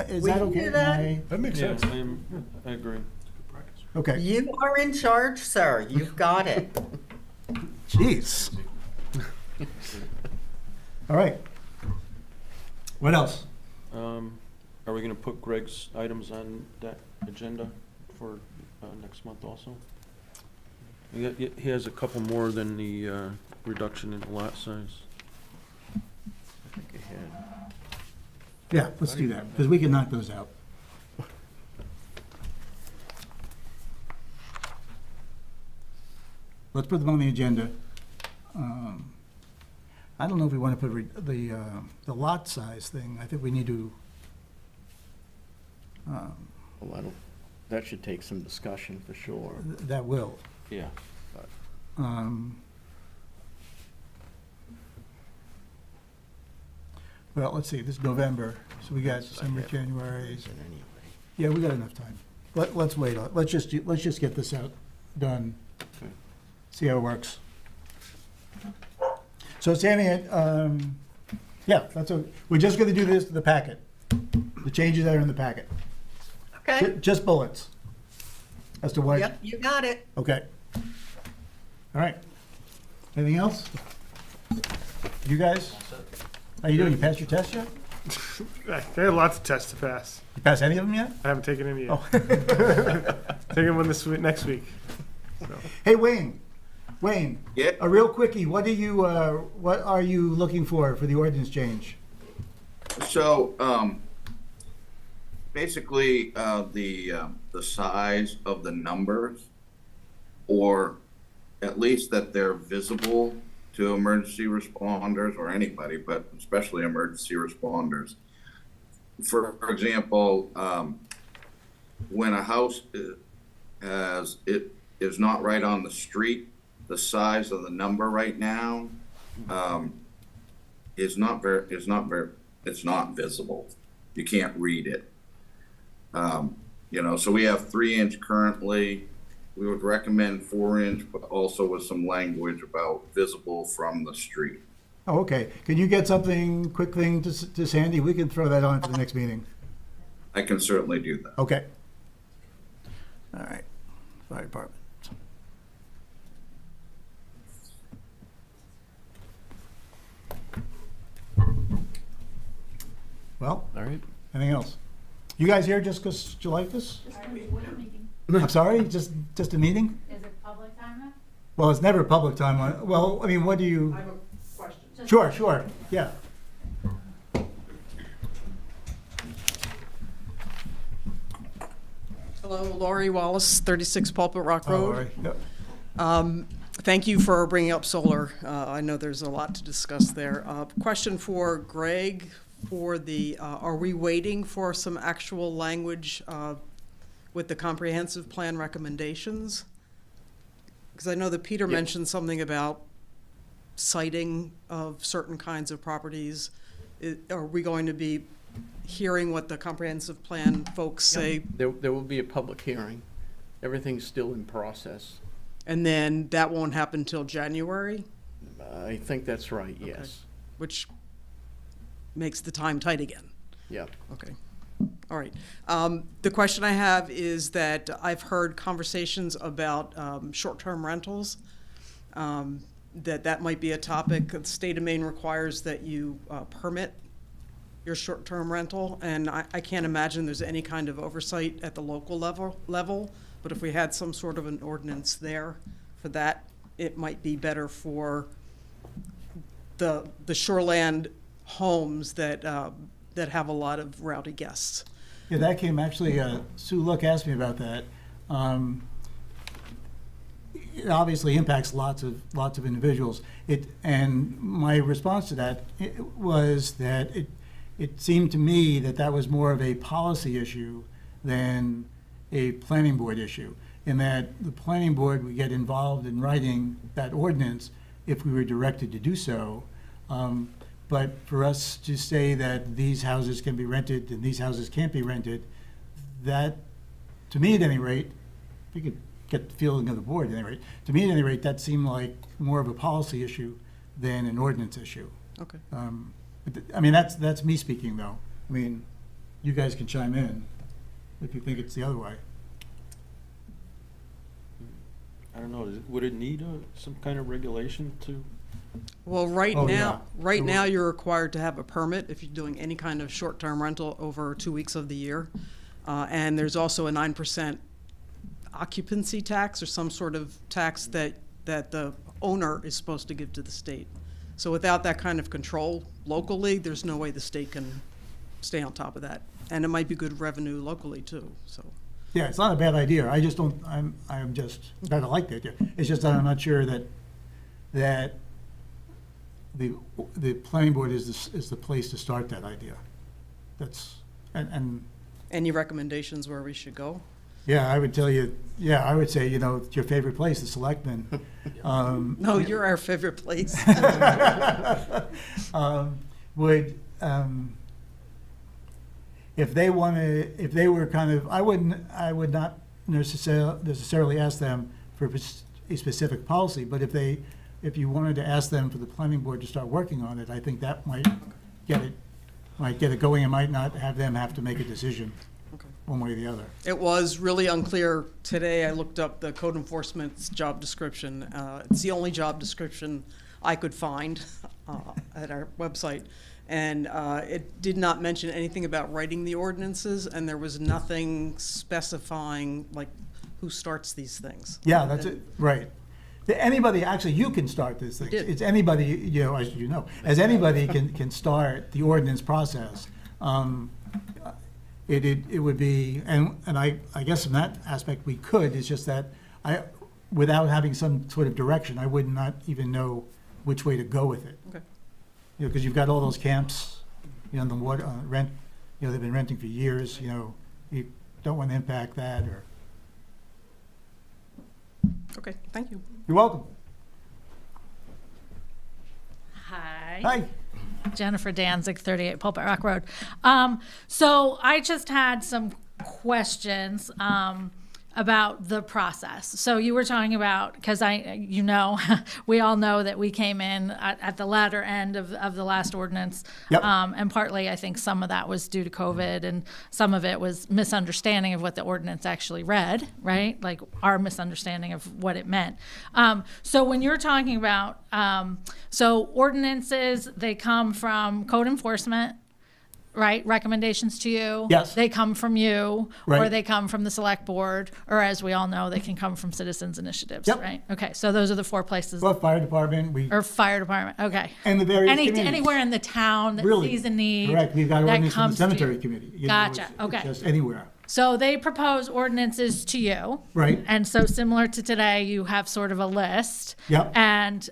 Is We that can do okay? that. Am That makes Yeah, sense. I agree. I- Okay. You are in charge, sir. You've got it. Jeez. All right. What else? Are we gonna put Greg's items on that agenda for next month also? He has a couple more than the reduction in the lot size. I think I had. Yeah, let's do that, because we can knock those out. Let's put them on the agenda. I don't know if we want to put the lot size thing. I think we need to, Well, that should take some discussion for sure. that will. Yeah. Well, let's see, this is November, so we got December, January. Yeah, we got enough time. Let's wait, let's just get this out, done. Okay. See how it works. So Sammy, yeah, we're just gonna do this to the packet, the changes that are in the packet. Okay? Just bullets as to what. Yep, you got it. Okay. All right. Anything else? You guys? How you doing? You passed your test yet? I have lots of tests to pass. You passed any of them yet? I haven't taken any yet. Oh. Taking one next week. So. Hey, Wayne. Yeah. A real quickie. What are you looking for the ordinance change? So, basically, the size of the numbers, or at least that they're visible to emergency responders or anybody, but especially emergency responders. For example, when a house is not right on the street, the size of the number right now it's not visible. You can't read it. So we have 3-inch currently. We would recommend 4-inch, but also with some language about visible from the street. Oh, okay. Can you get something, quick thing to Sandy? We can throw that on for the next meeting. I can certainly do that. Okay. All right. Fire department. Well, All right. anything else? You guys here just because you like this? I'm sorry, just a meeting? Is it public time then? Well, it's never public time. Well, I mean, what do you? I have a question. Sure, yeah. Hello, Laurie Wallace, 36 Pulpit Rock Oh, all Road. right. Yep. Thank you for bringing up solar. I know there's a lot to discuss there. Question for Greg, are we waiting for some actual language with the comprehensive plan recommendations? Because I know that Peter mentioned something about citing of certain kinds of properties. Are we going to be hearing what the comprehensive plan folks say? There will be a public hearing. Everything's still in process. And then that won't happen until January, I think that's right, yes. which makes the time tight again. Yeah. Okay. All right. The question I have is that I've heard conversations about short-term rentals, that might be a topic. The state of Maine requires that you permit your short-term rental, and I can't imagine there's any kind of oversight at the local level, but if we had some sort of an ordinance there for that, it might be better for the shoreland homes that have a lot of rowdy guests. Yeah, that came actually, Sue Look asked me about that. It obviously impacts lots of individuals. And my response to that was that it seemed to me that was more of a policy issue than a planning board issue, in that the planning board would get involved in writing that ordinance if we were directed to do so. But for us to say that these houses can be rented and these houses can't be rented, that, to me at any rate, you could get the feeling of the board at any rate, to me at any rate, that seemed like more of a policy issue than an ordinance issue. Okay. I mean, that's me speaking, though. I mean, you guys can chime in if you think it's the other way. I don't know, would it need some kind of regulation to? Well, right Oh, now, yeah. now you're required to have a permit if you're doing any kind of short-term rental over 2 weeks of the year. And there's also a 9% occupancy tax or some sort of tax that the owner is supposed to give to the state. So without that kind of control locally, there's no way the state can stay on top of that. And it might be good revenue locally too, so. Yeah, it's not a bad idea. I just don't, I'm just, I don't like the idea. It's just that I'm not sure that the planning board is the place to start that idea. That's, and. Any recommendations where we should go? Yeah, I would tell you, I would say, it's your favorite place, the selectmen. No, you're our favorite place. If they were kind of, I would not necessarily ask them for a specific policy, but if you wanted to ask them for the planning board to start working on it, I think that might get it going and might not have them have to make a decision one way or the other. It was really unclear. Today I looked up the code enforcement's job description. It's the only job description I could find at our website. And it did not mention anything about writing the ordinances, and there was nothing specifying like who starts these things. Yeah, that's it, right. Anybody, actually, you can start these things. It's anybody, as you know, as anybody can start the ordinance process. It would be, and I guess from that aspect we could, it's just that without having some sort of direction, I would not even know which way to go with it. Okay. Because you've got all those camps, the water, rent, they've been renting for years, you don't want to impact that or. Okay, thank you. You're welcome. Hi. Hi. Jennifer Danzig, 38 Pulpit Rock Road. So I just had some questions about the process. So you were talking about, because we all know that we came in at the latter end of the last ordinance. Yep. And partly I think some of that was due to COVID and some of it was misunderstanding of what the ordinance actually read, right? Like our misunderstanding of what it meant. So when you're talking about, so ordinances, they come from code enforcement, right? Recommendations to you. Yes. They come from you, or Right. they come from the select board, or as we all know, they can come from citizens initiatives, Yep. right? Okay, so those are the four places. Well, fire department, Or fire department, okay. And the various committees. Anywhere in the town that Really? sees a need. Correct, we've got that ordinance from the comes to you. cemetery committee. Gotcha, It's okay. just anywhere. So they propose ordinances to you. Right. And so similar to today, you have sort of a list. Yep. And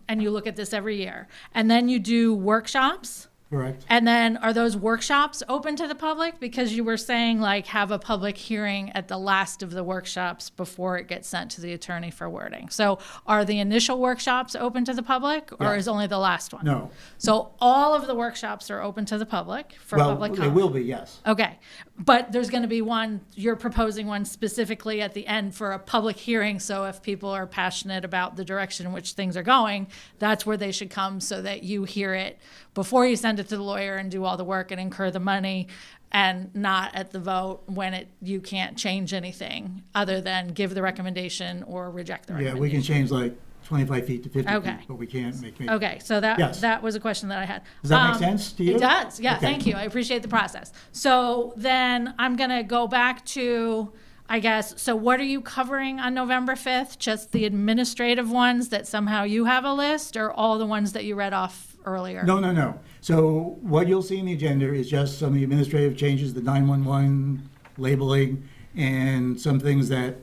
you look at this every year. And then you do workshops Correct. And then are those workshops open to the public? Because you were saying like have a public hearing at the last of the workshops before it gets sent to the attorney for wording. So are the initial workshops open to the public or Yes. is only the last one? No. So all of the workshops are open to the public for public Well, comment? they will be, yes. Okay, but there's going to be one, you're proposing one specifically at the end for a public hearing, so if people are passionate about the direction in which things are going, that's where they should come so that you hear it before you send it to the lawyer and do all the work and incur the money, and not at the vote when you can't change anything other than give the recommendation or reject the Yeah, recommendation. we can change like 25 feet to 50 Okay. feet, but we can't make. Okay, so that Yes. that was a question that I had. Does that make sense to you? It does, yeah, Okay. thank you. I appreciate the process. So then I'm gonna go back to, I guess, so what are you covering on November 5th? Just the administrative ones that somehow you have a list, or all the ones that you read off earlier? No. So what you'll see in the agenda is just some of the administrative changes, the 911 labeling, and some things that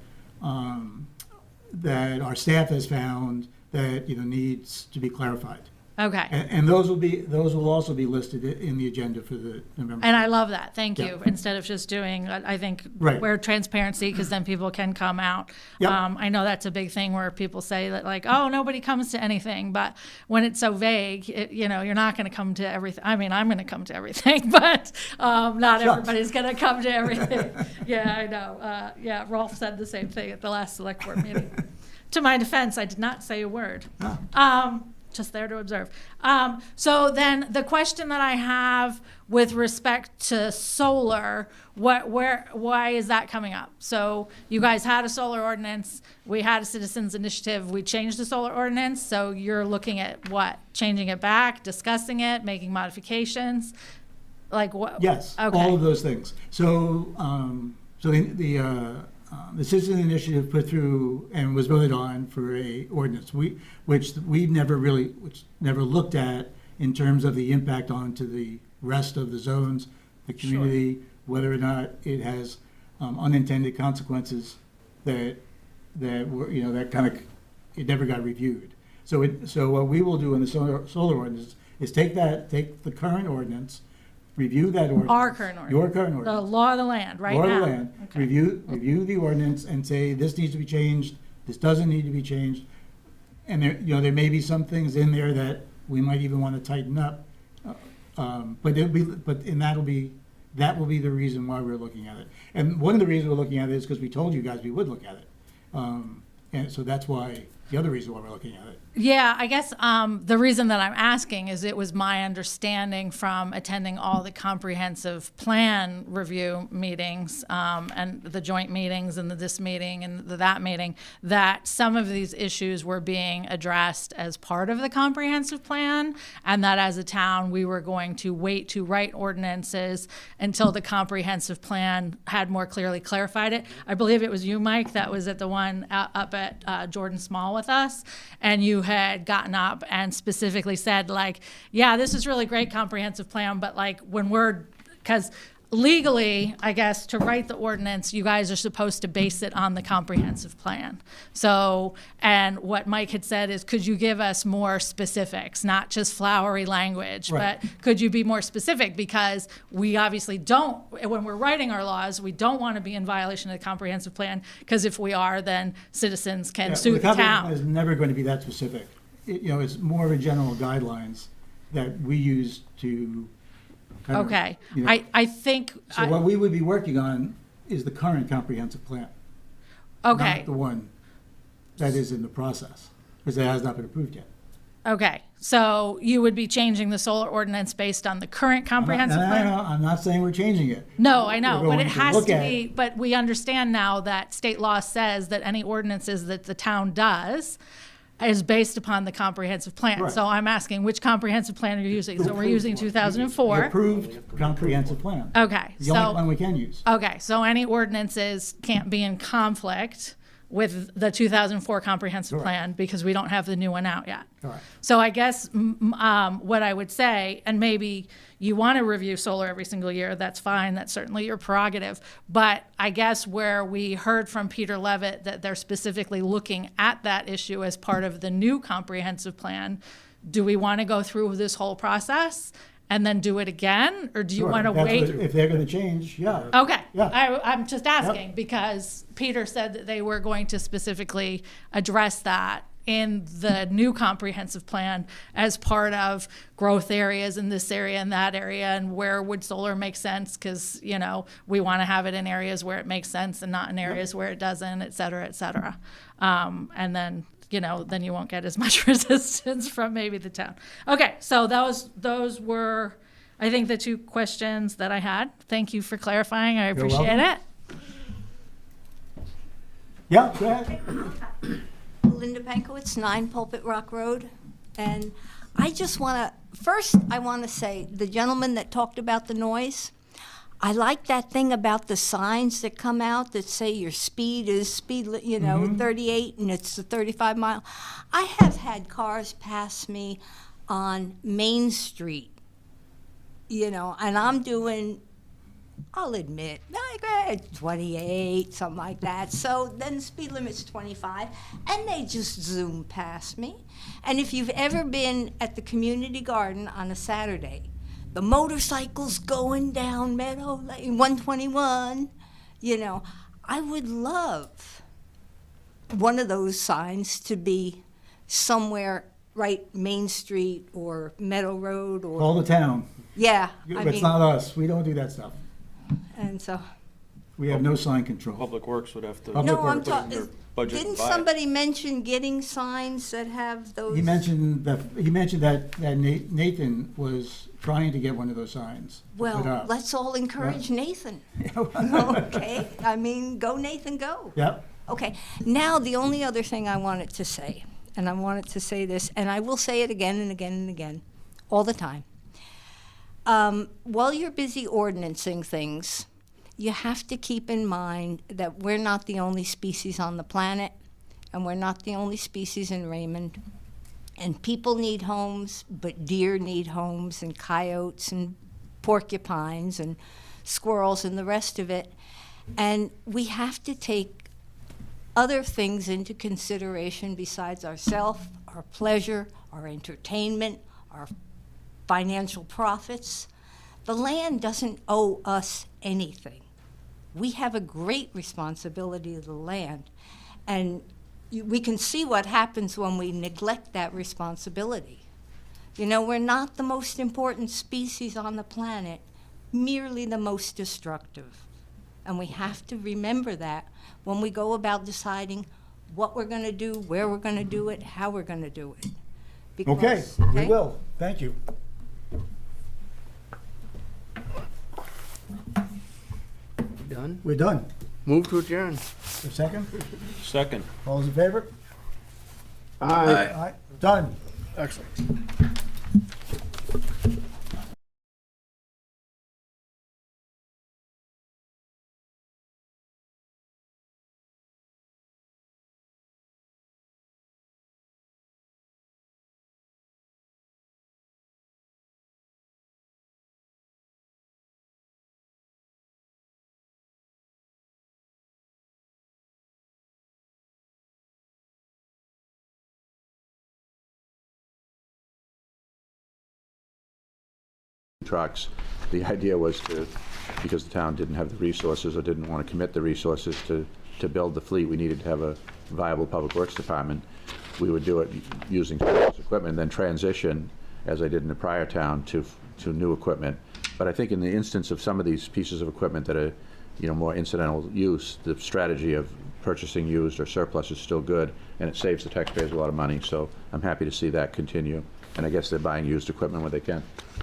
that our staff has found that needs to be clarified. Okay. And those will also be listed in the agenda for the November. And I love that. Thank Yeah. you. Instead of just doing, I think, Right. where transparency, because then people can come out. Yep. I know that's a big thing where people say that, like, oh, nobody comes to anything. But when it's so vague, you're not going to come to everything. I mean, I'm going to come to everything, but not Shucks. everybody's going to come to everything. Yeah, I know. Yeah, Rolf said the same thing at the last select board meeting. To my defense, I did not say a word. Just there to observe. So then the question that I have with respect to solar, why is that coming up? So you guys had a solar ordinance, we had a citizens initiative, we changed the solar ordinance, so you're looking at what? Changing it back, discussing it, making modifications? Like what? Yes, Okay. all of those things. So, the citizen initiative put through and was voted on for a ordinance, which never looked at in terms of the impact onto the rest of the zones, the community, whether or not it has unintended consequences that were, it never got reviewed. So what we will do in the solar ordinance is take the current ordinance, review that ordinance. Our current ordinance. Your current ordinance. The law of the land, right now. Law of the land. Okay. Review the ordinance and say, this needs to be changed, this doesn't need to be changed. And there may be some things in there that we might even want to tighten up. But that will be the reason why we're looking at it. And one of the reasons we're looking at it is because we told you guys we would look at it. And so that's why, the other reason why we're looking at it. Yeah, I guess the reason that I'm asking is it was my understanding from attending all the comprehensive plan review meetings and the joint meetings and this meeting and that meeting, that some of these issues were being addressed as part of the comprehensive plan, and that as a town we were going to wait to write ordinances until the comprehensive plan had more clearly clarified it. I believe it was you, Mike, that was at the one up at Jordan Small with us, and you had gotten up and specifically said, like, yeah, this is really great comprehensive plan, but like because legally, I guess, to write the ordinance, you guys are supposed to base it on the comprehensive plan. So, and what Mike had said is, could you give us more specifics, not just flowery language, Right. but could you be more specific? Because we obviously don't, when we're writing our laws, we don't want to be in violation of the comprehensive plan, because if we are, then citizens can sue the comprehensive town. plan is never going to be that specific. It's more of a general guidelines that we use to kind of, Okay, you know. I think, So what we would be working on is the current comprehensive plan. okay, Not the one that is in the process, because it has not been approved yet. okay. So you would be changing the solar ordinance based on the current comprehensive plan? I'm not saying we're changing it. No, I know, We're but going it to has look to at be, it. but we understand now that state law says that any ordinances that the town does is based upon the comprehensive plan. Right. So I'm asking, which comprehensive plan are you using? So we're using The 2004. approved comprehensive plan. Okay, The only so, one we can use. okay, so any ordinances can't be in conflict with the 2004 comprehensive Correct. plan because we don't have the new one out yet. Correct. So I guess what I would say, and maybe you want to review solar every single year, that's fine, that's certainly your prerogative. But I guess where we heard from Peter Levitt that they're specifically looking at that issue as part of the new comprehensive plan, do we want to go through this whole process and then do it again? Or do you Sure, want to that's wait? what- If they're gonna change, yeah. Okay, Yeah. I'm just asking because Peter said that they were going to specifically address that in the new comprehensive plan as part of growth areas in this area and that area, and where would solar make sense, because, you know, we want to have it in areas where it makes sense and not in areas where it doesn't, et cetera, et cetera. And then, you know, then you won't get as much resistance from maybe the town. Okay, so those were, I think, the two questions that I had. Thank you for clarifying. I appreciate welcome. it. Yeah, go ahead. Linda Pankowitz, 9 Pulpit Rock Road. And I just want to, first, I want to say, the gentleman that talked about the noise, I like that thing about the signs that come out that say your speed is 38 and it's the 35 mile. I have had cars pass me on Main Street, you know, and I'm doing, I'll admit, like 28, something like that. So then the speed limit's 25, and they just zoom past me. And if you've ever been at the community garden on a Saturday, the motorcycles going down Meadow Lane, 121, you know, I would love one of those signs to be somewhere right Main Street or Meadow Road or. Call the town. Yeah. It's not us. We don't do that stuff. And so. We have no sign control. Public Works would have to. No, I'm put it in talking, their budget didn't and buy it. somebody mention getting signs that have those? He mentioned that Nathan was trying to get one of those signs. Put Well, up. let's all encourage Nathan. Okay, I mean, go Nathan, go. Yep. Okay, now the only other thing I wanted to say, and I wanted to say this, and I will say it again and again and again, all the time. While you're busy ordinancing things, you have to keep in mind that we're not the only species on the planet, and we're not the only species in Raymond. And people need homes, but deer need homes, and coyotes, and porcupines, and squirrels, and the rest of it. And we have to take other things into consideration besides ourself, our pleasure, our entertainment, our financial profits. The land doesn't owe us anything. We have a great responsibility to the land, and we can see what happens when we neglect that responsibility. You know, we're not the most important species on the planet, merely the most destructive. And we have to remember that when we go about deciding what we're going to do, where we're going to do it, how we're going to do it. Because, We will. Thank you. Done? We're done. Move to adjourn. A second? Second. All those in favor? Aye. Aye. Done. Excellent. Trucks. The idea was to, because the town didn't have the resources or didn't want to commit the resources to build the fleet, we needed to have a viable public works department. We would do it using surplus equipment, and then transition, as I did in the prior town, to new equipment. But I think in the instance of some of these pieces of equipment that are, more incidental use, the strategy of purchasing used or surplus is still good, and it saves the taxpayers a lot of money. So I'm happy to see that continue. And I guess they're buying used equipment when they can.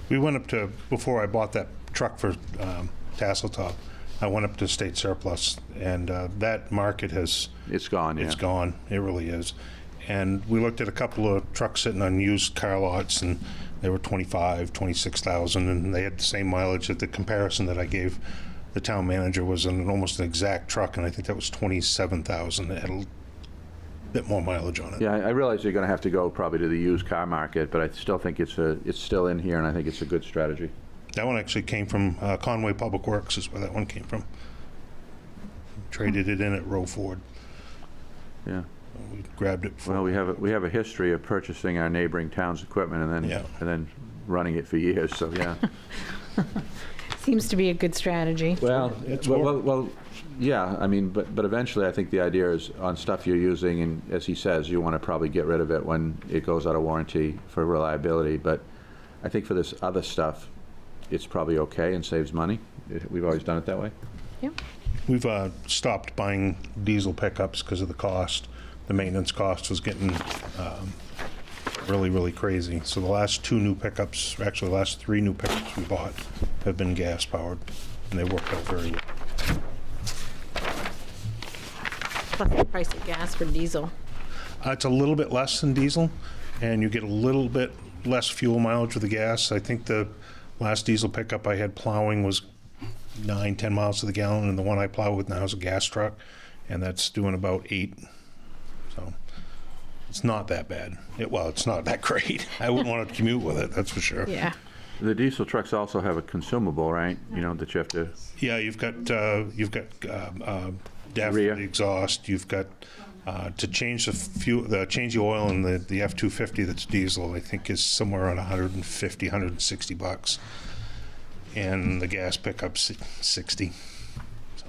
We went up to, before I bought that truck for Tasseltop, I went up to state surplus, and that market has... It's gone, yeah. It's gone. It really is. And we looked at a couple of trucks sitting on used car lots, and they were 25, 26,000, and they had the same mileage. That the comparison that I gave the town manager was almost an exact truck, and I think that was 27,000. It had a bit more mileage on it. Yeah, I realize you're going to have to go probably to the used car market, but I still think it's still in here, and I think it's a good strategy. That one actually came from Conway Public Works is where that one came from. Traded it in at Row Ford. Yeah. We grabbed it. Well, we have a history of purchasing our neighboring towns' equipment and then running it for years, so yeah. Seems to be a good strategy. Well, yeah, I mean, but eventually I think the idea is on stuff you're using, and as he says, you want to probably get rid of it when it goes out of warranty for reliability, but I think for this other stuff, it's probably okay and saves money. We've always done it that way. Yep. We've stopped buying diesel pickups because of the cost. The maintenance cost was getting really, really crazy. So the last 2 new pickups, actually the last 3 new pickups we bought have been gas powered, and they worked out very well. Plus the price of gas for diesel. It's a little bit less than diesel, and you get a little bit less fuel mileage with the gas. I think the last diesel pickup I had plowing was 9-10 miles to the gallon, and the one I plow with now is a gas truck, and that's doing about 8. So it's not that bad. It's not that great. I wouldn't want to commute with it, that's for sure. Yeah. The diesel trucks also have a consumable, right? You know, that you have to... Yeah, you've got DEF for the exhaust. You've got to change the fuel, change the oil in the F-250 that's diesel, I think is somewhere around $150, $160. And the gas pickup's 60. So.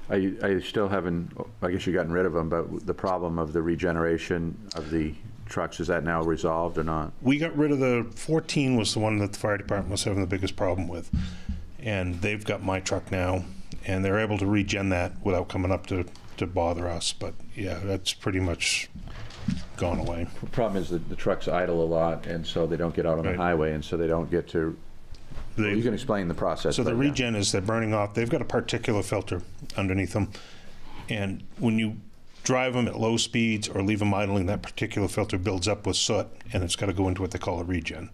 I still haven't, I guess you've gotten rid of them, but the problem of the regeneration of the trucks, is that now resolved or not? We got rid of the 14 was the one that the fire department was having the biggest problem with. And they've got my truck now, and they're able to regen that without coming up to bother us. But yeah, that's pretty much gone away. The problem is that the trucks idle a lot, and so they don't get out on the highway, and so they don't get to... you can explain the process. So the regen is they're burning off. They've got a particulate filter underneath them, and when you drive them at low speeds or leave them idling, that particulate filter builds up with soot, and it's got to go into what they call a regen,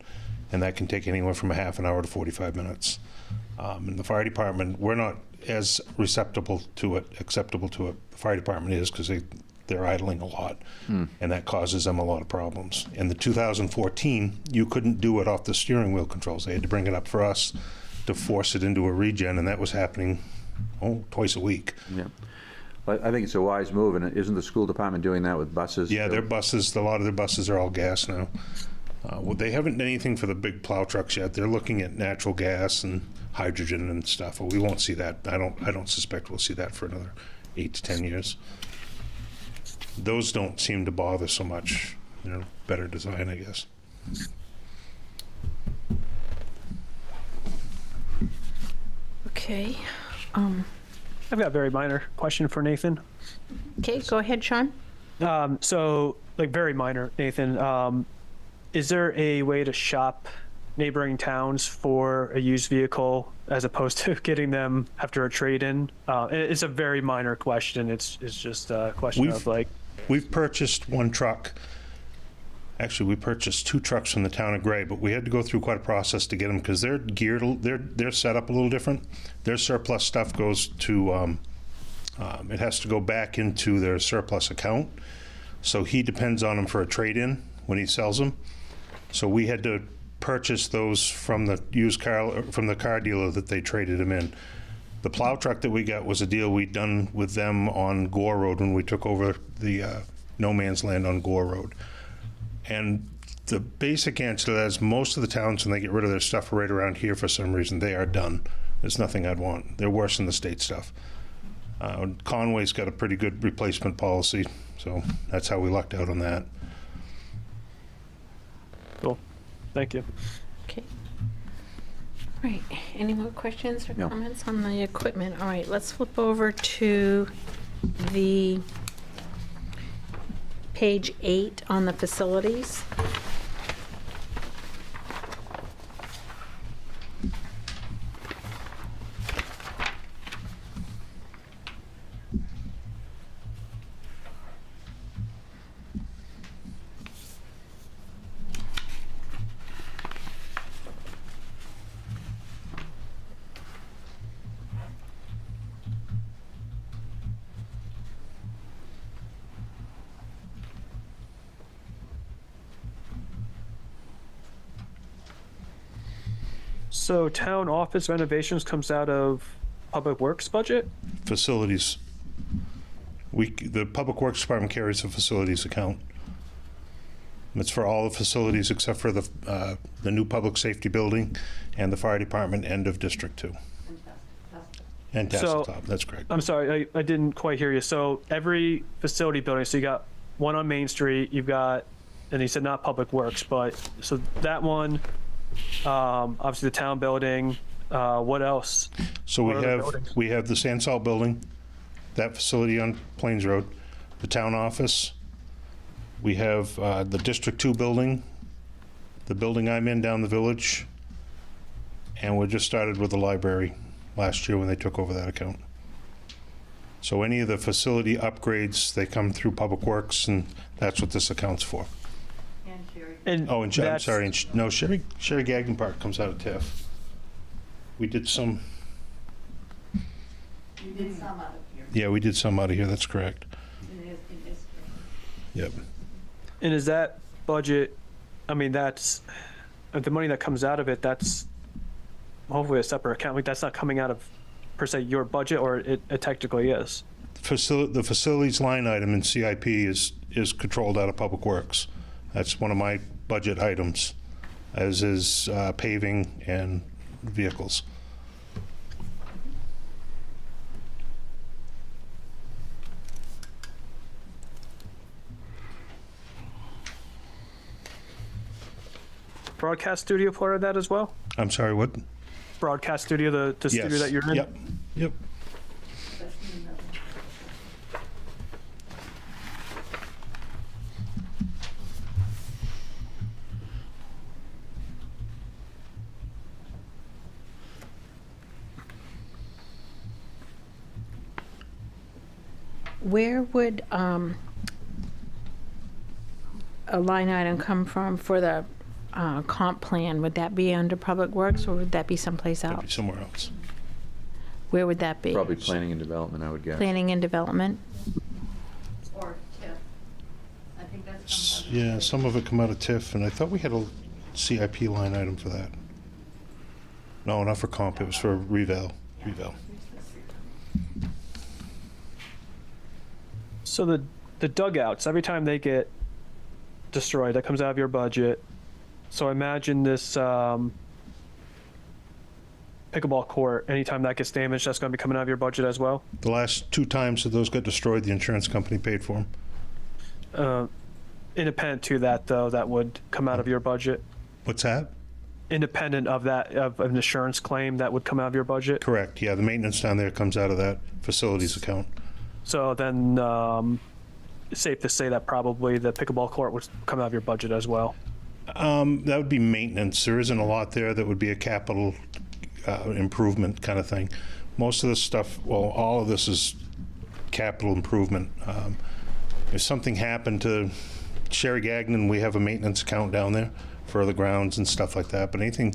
and that can take anywhere from a half an hour to 45 minutes. In the fire department, we're not as acceptable to it. The fire department is, because they're idling a lot, and that causes them a lot of problems. In the 2014, you couldn't do it off the steering wheel controls. They had to bring it up for us to force it into a regen, and that was happening twice a week. Yeah, but I think it's a wise move, and isn't the school department doing that with buses? Yeah, their buses, a lot of their buses are all gas now. Well, they haven't done anything for the big plow trucks yet. They're looking at natural gas and hydrogen and stuff. Well, we won't see that. I don't suspect we'll see that for another 8 to 10 years. Those don't seem to bother so much. Better design, I guess. Okay. I've got a very minor question for Nathan. Okay, go ahead, Sean. So, very minor, Nathan. Is there a way to shop neighboring towns for a used vehicle as opposed to getting them after a trade-in? It's a very minor question. It's just a question We've purchased one truck. Actually, we purchased 2 trucks from the town of Gray, but we had to go through quite a process to get them because they're geared, they're set up a little different. Their surplus stuff goes to, it has to go back into their surplus account. So he depends on them for a trade-in when he sells them. So we had to purchase those from the from the car dealer that they traded them in. The plow truck that we got was a deal we'd done with them on Gore Road when we took over the no man's land on Gore Road. And the basic answer to that is most of the towns, when they get rid of their stuff right around here for some reason, they are done. There's nothing I'd want. They're worse than the state stuff. Conway's got a pretty good replacement policy, so that's how we lucked out on that. Cool. Thank you. Okay. All right. Any more questions or comments on the equipment? All right. Let's flip over to the page 8 on the facilities. So town office renovations comes out of Public Works budget? Facilities. The Public Works Department carries the facilities account. It's for all the facilities except for the new public safety building and the fire department end of District 2. And Tasseltop, that's correct. I'm sorry, I didn't quite hear you. So every facility building, so you got one on Main Street, you've got, and you said not Public Works, but, so that one, obviously the town building, what else? So What other buildings? we have the Sand Salt building, that facility on Plains Road, the town office. We have the District 2 building, the building I'm in down the village, and we just started with the library last year when they took over that account. So any of the facility upgrades, they come through Public Works, and that's what this account's for. And Oh, and I'm that's- sorry, no, Sherry Gagnon Park comes out of TIF. We did some, You did some out of here. yeah, we did some out of here, that's correct. It is. Yep. And is that budget, I mean, that's, the money that comes out of it, that's hopefully a separate account. Like, that's not coming out of, per se, your budget, or it technically is? The facilities line item in CIP is controlled out of Public Works. That's one of my budget items, as is paving and vehicles. Broadcast studio part of that as well? I'm sorry, what? Broadcast studio, the studio Yes. that you're in? Yep. Where would a line item come from for the comp plan? Would that be under Public Works, or would that be someplace That'd be else? somewhere else. Where would that be? Probably planning and development, I would guess. Planning and development? Or TIF. I think that's S- Yeah, some of it come out of TIF, and I thought we had a CIP line item for that. No, not for comp, it was for reval. So the dugouts, every time they get destroyed, that comes out of your budget. So imagine this pickleball court, anytime that gets damaged, that's going to be coming out of your budget as well? The last 2 times that those got destroyed, the insurance company paid for them. Independent to that, though, that would come out of your budget? What's that? Independent of that, of an insurance claim, that would come out of your budget? Correct, yeah, the maintenance down there comes out of that facilities account. So then, it's safe to say that probably the pickleball court would come out of your budget as well? That would be maintenance. There isn't a lot there that would be a capital improvement kind of thing. Most of this stuff, well, all of this is capital improvement. If something happened to Sherry Gagnon, we have a maintenance account down there for the grounds and stuff like that, but anything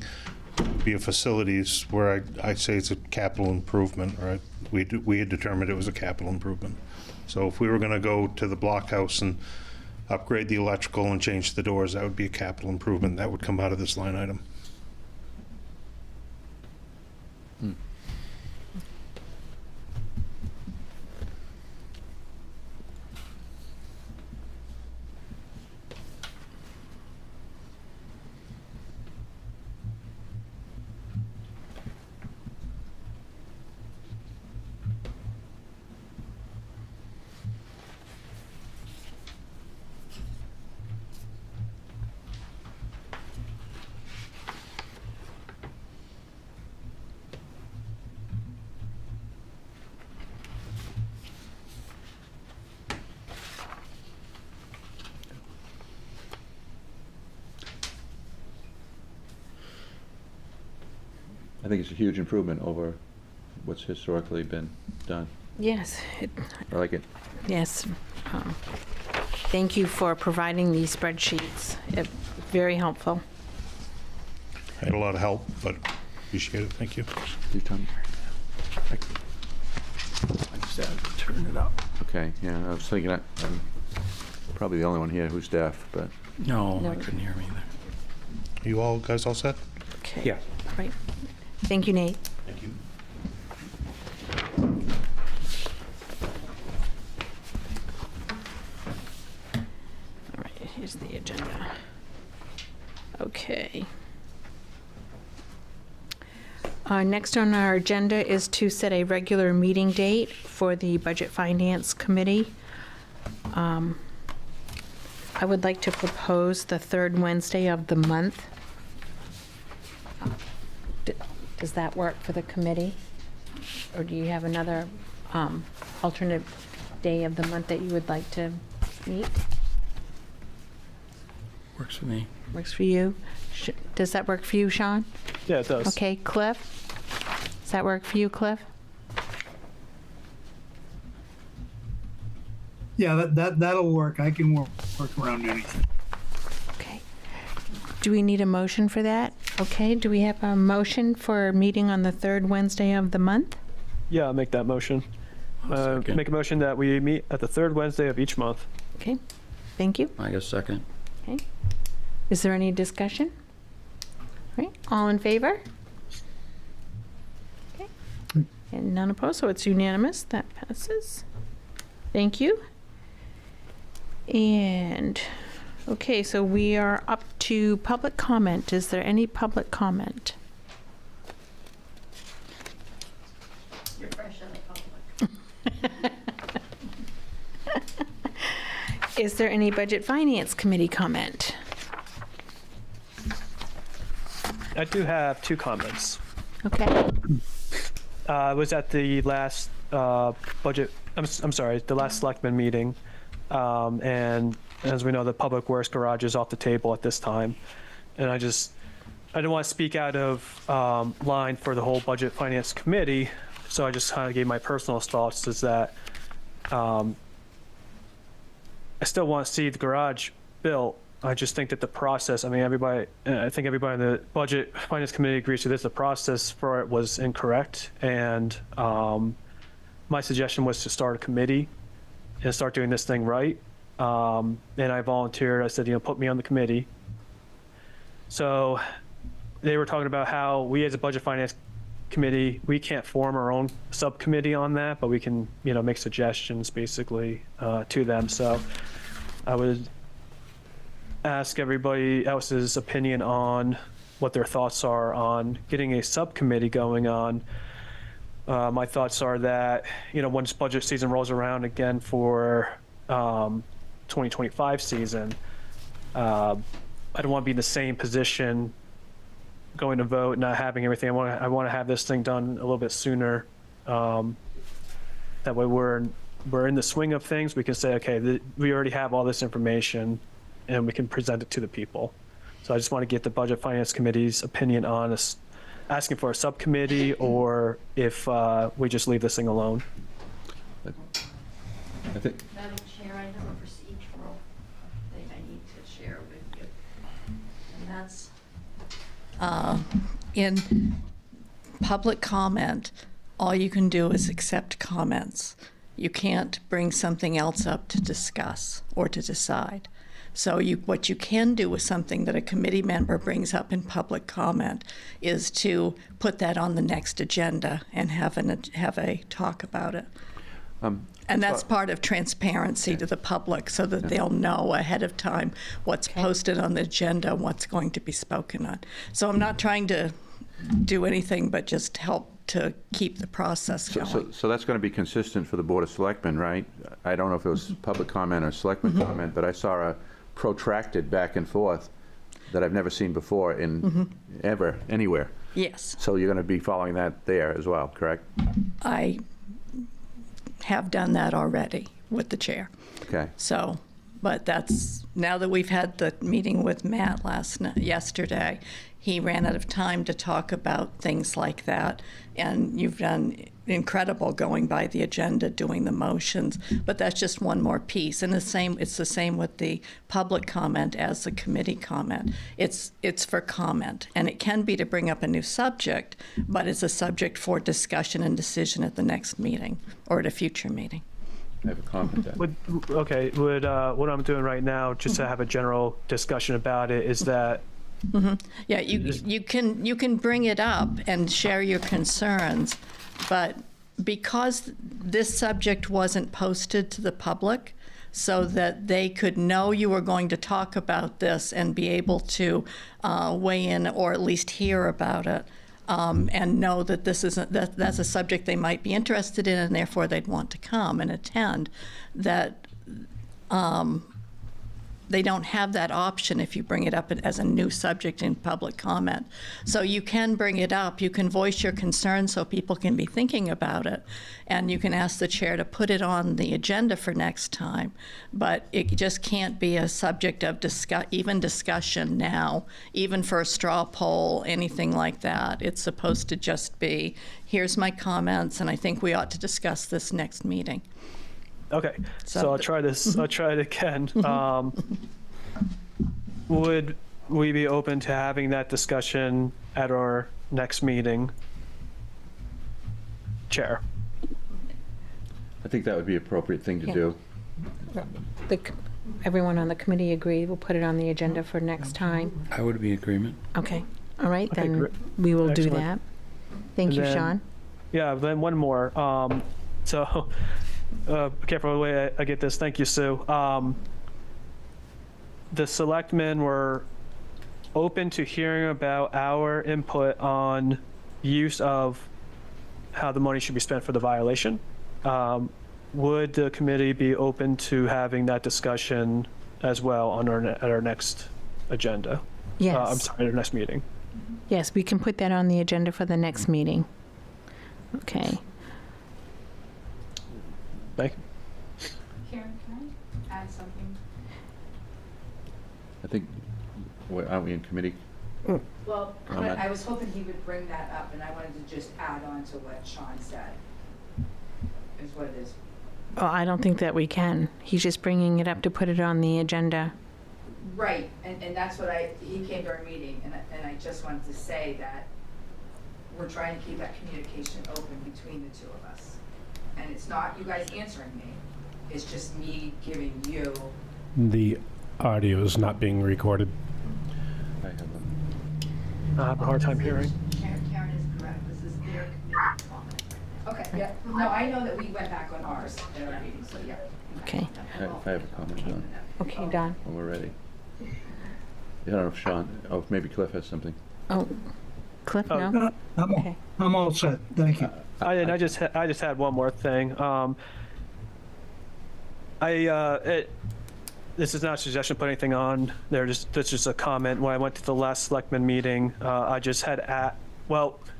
via facilities where I'd say it's a capital improvement, right? We had determined it was a capital improvement. So if we were going to go to the blockhouse and upgrade the electrical and change the doors, that would be a capital improvement. That would come out of this line item. I think it's a huge improvement over what's historically been done. Yes. I like it. Yes. Thank you for providing these spreadsheets. Very helpful. I had a lot of help, but appreciate it. Thank you. Your time. I just had to turn it up. Okay, yeah, I was thinking I'm probably the only one here who's deaf, but. No, No. I couldn't hear him either. You all guys all set? Okay. Yeah. Right. Thank you, Nate. Thank you. Here's the agenda. Okay. Next on our agenda is to set a regular meeting date for the Budget Finance Committee. I would like to propose the third Wednesday of the month. Does that work for the committee? Or do you have another alternate day of the month that you would like to meet? Works for me. Works for you? Does that work for you, Sean? Yeah, it does. Okay, Cliff? Does that work for you, Cliff? Yeah, that'll work. I can work around anything. Okay. Do we need a motion for that? Okay, do we have a motion for a meeting on the third Wednesday of the month? Yeah, I'll make that motion. Make a motion that we meet at the third Wednesday of each month. Okay, thank you. I guess second. Okay. Is there any discussion? All right, all in favor? Okay. And none opposed, so it's unanimous. That passes. Thank you. And, okay, so we are up to public comment. Is there any public comment? You're fresh in the public. Is there any Budget Finance Committee comment? I do have two comments. Okay. I was at the last budget, I'm sorry, the last selectman meeting. And as we know, the public works garage is off the table at this time. And I didn't want to speak out of line for the whole Budget Finance Committee. So I just kind of gave my personal thoughts is that I still want to see the garage built. I just think that the process, I think everybody in the Budget Finance Committee agrees to this, the process for it was incorrect. And my suggestion was to start a committee and start doing this thing right. And I volunteered, I said, put me on the committee. So they were talking about how we as a Budget Finance Committee, we can't form our own subcommittee on that, but we can, make suggestions basically to them. So I would ask everybody else's opinion on what their thoughts are on getting a subcommittee going on. My thoughts are that, once budget season rolls around again for 2025 season, I don't want to be in the same position going to vote, not having everything. I want to have this thing done a little bit sooner. That way we're in the swing of things. We can say, okay, we already have all this information and we can present it to the people. So I just want to get the Budget Finance Committee's opinion on this, asking for a subcommittee or if we just leave this thing alone. I think Madam Chair, I have a procedural thing I need to share with you. And that's in public comment, all you can do is accept comments. You can't bring something else up to discuss or to decide. So what you can do with something that a committee member brings up in public comment is to put that on the next agenda and have a talk about it. And that's part of transparency to the public so that they'll know ahead of time what's posted on the agenda, what's going to be spoken on. So I'm not trying to do anything but just help to keep the process going. So that's going to be consistent for the Board of Selectmen, right? I don't know if it was public comment or selectman comment, but I saw a protracted back and forth that I've never seen before in ever, anywhere. Yes. So you're going to be following that there as well, correct? I have done that already with the chair. Okay. So, but that's, now that we've had the meeting with Matt yesterday, he ran out of time to talk about things like that. And you've done incredible going by the agenda, doing the motions, but that's just one more piece. And it's the same with the public comment as the committee comment. It's for comment, and it can be to bring up a new subject, but it's a subject for discussion and decision at the next meeting or at a future meeting. I have a comment then. What I'm doing right now, just to have a general discussion about it, is that yeah, you can bring it up and share your concerns, but because this subject wasn't posted to the public, so that they could know you were going to talk about this and be able to weigh in or at least hear about it. And know that that's a subject they might be interested in, and therefore they'd want to come and attend. That they don't have that option if you bring it up as a new subject in public comment. So you can bring it up, you can voice your concerns so people can be thinking about it, and you can ask the chair to put it on the agenda for next time. But it just can't be a subject of discussion now, even for a straw poll, anything like that. It's supposed to just be, here's my comments, and I think we ought to discuss this next meeting. Okay, so I'll try this. I'll try it again. Would we be open to having that discussion at our next meeting, Chair? I think that would be an appropriate thing to do. Everyone on the committee agreed, we'll put it on the agenda for next time. I would be in agreement. Okay, all right, Okay, then great. we will do Excellent. that. Thank you, And then- Sean. Yeah, then one more. Careful the way I get this. Thank you, Sue. The selectmen were open to hearing about our input on use of how the money should be spent for the violation. Would the committee be open to having that discussion as well on at our next agenda? Yes. I'm sorry, our next meeting. Yes, we can put that on the agenda for the next meeting. Okay. Thank you. Karen, can I add something? I think, aren't we in committee? Well, Comment. I was hoping he would bring that up, and I wanted to just add on to what Sean said, is what it is. Oh, I don't think that we can. He's just bringing it up to put it on the agenda. Right, and that's what he came to our meeting, and I just wanted to say that we're trying to keep that communication open between the two of us. And it's not you guys answering me, it's just me giving you. The audio is not being recorded. I have a hard time hearing. Karen is correct, this is their committee comment. Okay, yeah, no, I know that we went back on ours at our meeting, so yeah. Okay. If I have a comment, Don, Okay, Don. when we're ready. I don't know if Sean, maybe Cliff has something. Oh, Cliff, no? Okay. I'm all set. Thank you. I just had one more thing. This is not a suggestion to put anything on there. That's just a comment. When I went to the last selectman meeting, I just had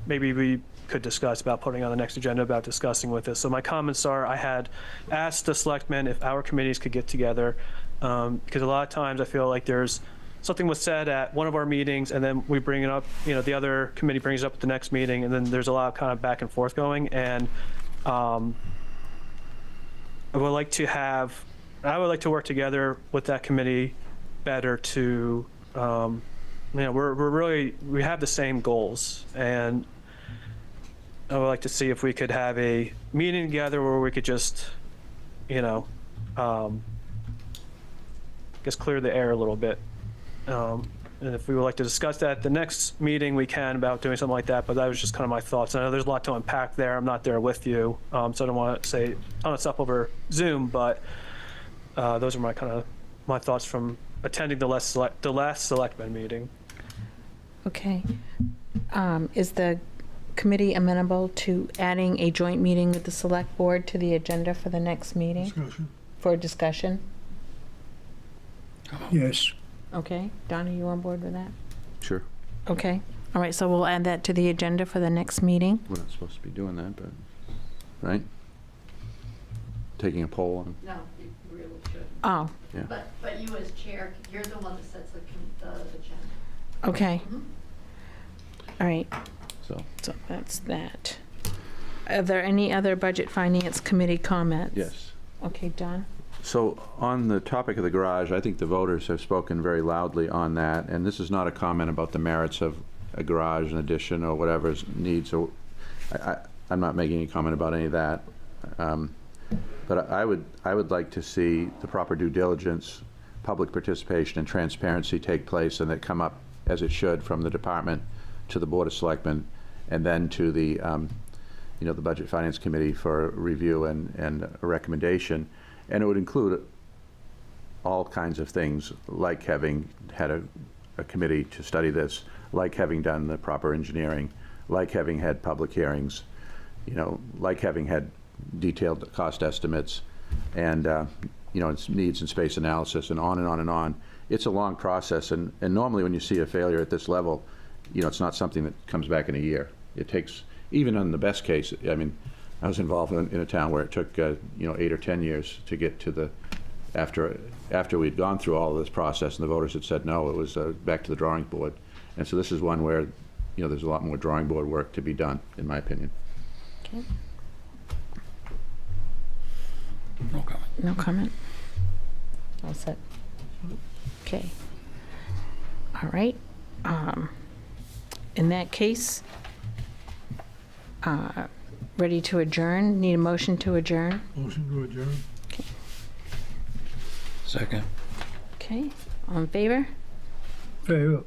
maybe we could discuss about putting on the next agenda about discussing with this. So my comments are, I had asked the selectmen if our committees could get together, because a lot of times I feel like there's something was said at one of our meetings, and then we bring it up, the other committee brings it up at the next meeting, and then there's a lot of kind of back and forth going. And I would like to work together with that committee better to, we have the same goals, and I would like to see if we could have a meeting together where we could just, clear the air a little bit. And if we would like to discuss that at the next meeting, we can, about doing something like that. But that was just kind of my thoughts. I know there's a lot to unpack there. I'm not there with you, so I don't want to say a ton of stuff over Zoom. But those are my thoughts from attending the last selectmen meeting. Okay. Is the committee amenable to adding a joint meeting with the select board to the agenda for the next meeting? Discussion. For discussion? Yes. Okay. Don, are you on board with that? Sure. Okay. All right, so we'll add that to the agenda for the next meeting. We're not supposed to be doing that, but, right? Taking a poll on, No, you really should. Oh, yeah. But you as chair, you're the one that sets the agenda. okay. All right. So that's that. Are there any other Budget Finance Committee comments? Yes. Okay, Don? So on the topic of the garage, I think the voters have spoken very loudly on that, and this is not a comment about the merits of a garage, an addition, or whatever is needed. So I'm not making any comment about any of that. But I would like to see the proper due diligence, public participation, and transparency take place, and that come up as it should from the department to the Board of Selectmen, and then to the the Budget Finance Committee for review and a recommendation. And it would include all kinds of things, like having had a committee to study this, like having done the proper engineering, like having had public hearings, you know, like having had detailed cost estimates, and you know, its needs and space analysis, and on and on and on. It's a long process, and normally when you see a failure at this level, you know, it's not something that comes back in a year. It takes, even in the best case, I mean, I was involved in a town where it took, you know, 8 or 10 years to get to the, after we'd gone through all of this process and the voters had said no, it was back to the drawing board. And so this is one where, you know, there's a lot more drawing board work to be done, in my opinion. Okay. No comment. No comment? All set. Okay. All right. In that case, ready to adjourn? Need a motion to adjourn? Motion to adjourn. Okay. Second. Okay. All in favor? Favor.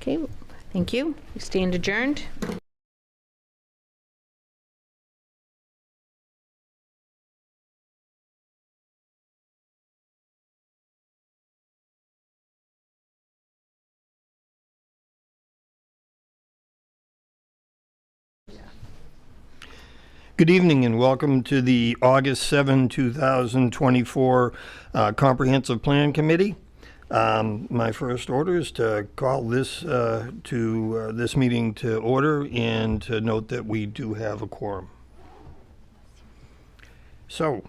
Okay. Thank you. We stand adjourned. Good evening and welcome to the August 7, 2024 Comprehensive Plan Committee. My first order is to call this this meeting to order and to note that we do have a quorum. So,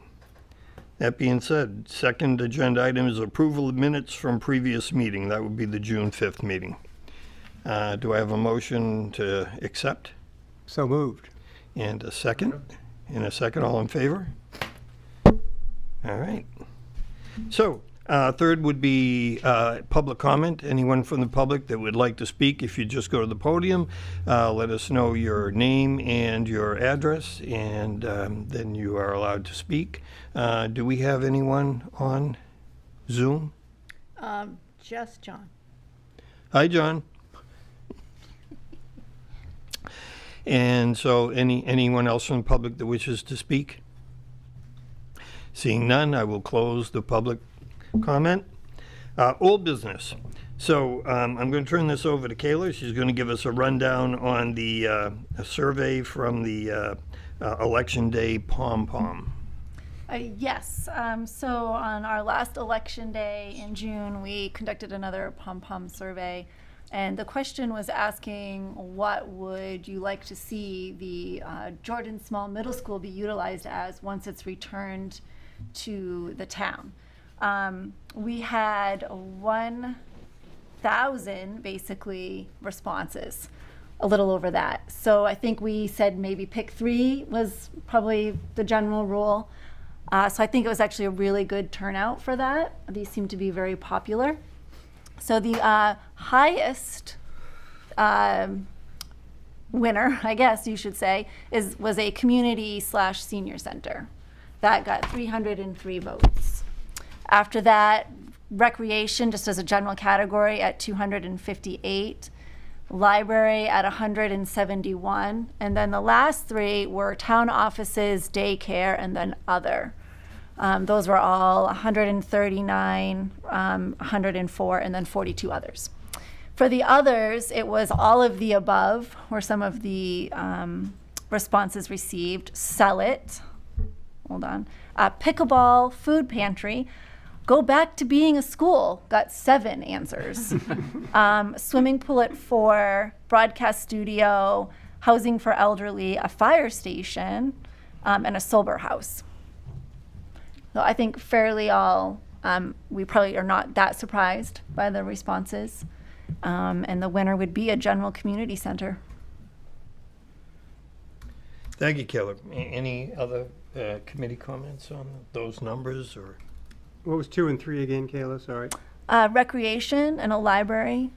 that being said, second agenda item is approval of minutes from previous meeting. That would be the June 5th meeting. Do I have a motion to accept? So moved. And a second? In a second, all in favor? All right. So, third would be public comment. Anyone from the public that would like to speak, if you just go to the podium, let us know your name and your address, and then you are allowed to speak. Do we have anyone on Zoom? Just John. Hi, John. And so anyone else from the public that wishes to speak? Seeing none, I will close the public comment. Old business. So I'm going to turn this over to Kayla. She's going to give us a rundown on the a survey from the Election Day pom-pom. Yes. So on our last election day in June, we conducted another pom-pom survey. And the question was asking, what would you like to see the Jordan Small Middle School be utilized as once it's returned to the town? We had 1,000 basically responses, a little over that. So I think we said maybe pick 3 was probably the general rule. So I think it was actually a really good turnout for that. These seem to be very popular. So the highest winner, I guess you should say, was a community/senior center. That got 303 votes. After that, recreation, just as a general category, at 258. Library at 171. And then the last 3 were town offices, daycare, and then other. Those were all 139, 104, and then 42 others. For the others, it was all of the above, were some of the responses received. Sell it, hold on, pickleball, food pantry, go back to being a school, got 7 answers. Swimming pool at 4, broadcast studio, housing for elderly, a fire station, and a sober house. So I think fairly all, we probably are not that surprised by the responses. And the winner would be a general community center. Thank you, Kayla. Any other committee comments on those numbers? Or What was 2 and 3 again, Kayla? Sorry. Recreation and a library.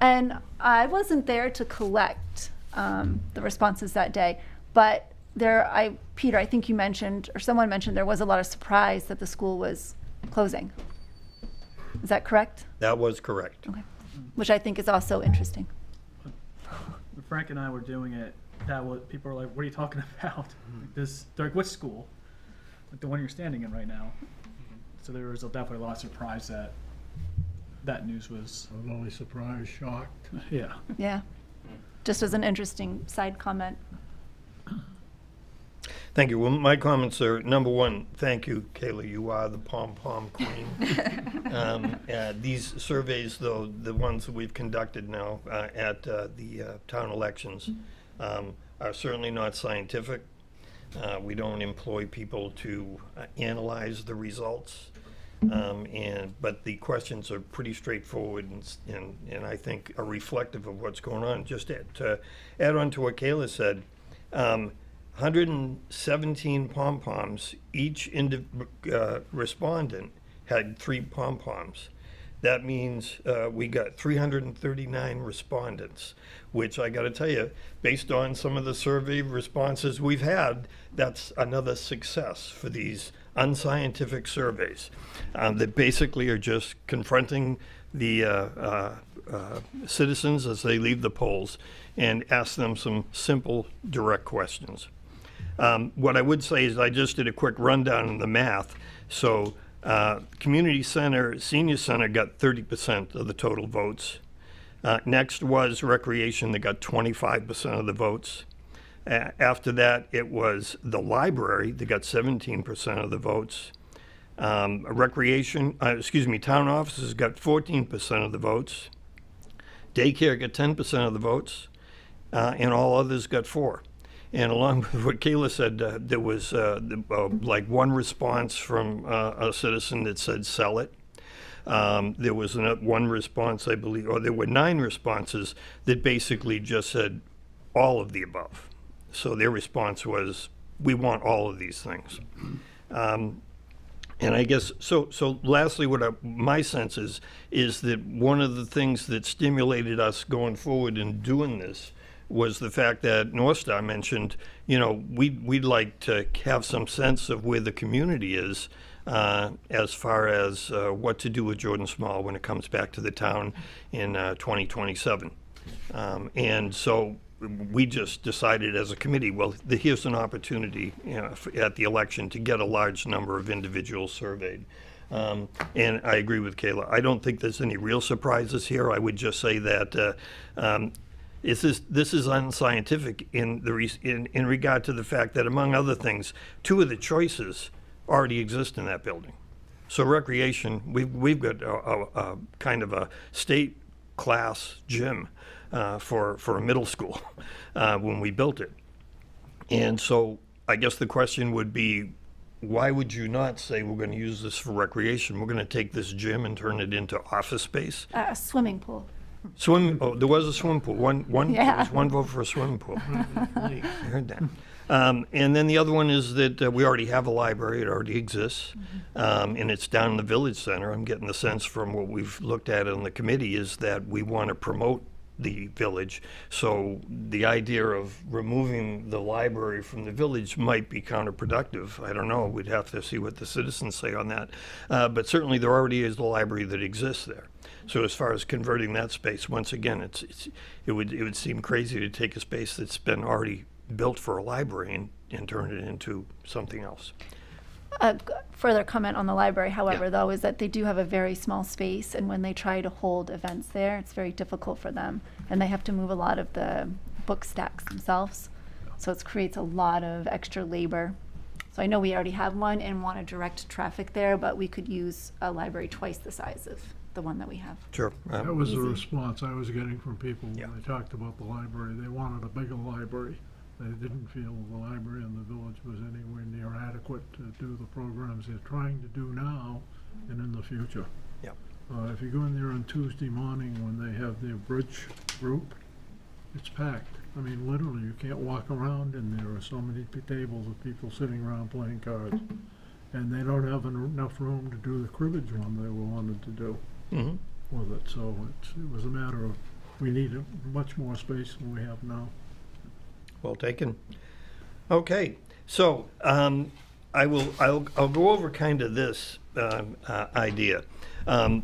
And I wasn't there to collect the responses that day, but Peter, I think you mentioned, or someone mentioned, there was a lot of surprise that the school was closing. Is that correct? That was correct. Okay. Which I think is also interesting. When Frank and I were doing it, people were like, what are you talking about? Like, which school? Like the one you're standing in right now. So there was definitely a lot of surprise that that news was. I was only surprised, shocked. Yeah. Yeah. Just as an interesting side comment. Thank you. Well, my comments are, number one, thank you, Kayla. You are the pom-pom queen. These surveys, though, the ones that we've conducted now at the town elections, are certainly not scientific. We don't employ people to analyze the results. But the questions are pretty straightforward and I think are reflective of what's going on. Just to add on to what Kayla said, 117 pom-poms, each respondent had 3 pom-poms. That means we got 339 respondents, which I got to tell you, based on some of the survey responses we've had, that's another success for these unscientific surveys that basically are just confronting the citizens as they leave the polls and ask them some simple, direct questions. What I would say is I just did a quick rundown on the math. So community center, senior center got 30% of the total votes. Next was recreation that got 25% of the votes. After that, it was the library that got 17% of the votes. Town offices got 14% of the votes. Daycare got 10% of the votes, and all others got 4%. And along with what Kayla said, there was like one response from a citizen that said, sell it. There was one response, I believe, or there were 9 responses that basically just said all of the above. So their response was, we want all of these things. And I guess, so lastly, my sense is that one of the things that stimulated us going forward in doing this was the fact that North Star mentioned, we'd like to have some sense of where the community is as far as what to do with Jordan Small when it comes back to the town in 2027. And so we just decided as a committee, well, here's an opportunity at the election to get a large number of individuals surveyed. And I agree with Kayla. I don't think there's any real surprises here. I would just say that this is unscientific in regard to the fact that, among other things, 2 of the choices already exist in that building. So recreation, we've got a kind of a state class gym for a middle school when we built it. And so I guess the question would be, why would you not say we're going to use this for recreation? We're going to take this gym and turn it into office space? A swimming pool. There was a swimming pool. Yeah. There was one vote for a swimming pool. I heard that. And then the other one is that we already have a library. It already exists. And it's down in the village center. I'm getting the sense from what we've looked at on the committee is that we want to promote the village. So the idea of removing the library from the village might be counterproductive. I don't know. We'd have to see what the citizens say on that. But certainly there already is the library that exists there. So as far as converting that space, once again, it would seem crazy to take a space that's been already built for a library and turn it into something else. A further comment on the library, however, though, is that they do have a very small space, and when they try to hold events there, it's very difficult for them, and they have to move a lot of the book stacks themselves. So it creates a lot of extra labor. So I know we already have one and want to direct traffic there, but we could use a library twice the size of the one that we have. Sure. That was the response I was getting from people when they talked about the library. They wanted a bigger library. They didn't feel the library in the village was anywhere near adequate to do the programs they're trying to do now and in the future. Yeah. If you go in there on Tuesday morning when they have their bridge group, it's packed. I mean, literally, you can't walk around and there are so many tables of people sitting around playing cards. And they don't have enough room to do the cribbage one they wanted to do with it. So it was a matter of we need much more space than we have now. Well taken. Okay, so I'll go over kind of this idea.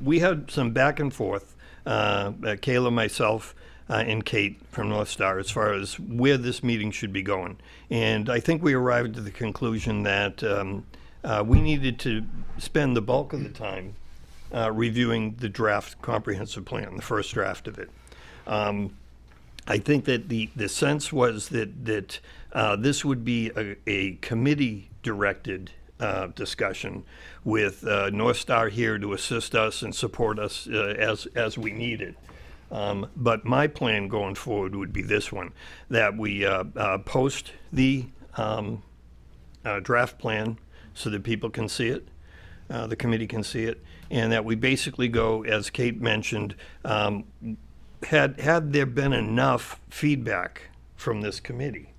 We had some back and forth, Kayla, myself, and Kate from North Star, as far as where this meeting should be going. And I think we arrived at the conclusion that we needed to spend the bulk of the time reviewing the draft comprehensive plan, the first draft of it. I think that the sense was that this would be a committee-directed discussion with North Star here to assist us and support us as we need it. But my plan going forward would be this one, that we post the draft plan so that people can see it, the committee can see it, and that we basically go, as Kate mentioned, had there been enough feedback from this committee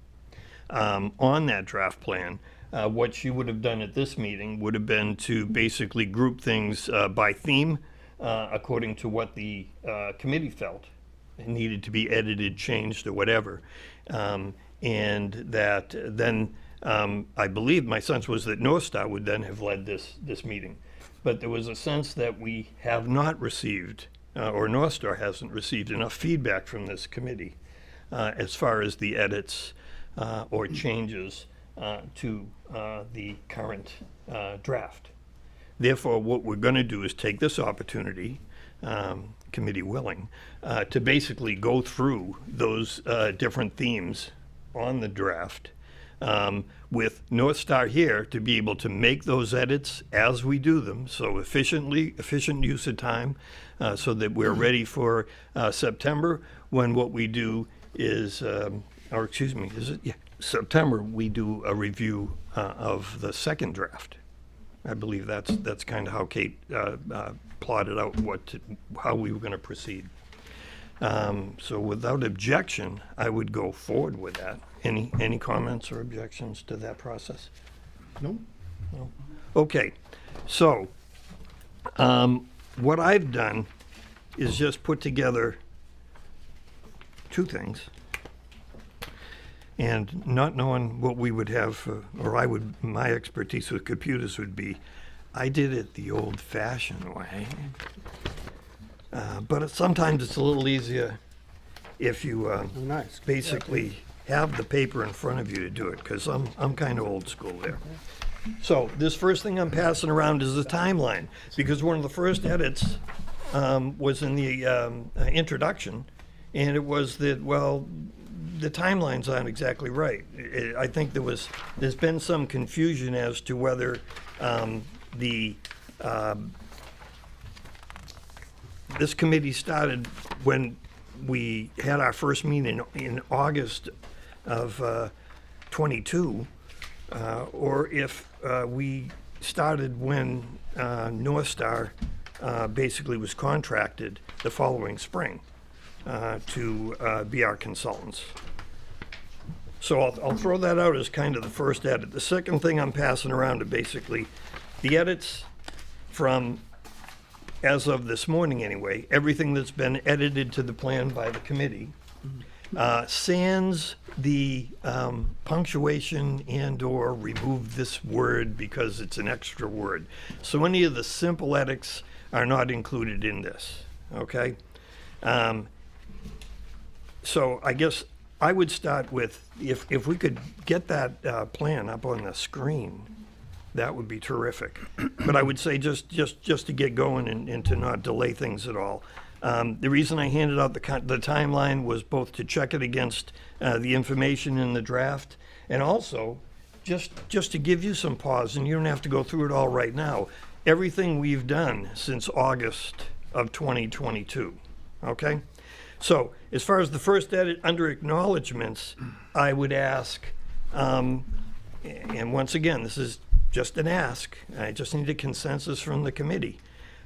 on that draft plan, what she would have done at this meeting would have been to basically group things by theme according to what the committee felt needed to be edited, changed, or whatever. And that then I believe my sense was that North Star would then have led this meeting. But there was a sense that we have not received, or North Star hasn't received enough feedback from this committee as far as the edits or changes to the current draft. Therefore, what we're going to do is take this opportunity, committee willing, to basically go through those different themes on the draft with North Star here to be able to make those edits as we do them, so efficient use of time, so that we're ready for September, when what we do is, or excuse me, is it? Yeah, September, we do a review of the second draft. I believe that's kind of how Kate plotted out how we were going to proceed. So without objection, I would go forward with that. Any comments or objections to that process? No. No. Okay. So what I've done is just put together two things. And not knowing what we would have, my expertise with computers would be, I did it the old-fashioned way. But sometimes it's a little easier if you basically have the paper in front of you to do it, because I'm kind of old school there. So this first thing I'm passing around is the timeline, because one of the first edits was in the introduction, and it was that, well, the timeline's aren't exactly right. I think there's been some confusion as to whether this committee started when we had our first meeting in August of 22, or if we started when North Star basically was contracted the following spring to be our consultants. So I'll throw that out as kind of the first edit. The second thing I'm passing around are basically the edits from, as of this morning anyway, everything that's been edited to the plan by the committee, sans the punctuation and/or remove this word because it's an extra word. So any of the simple edits are not included in this, okay? So I guess I would start with, if we could get that plan up on the screen, that would be terrific. But I would say just to get going and to not delay things at all. The reason I handed out the timeline was both to check it against the information in the draft, and also just to give you some pause, and you don't have to go through it all right now. Everything we've done since August of 2022, okay? So as far as the first edit under acknowledgements, I would ask, and once again, this is just an ask, I just need a consensus from the committee.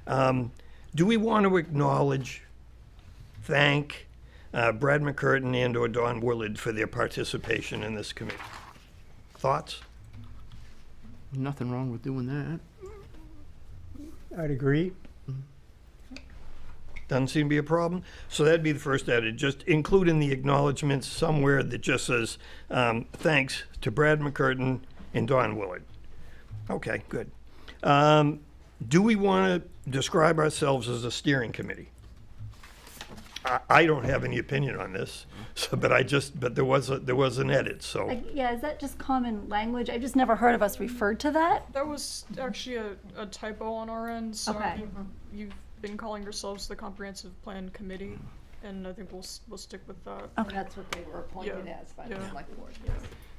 Do we want to acknowledge, thank Brad McCurtain and/or Don Willard for their participation in this committee? Thoughts? Nothing wrong with doing that. I'd agree. Doesn't seem to be a problem. So that'd be the first edit. Just include in the acknowledgements somewhere that just says, thanks to Brad McCurtain and Don Willard. Okay, good. Do we want to describe ourselves as a steering committee? I don't have any opinion on this, so, but there was an edit, so. Yeah, is that just common language? I've just never heard of us referred to that. That was actually a typo on our end, so I Okay. think you've been calling yourselves the Comprehensive Plan Committee, and I think we'll stick with that. Okay. That's what they were appointed Yeah. as by the Yeah. select board. Yes.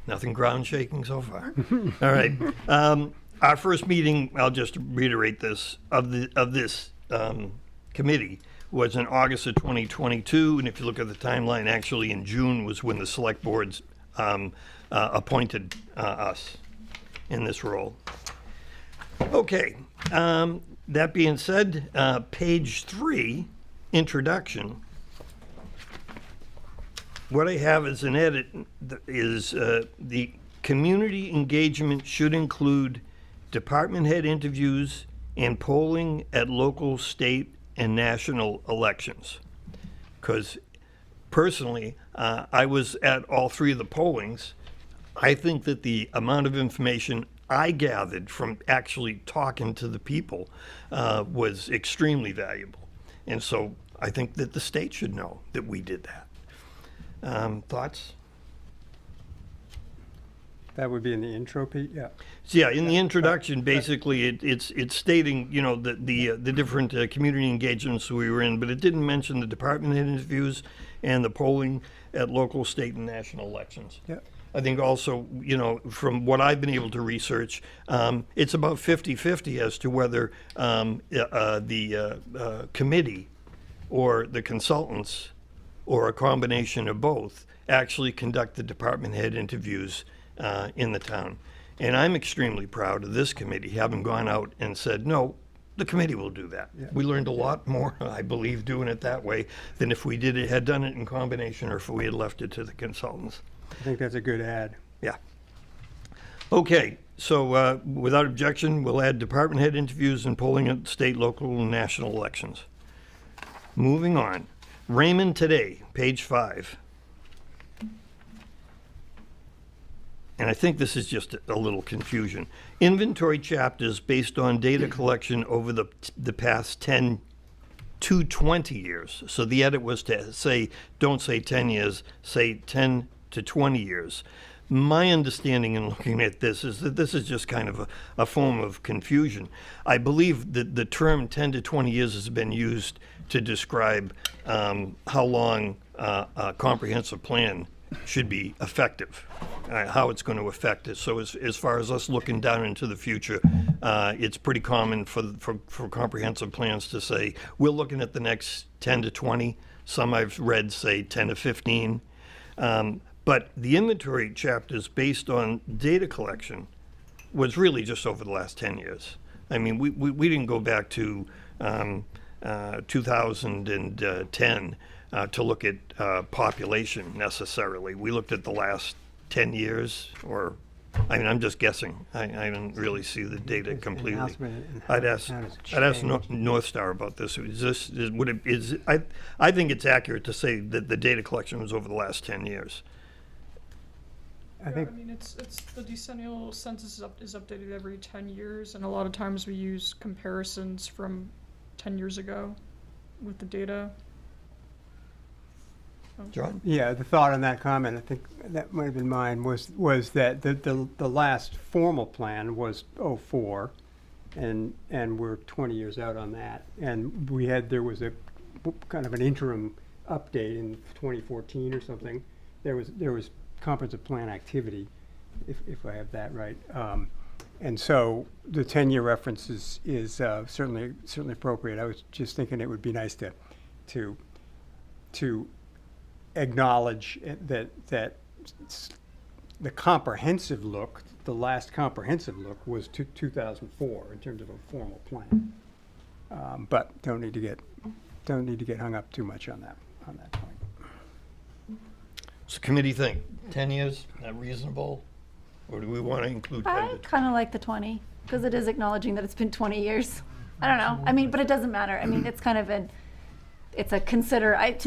Nothing ground shaking so far. All right. Our first meeting, I'll just reiterate this, of this committee was in August of 2022, and if you look at the timeline, actually in June was when the select boards appointed us in this role. Okay. That being said, page 3, introduction. What I have as an edit is the community engagement should include department head interviews and polling at local, state, and national elections. Because personally, I was at all 3 of the pollings. I think that the amount of information I gathered from actually talking to the people was extremely valuable. And so I think that the state should know that we did that. Thoughts? That would be in the intro, Pete? Yeah. So yeah, in the introduction, basically, it's stating, you know, the different community engagements we were in, but it didn't mention the department head interviews and the polling at local, state, and national elections. Yeah. I think also, you know, from what I've been able to research, it's about 50-50 as to whether the committee or the consultants or a combination of both actually conduct the department head interviews in the town. And I'm extremely proud of this committee having gone out and said, no, the committee will do that. Yeah. We learned a lot more, I believe, doing it that way than if we had done it in combination or if we had left it to the consultants. I think that's a good add. Yeah. Okay, so without objection, we'll add department head interviews and polling at state, local, and national elections. Moving on. Raymond Today, page 5. And I think this is just a little confusion. Inventory chapters based on data collection over the past 10 to 20 years. So the edit was to say, don't say 10 years, say 10 to 20 years. My understanding in looking at this is that this is just kind of a form of confusion. I believe that the term 10 to 20 years has been used to describe how long a comprehensive plan should be effective, how it's going to affect it. So as far as us looking down into the future, it's pretty common for comprehensive plans to say, we're looking at the next 10 to 20. Some I've read say 10 to 15. But the inventory chapters based on data collection was really just over the last 10 years. I mean, we didn't go back to 2010 to look at population necessarily. We looked at the last 10 years, or, I mean, I'm just guessing. I didn't really see the data completely. I'd ask North Star about this. I think it's accurate to say that the data collection was over the last 10 years. I mean, it's the decennial census is updated every 10 years, and a lot of times we use comparisons from 10 years ago with the data. John? Yeah, the thought on that comment, I think that might have been mine, was that the last formal plan was 04, and we're 20 years out on that. And there was a kind of an interim update in 2014 or something. There was comprehensive plan activity, if I have that right. And so the 10-year reference is certainly appropriate. I was just thinking it would be nice to acknowledge that the comprehensive look, the last comprehensive look, was 2004 in terms of a formal plan. But don't need to get hung up too much on that point. So committee think 10 years, that reasonable? Or do we want to include 10 I kind of like the 20 because it is acknowledging that it's been 20 years. I don't know. I mean, but it doesn't matter. I mean, it's kind of to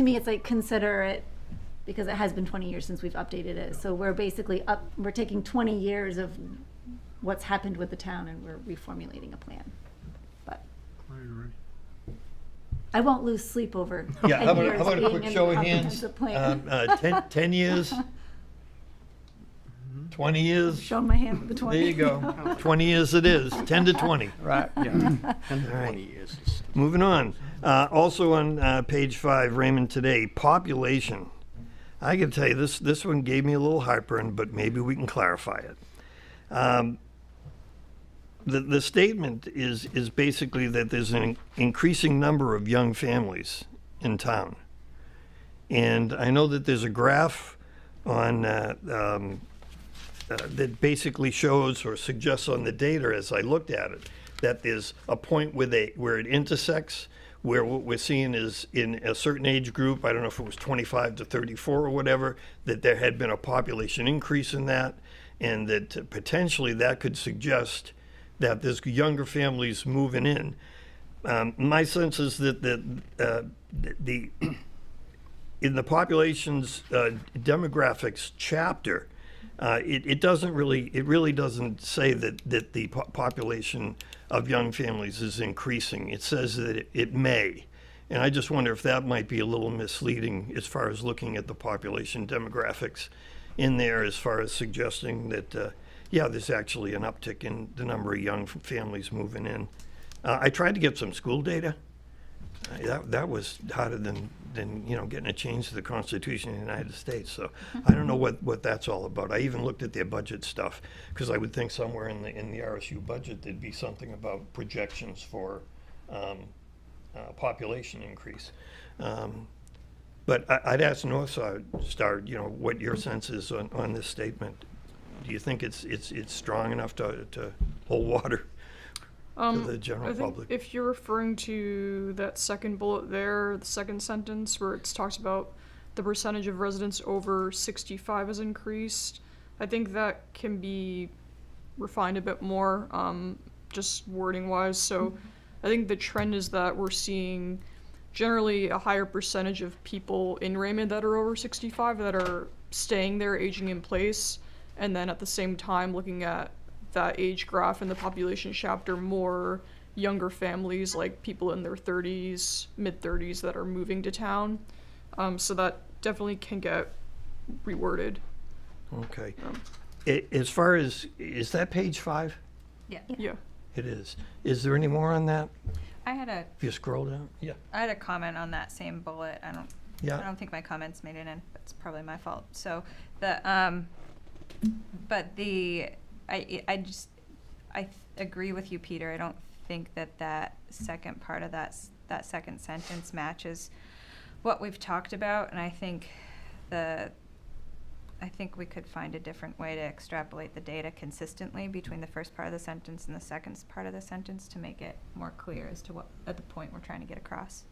me, it's like consider it because it has been 20 years since we've updated it. So we're basically we're taking 20 years of what's happened with the town and we're reformulating a plan. But I agree. I won't lose sleep over. Yeah, 10 how years about a being quick in show the of hands? comprehensive plan. 10 years? 20 years? Showing my hand with the 20. There you go. 20 years it is, 10 to 20. Right, yeah. 10 to All right. 20 years. Moving on. Also on page 5, Raymond Today, population. I can tell you, this one gave me a little heartburn, but maybe we can clarify it. The statement is basically that there's an increasing number of young families in town. And I know that there's a graph on that basically shows or suggests on the data as I looked at it, that there's a point where it intersects, where what we're seeing is in a certain age group, I don't know if it was 25 to 34 or whatever, that there had been a population increase in that, and that potentially that could suggest that there's younger families moving in. My sense is that in the population's demographics chapter, it really doesn't say that the population of young families is increasing. It says that it may. And I just wonder if that might be a little misleading as far as looking at the population demographics in there, as far as suggesting that, yeah, there's actually an uptick in the number of young families moving in. I tried to get some school data. That was harder than getting a change to the Constitution of the United States. So I don't know what that's all about. I even looked at their budget stuff, because I would think somewhere in the RSU budget there'd be something about projections for population increase. But I'd ask North Star, what your sense is on this statement. Do you think it's strong enough to hold water to the general I think public? if you're referring to that second bullet there, the second sentence where it talks about the percentage of residents over 65 has increased, I think that can be refined a bit more, just wording wise. So I think the trend is that we're seeing generally a higher percentage of people in Raymond that are over 65 that are staying there, aging in place, and then at the same time looking at that age graph in the population chapter, more younger families, like people in their 30s, mid-30s that are moving to town. So that definitely can get reworded. Okay. As far as, is that page 5? Yeah. It is. Is there any more on that? I had a If you scroll down? Yeah. I had a comment on that same bullet. I Yeah. don't think my comments made it in. It's probably my fault. So the but the I agree with you, Peter. I don't think that second part of that second sentence matches what we've talked about, and I think we could find a different way to extrapolate the data consistently between the first part of the sentence and the second part of the sentence to make it more clear as to what at the point we're trying to get across.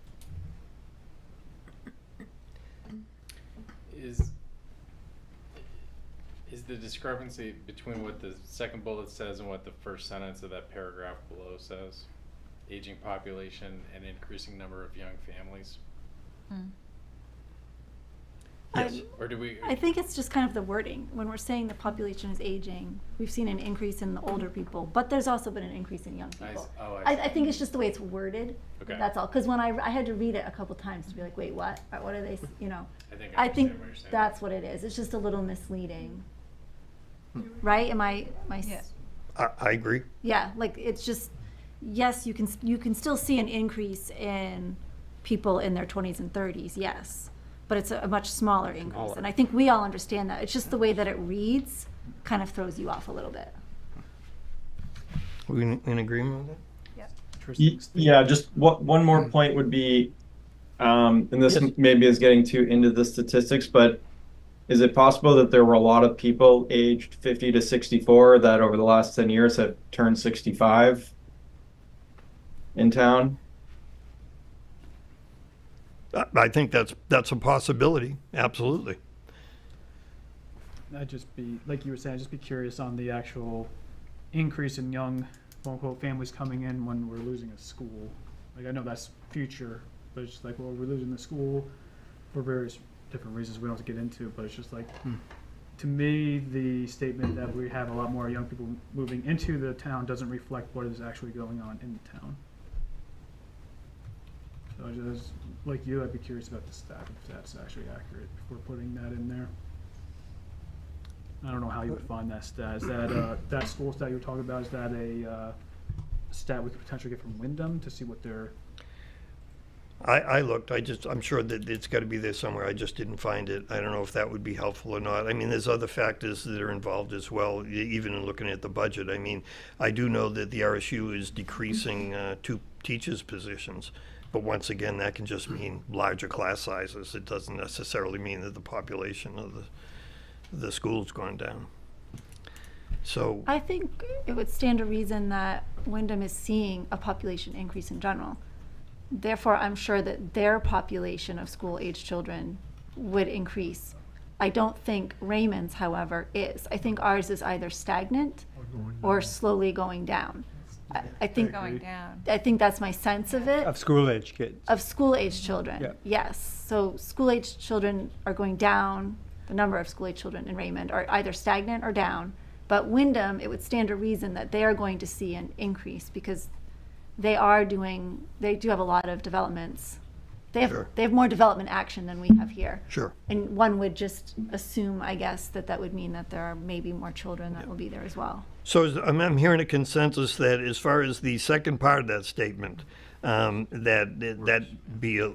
Is the discrepancy between what the second bullet says and what the first sentence of that paragraph below says? Aging population and increasing number of young families? Yes. Or do we? I think it's just kind of the wording. When we're saying the population is aging, we've seen an increase in the older people, but there's also been an increase in young people. I think it's just the way it's worded. Okay. That's all. Because when I had to read it a couple times to be like, wait, what? What are they? I think understand what you're saying. that's what it is. It's just a little misleading, right? Am I? Yeah. I agree. Yeah, like it's just, yes, you can still see an increase in people in their 20s and 30s, yes, but it's a much smaller increase. And I think we all understand that. It's just the way that it reads kind of throws you off a little bit. We in agreement with that? Yeah, just one more point would be, and this maybe is getting too into the statistics, but is it possible that there were a lot of people aged 50 to 64 that over the last 10 years have turned 65 in town? I think that's a possibility, absolutely. I'd just be, like you were saying, I'd just be curious on the actual increase in young, quote-unquote, families coming in when we're losing a school. Like, I know that's future, but it's just like, well, we're losing the school for various different reasons we don't have to get into, but it's just like, to me, the statement that we have a lot more young people moving into the town doesn't reflect what is actually going on in the town. So just like you, I'd be curious about the stat, if that's actually accurate before putting that in there. I don't know how you would find that stat. Is that that school stat you were talking about? Is that a stat we could potentially get from Wyndham to see what their? I looked, I'm sure that it's got to be there somewhere. I just didn't find it. I don't know if that would be helpful or not. I mean, there's other factors that are involved as well, even in looking at the budget. I mean, I do know that the RSU is decreasing 2 teachers' positions. But once again, that can just mean larger class sizes. It doesn't necessarily mean that the population of the school's gone down. So I think it would stand to reason that Wyndham is seeing a population increase in general. Therefore, I'm sure that their population of school-age children would increase. I don't think Raymond's, however, is. I think ours is either stagnant or slowly going down. I think Going down. I think that's my sense of it. Of school-age kids. Of school-age children, Yeah. yes. So school-age children are going down. The number of school-age children in Raymond are either stagnant or down. But Wyndham, it would stand to reason that they are going to see an increase because they do have a lot of developments. They have more development action than we have here. Sure. And one would just assume, I guess, that would mean that there are maybe more children that will be there as well. So I'm hearing a consensus that as far as the second part of that statement, that be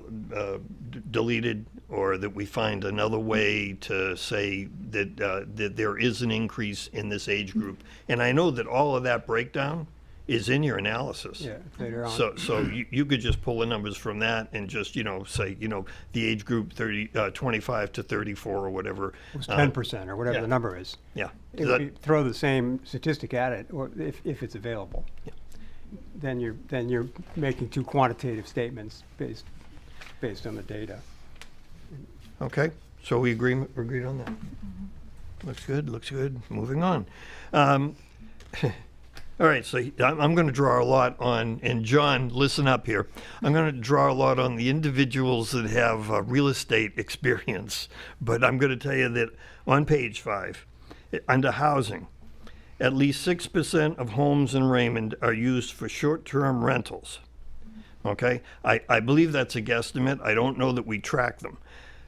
deleted, or that we find another way to say that that there is an increase in this age group. And I know that all of that breakdown is in your analysis. Yeah, later on. So you could just pull the numbers from that and just, say, the age group 25 to 34 or whatever. It was 10% or whatever the number is. Yeah. If you throw the same statistic at it, or if it's available, then you're making 2 quantitative statements based on the data. Okay, so we agreed on that. Looks good. Moving on. All right, so I'm going to draw a lot on, and John, listen up here. I'm going to draw a lot on the individuals that have real estate experience, but I'm going to tell you that on page 5, under housing, at least 6% of homes in Raymond are used for short-term rentals. Okay, I believe that's a guesstimate. I don't know that we track them.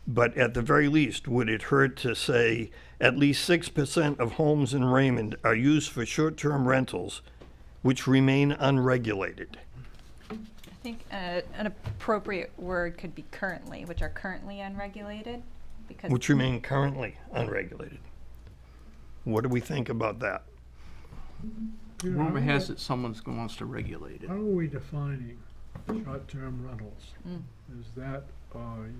But at the very least, would it hurt to say at least 6% of homes in Raymond are used for short-term rentals, which remain unregulated? I think an appropriate word could be currently, which are currently unregulated, because Which remain currently unregulated. What do we think about that? Rumor has it someone wants to regulate it. How are we defining short-term rentals? Is that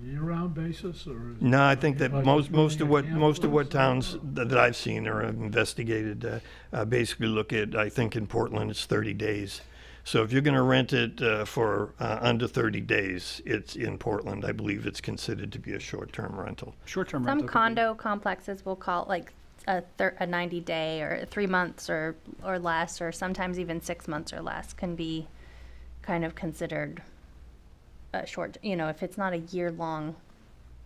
year-round basis, or is No, I think that like most of what campers towns that I've seen or have investigated basically look at, I think in Portland it's 30 days. So if you're going to rent it for under 30 days, it's in Portland. I believe it's considered to be a short-term rental. Short-term Some rental. condo complexes will call it like a 90-day or 3 months or less, or sometimes even 6 months or less can be kind of considered a short, if it's not a year-long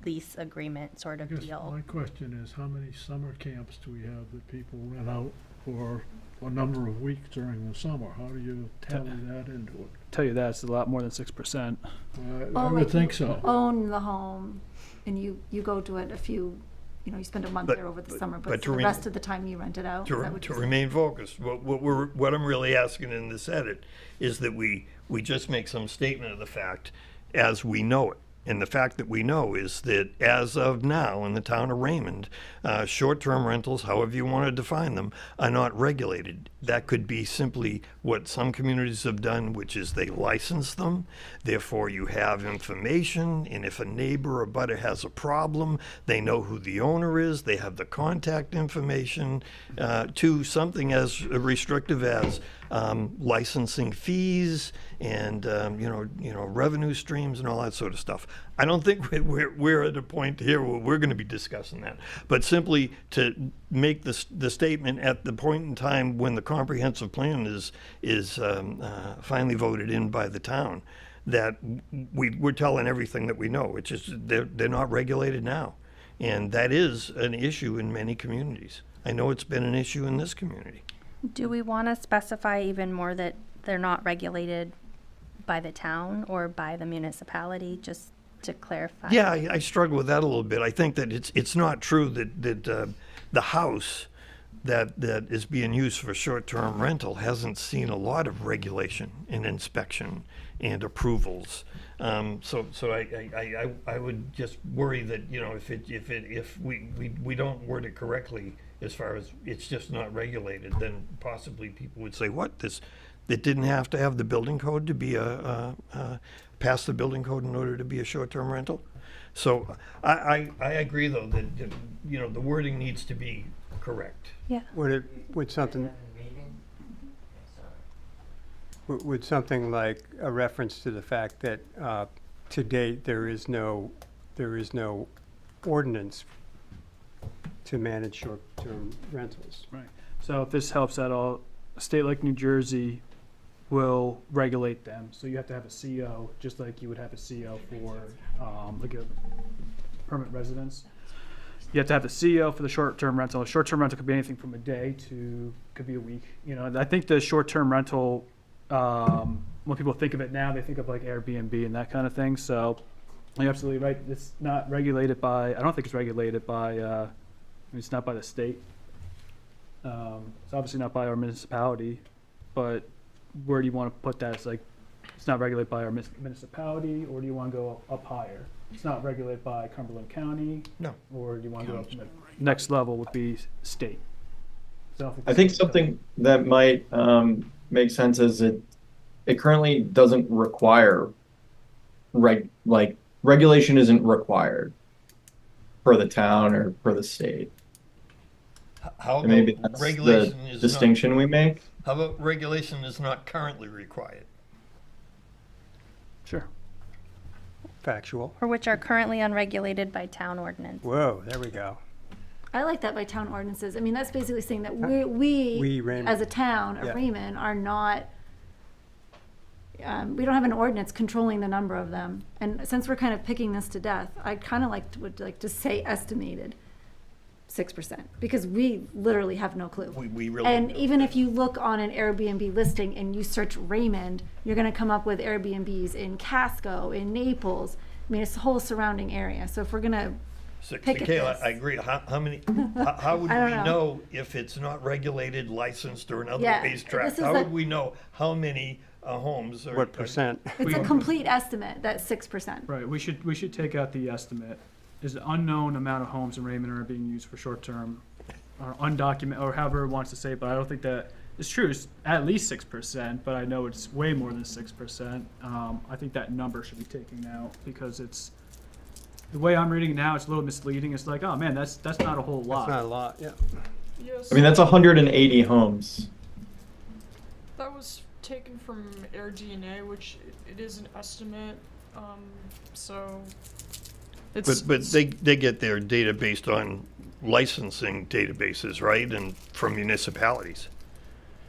lease agreement sort of I guess deal. my question is, how many summer camps do we have that people rent out for a number of weeks during the summer? How do you tally that into it? Tell you that it's a lot more than 6%. I would think so. Own the home, and you go to it you spend a month there over the summer, but to the rest of the time you rent it out. Is that what To you're saying? remain focused, what I'm really asking in this edit is that we just make some statement of the fact as we know it. And the fact that we know is that as of now in the town of Raymond, short-term rentals, however you want to define them, are not regulated. That could be simply what some communities have done, which is they license them. Therefore, you have information, and if a neighbor or butter has a problem, they know who the owner is. They have the contact information, to something as restrictive as licensing fees and revenue streams and all that sort of stuff. I don't think we're at a point here where we're going to be discussing that, but simply to make the statement at the point in time when the comprehensive plan is finally voted in by the town, that we're telling everything that we know. It's just they're not regulated now, and that is an issue in many communities. I know it's been an issue in this community. Do we want to specify even more that they're not regulated by the town or by the municipality, just to clarify? Yeah, I struggle with that a little bit. I think that it's not true that the house that is being used for short-term rental hasn't seen a lot of regulation and inspection and approvals. So I would just worry that, you know, if we don't word it correctly as far as it's just not regulated, then possibly people would say, what, it didn't have to have the building code to be pass the building code in order to be a short-term rental. So I agree, though, that, you know, the wording needs to be correct. Yeah. Would something like a reference to the fact that to date there is no ordinance to manage short-term rentals? Right. So if this helps at all, a state like New Jersey will regulate them. So you have to have a CO, just like you would have a CO for like a permanent residence. You have to have the CO for the short-term rental. A short-term rental could be anything from a day to could be a week. You know, I think the short-term rental, when people think of it now, they think of like Airbnb and that kind of thing. So you're absolutely right. It's not regulated by. I don't think it's regulated by. I mean, it's not by the state. It's obviously not by our municipality, but where do you want to put that? It's like it's not regulated by our municipality, or do you want to go up higher? It's not regulated by Cumberland County. No. Or do you want to go up? Next level would be state. So I think something that might make sense is it currently doesn't require regulation isn't required for the town or for the state. How And maybe about that's regulation the is distinction we make? How about regulation is not currently required? Sure. Factual. Or which are currently unregulated by town ordinance. Whoa, there we go. I like that by town ordinances. I mean, that's basically saying that we Raymond. as a town of Yeah. Raymond, are not, we don't have an ordinance controlling the number of them. And since we're kind of picking this to death, I kind of would like to say estimated 6%, because we literally have no clue. We really And don't. even if you look on an Airbnb listing and you search Raymond, you're going to come up with Airbnbs in Casco, in Naples. I mean, it's the whole surrounding area. So if we're going to pick at Kayla, this. I agree. How many? How would we I don't know if it's not regulated, licensed, or another Yeah, racetrack? this is How a- would we know how many homes are? What percent? It's a complete estimate, that's 6%. Right. We should take out the estimate. Is the unknown amount of homes in Raymond are being used for short-term or undocumented, or however it wants to say it, but I don't think that it's true. It's at least 6%, but I know it's way more than 6%. I think that number should be taken out because it's the way I'm reading it now. It's a little misleading. It's like, oh man, that's not a whole lot. That's not a lot, yeah. Yes. I mean, that's 180 homes. That was taken from AirDNA, which it is an estimate. So it's But they get their data based on licensing databases, right? And from municipalities.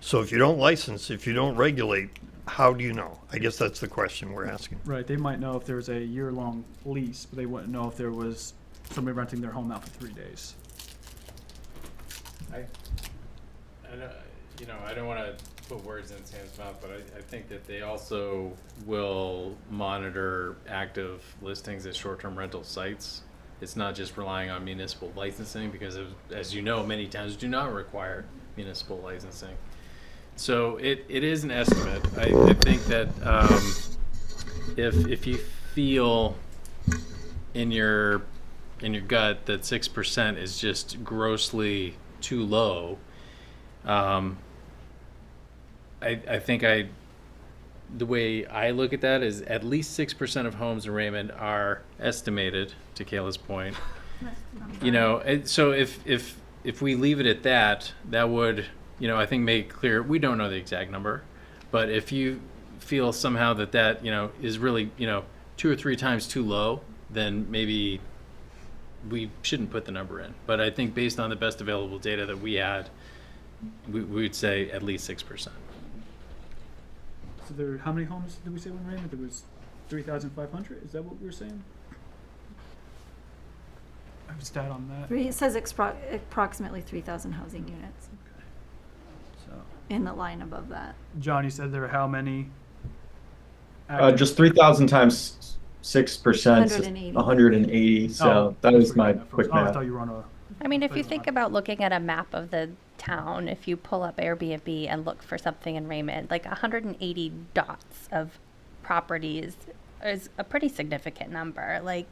So if you don't license, if you don't regulate, how do you know? I guess that's the question we're asking. Right. They might know if there's a year-long lease, but they wouldn't know if there was somebody renting their home out for 3 days. I don't want to put words in Sam's mouth, but I think that they also will monitor active listings at short-term rental sites. It's not just relying on municipal licensing, because as you know, many towns do not require municipal licensing. So it is an estimate. I think that if you feel in your gut that 6% is just grossly too low, I think the way I look at that is at least 6% of homes in Raymond are estimated, to Kayla's point. So if we leave it at that, that would, I think make it clear, we don't know the exact number, but if you feel somehow that is really, 2 or 3 times too low, then maybe we shouldn't put the number in. But I think based on the best available data that we had, we would say at least 6%. So there, how many homes did we say in Raymond? There was 3,500. Is that what we were saying? I have a stat on that. It says approximately 3,000 housing units So, in the line above that. John, you said there were how many Just 3,000 times 6%, 180. 180. So that was my quick Oh, I math. thought you were on a. I mean, if you think about looking at a map of the town, if you pull up Airbnb and look for something in Raymond, like 180 dots of properties is a pretty significant number. Like,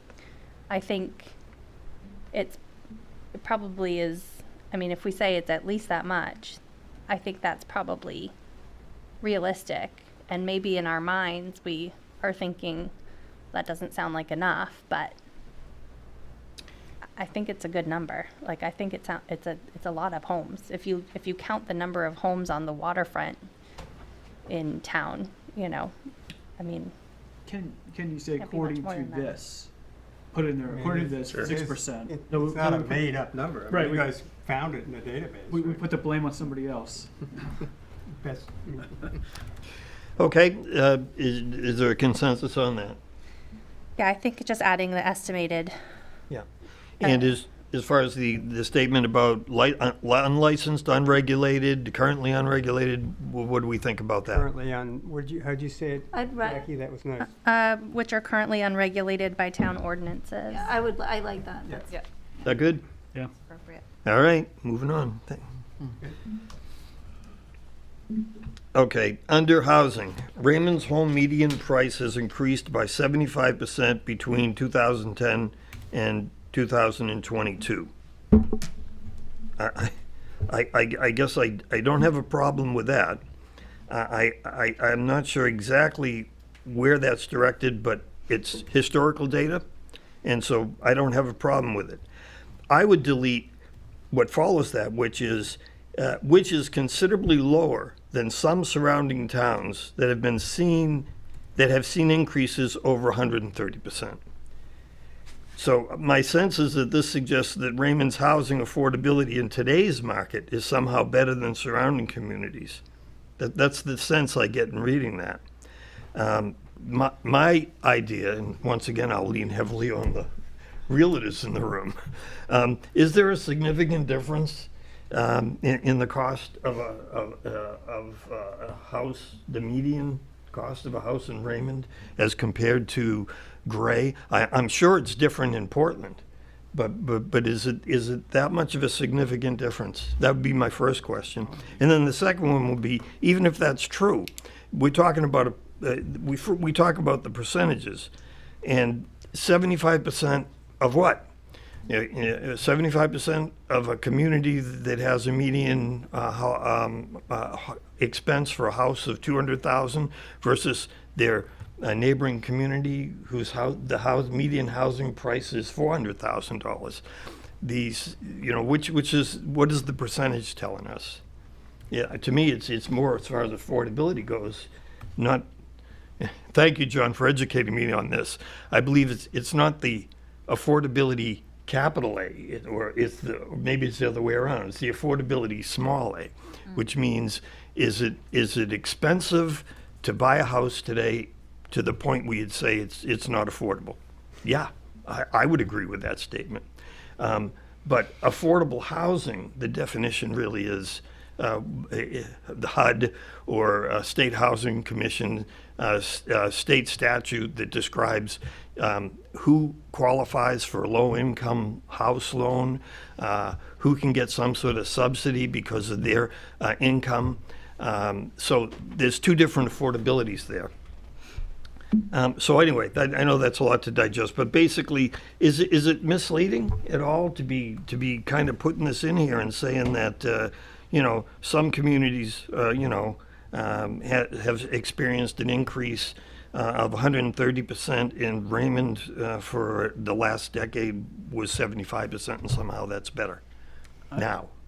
I think it probably is, I mean, if we say it's at least that much, I think that's probably realistic. And maybe in our minds, we are thinking that doesn't sound like enough, but I think it's a good number. Like, I think it's a lot of homes. If you count the number of homes on the waterfront in town, you know, I mean. Can you say Can't be much according more to than that. this? Put it in there. According to this, Sure. 6%. It's No, not a we put- made-up number. I mean, Right, you we- guys found it in the database. We put the blame on somebody else. Best- Okay, is there a consensus on that? Yeah, I think just adding the estimated. Yeah. And as far as the statement about unlicensed, unregulated, currently unregulated, what do we think about that? Currently on, how'd you say it, I'd Jackie? That was nice. Which are currently unregulated by town ordinances. Yeah, I like that. That's Yeah. Is that good? Yeah. Appropriate. All right, moving on. Okay, under housing, Raymond's home median price has increased by 75% between 2010 and 2022. I guess I don't have a problem with that. I'm not sure exactly where that's directed, but it's historical data, and so I don't have a problem with it. I would delete what follows that, which is considerably lower than some surrounding towns that have seen increases over 130%. So my sense is that this suggests that Raymond's housing affordability in today's market is somehow better than surrounding communities. That's the sense I get in reading that. My idea, and once again I'll lean heavily on the realtors in the room, is there a significant difference in the cost of a house, the median cost of a house in Raymond, as compared to Gray? I'm sure it's different in Portland, but is it that much of a significant difference? That would be my first question. And then the second one would be, even if that's true, we're talking about we talk about the percentages, and 75% of what? 75% of a community that has a median expense for a house of $200,000 versus their neighboring community whose median housing price is $400,000. These, what is the percentage telling us? Yeah, to me, it's more as far as affordability goes. Not. Thank you, John, for educating me on this. I believe it's not the affordability capital A, or maybe it's the other way around. It's the affordability small a, which means is it expensive to buy a house today to the point where you'd say it's not affordable? Yeah, I would agree with that statement. But affordable housing, the definition really is the HUD or State Housing Commission state statute that describes who qualifies for a low-income house loan, who can get some sort of subsidy because of their income. So there's two different affordabilities there. So anyway, I know that's a lot to digest, but basically, is it misleading at all to be kind of putting this in here and saying that some communities have experienced an increase of 130% in Raymond for the last decade was 75%, and somehow that's better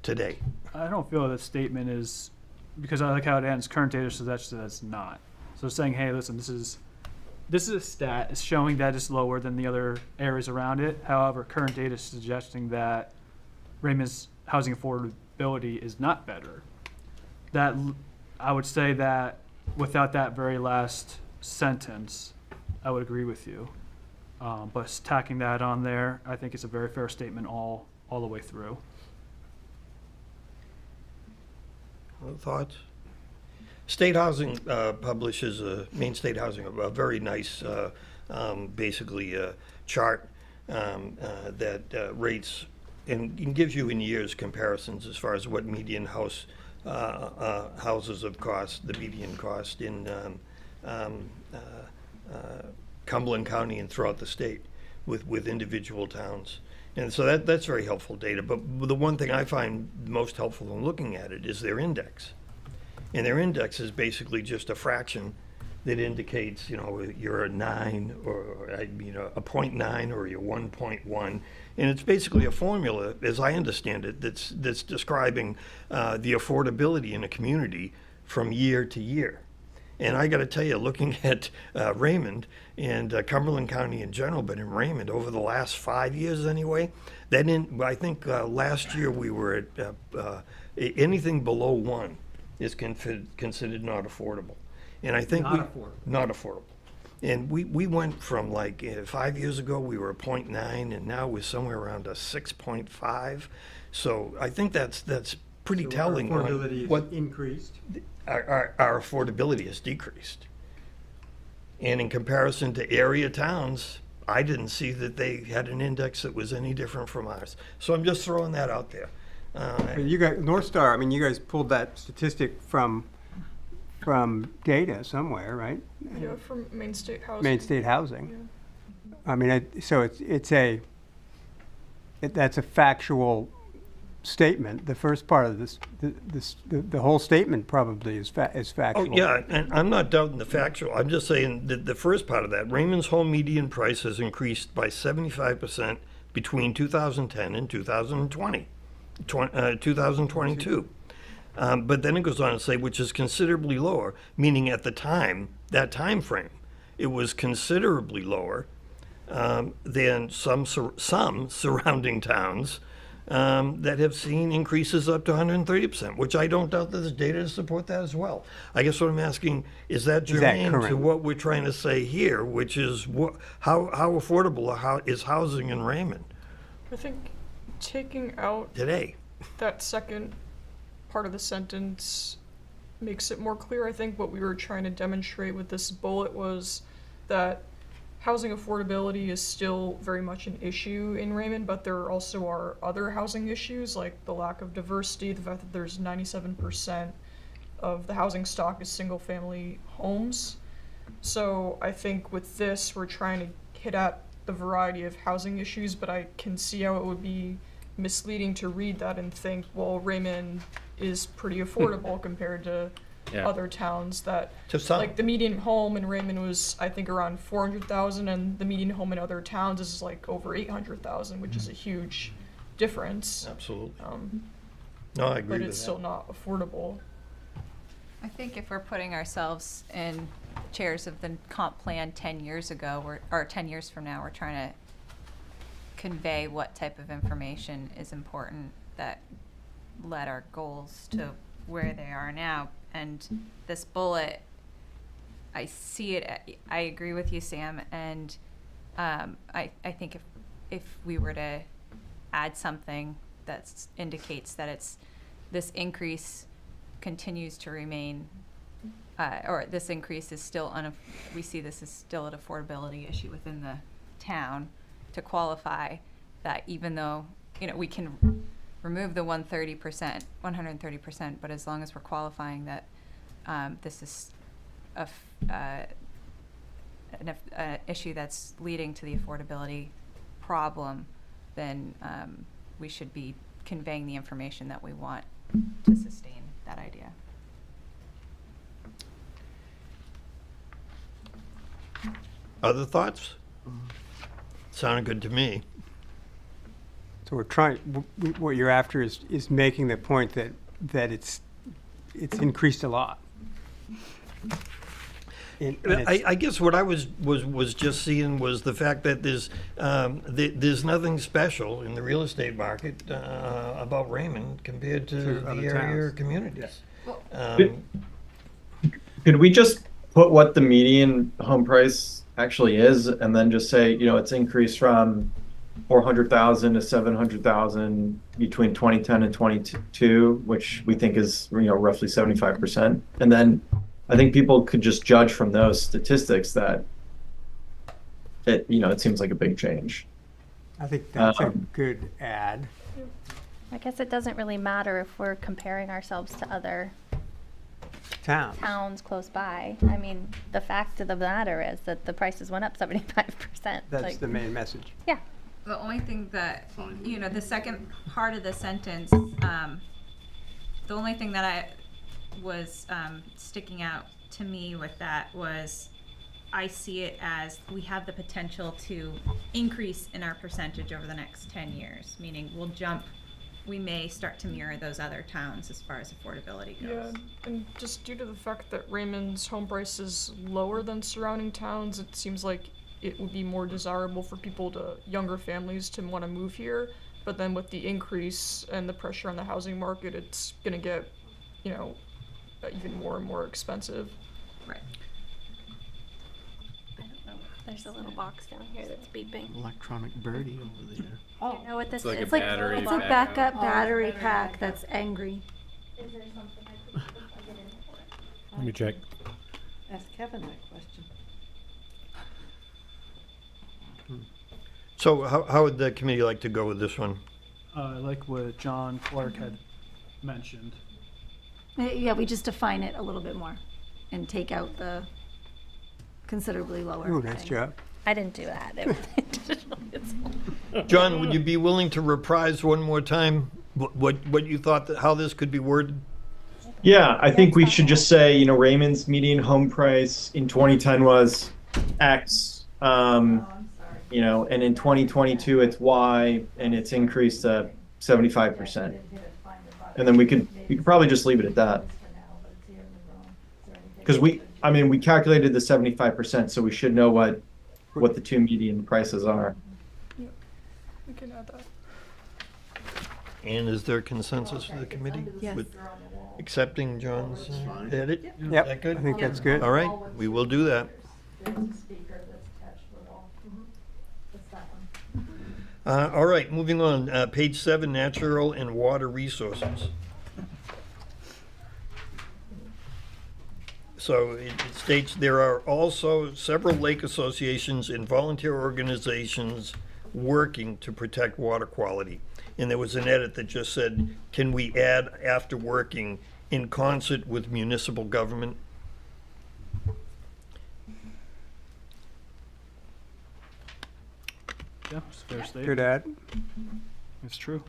today. I don't feel that statement is, because I like how it ends, current data suggests that it's not. So saying, hey, listen, this is a stat, it's showing that it's lower than the other areas around it. However, current data is suggesting that Raymond's housing affordability is not better. That, I would say that without that very last sentence, I would agree with you. But tacking that on there, I think it's a very fair statement all the way through. Other thoughts? State Housing publishes, Maine State Housing, a very nice, basically, chart that rates and gives you in years comparisons as far as what median houses have cost, the median cost in Cumberland County and throughout the state with individual towns. And so that's very helpful data. But the one thing I find most helpful in looking at it is their index. And their index is basically just a fraction that indicates, you're a 9 or a 0.9 or you're 1.1. And it's basically a formula, as I understand it, that's describing the affordability in a community from year to year. And I got to tell you, looking at Raymond and Cumberland County in general, but in Raymond over the last 5 years anyway, I think last year we were at anything below 1 is considered not affordable. And I think not affordable. And we went from 5 years ago we were a 0.9 and now we're somewhere around a 6.5. So I think that's pretty telling. Our affordability is increased. Our affordability has decreased. And in comparison to area towns, I didn't see that they had an index that was any different from ours. So I'm just throwing that out there. You got North Star. I mean, you guys pulled that statistic from data somewhere, right? Yeah, from Maine State Housing. Maine State Housing. Yeah. I mean, so that's a factual statement. The first part of the whole statement probably is factual. Oh, yeah, and I'm not doubting the factual. I'm just saying that the first part of that, Raymond's home median price has increased by 75% between 2010 and 2022. But then it goes on to say, which is considerably lower, meaning at the time, that time frame, it was considerably lower than some surrounding towns that have seen increases up to 130%, which I don't doubt that there's data to support that as well. I guess what I'm asking, is that germane to what we're trying to say here, which is how affordable is housing in Raymond? I think taking out today that second part of the sentence makes it more clear. I think what we were trying to demonstrate with this bullet was that housing affordability is still very much an issue in Raymond, but there also are other housing issues like the lack of diversity, the fact that there's 97% of the housing stock is single-family homes. So I think with this, we're trying to hit at the variety of housing issues, but I can see how it would be misleading to read that and think, well, Raymond is pretty affordable compared to other towns that, like the median home in Raymond was, I think, around 400,000, and the median home in other towns is like over 800,000, which is a huge difference. Absolutely. No, I agree with that. But it's still not affordable. I think if we're putting ourselves in chairs of the comp plan 10 years ago, or 10 years from now, we're trying to convey what type of information is important that led our goals to where they are now. And this bullet, I see it, I agree with you, Sam, and I think if we were to add something that indicates that this increase continues to remain, or this increase is still, we see this as still an affordability issue within the town, to qualify that even though, we can remove the 130%, but as long as we're qualifying that this is an issue that's leading to the affordability problem, then we should be conveying the information that we want to sustain that idea. Other thoughts? Sounded good to me. So we're trying. What you're after is making the point that it's increased a lot. I guess what I was just seeing was the fact that there's nothing special in the real estate market about Raymond compared to the area communities. Could we just put what the median home price actually is, and then just say, it's increased from 400,000 to 700,000 between 2010 and 22, which we think is roughly 75%, and then I think people could just judge from those statistics that it seems like a big change. I think that's a good add. I guess it doesn't really matter if we're comparing ourselves to other towns close by. I mean, the fact of the matter is that the prices went up 75%. That's the main message. Yeah. The only thing that, the second part of the sentence, the only thing that I was sticking out to me with that was, I see it as we have the potential to increase in our percentage over the next 10 years, meaning we may start to mirror those other towns as far as affordability goes. Yeah, and just due to the fact that Raymond's home price is lower than surrounding towns, it seems like it would be more desirable for younger families to want to move here. But then with the increase and the pressure on the housing market, it's going to get, even more and more expensive. Right. There's a little box down here that's beeping. Electronic birdie over there. Oh, you know what this It's like is? a battery It's a backup battery pack that's angry. Is there something I can plug it in for? Let me check. Ask Kevin that question. So how would the committee like to go with this one? Like what John Clark had mentioned. Yeah, we just define it a little bit more and take out the considerably lower. Ooh, nice thing. job. I didn't do that. John, would you be willing to reprise one more time what you thought, how this could be worded? Yeah, I think we should just say, Raymond's median home price in 2010 was X, and in 2022 it's Y, and it's increased to 75%. And then we could probably just leave it at that. Because we calculated the 75%, so we should know what the two median prices are. Yeah, we can add that. And is there consensus of the committee? Yes. With accepting John's edit? Yep, Is that good? I think that's good. All right, we will do that. All right, moving on, page 7, natural and water resources. So it states there are also several lake associations and volunteer organizations working to protect water quality. And there was an edit that just said, can we add after working in concert with municipal government? Yeah, it's a fair statement. Good add. It's true.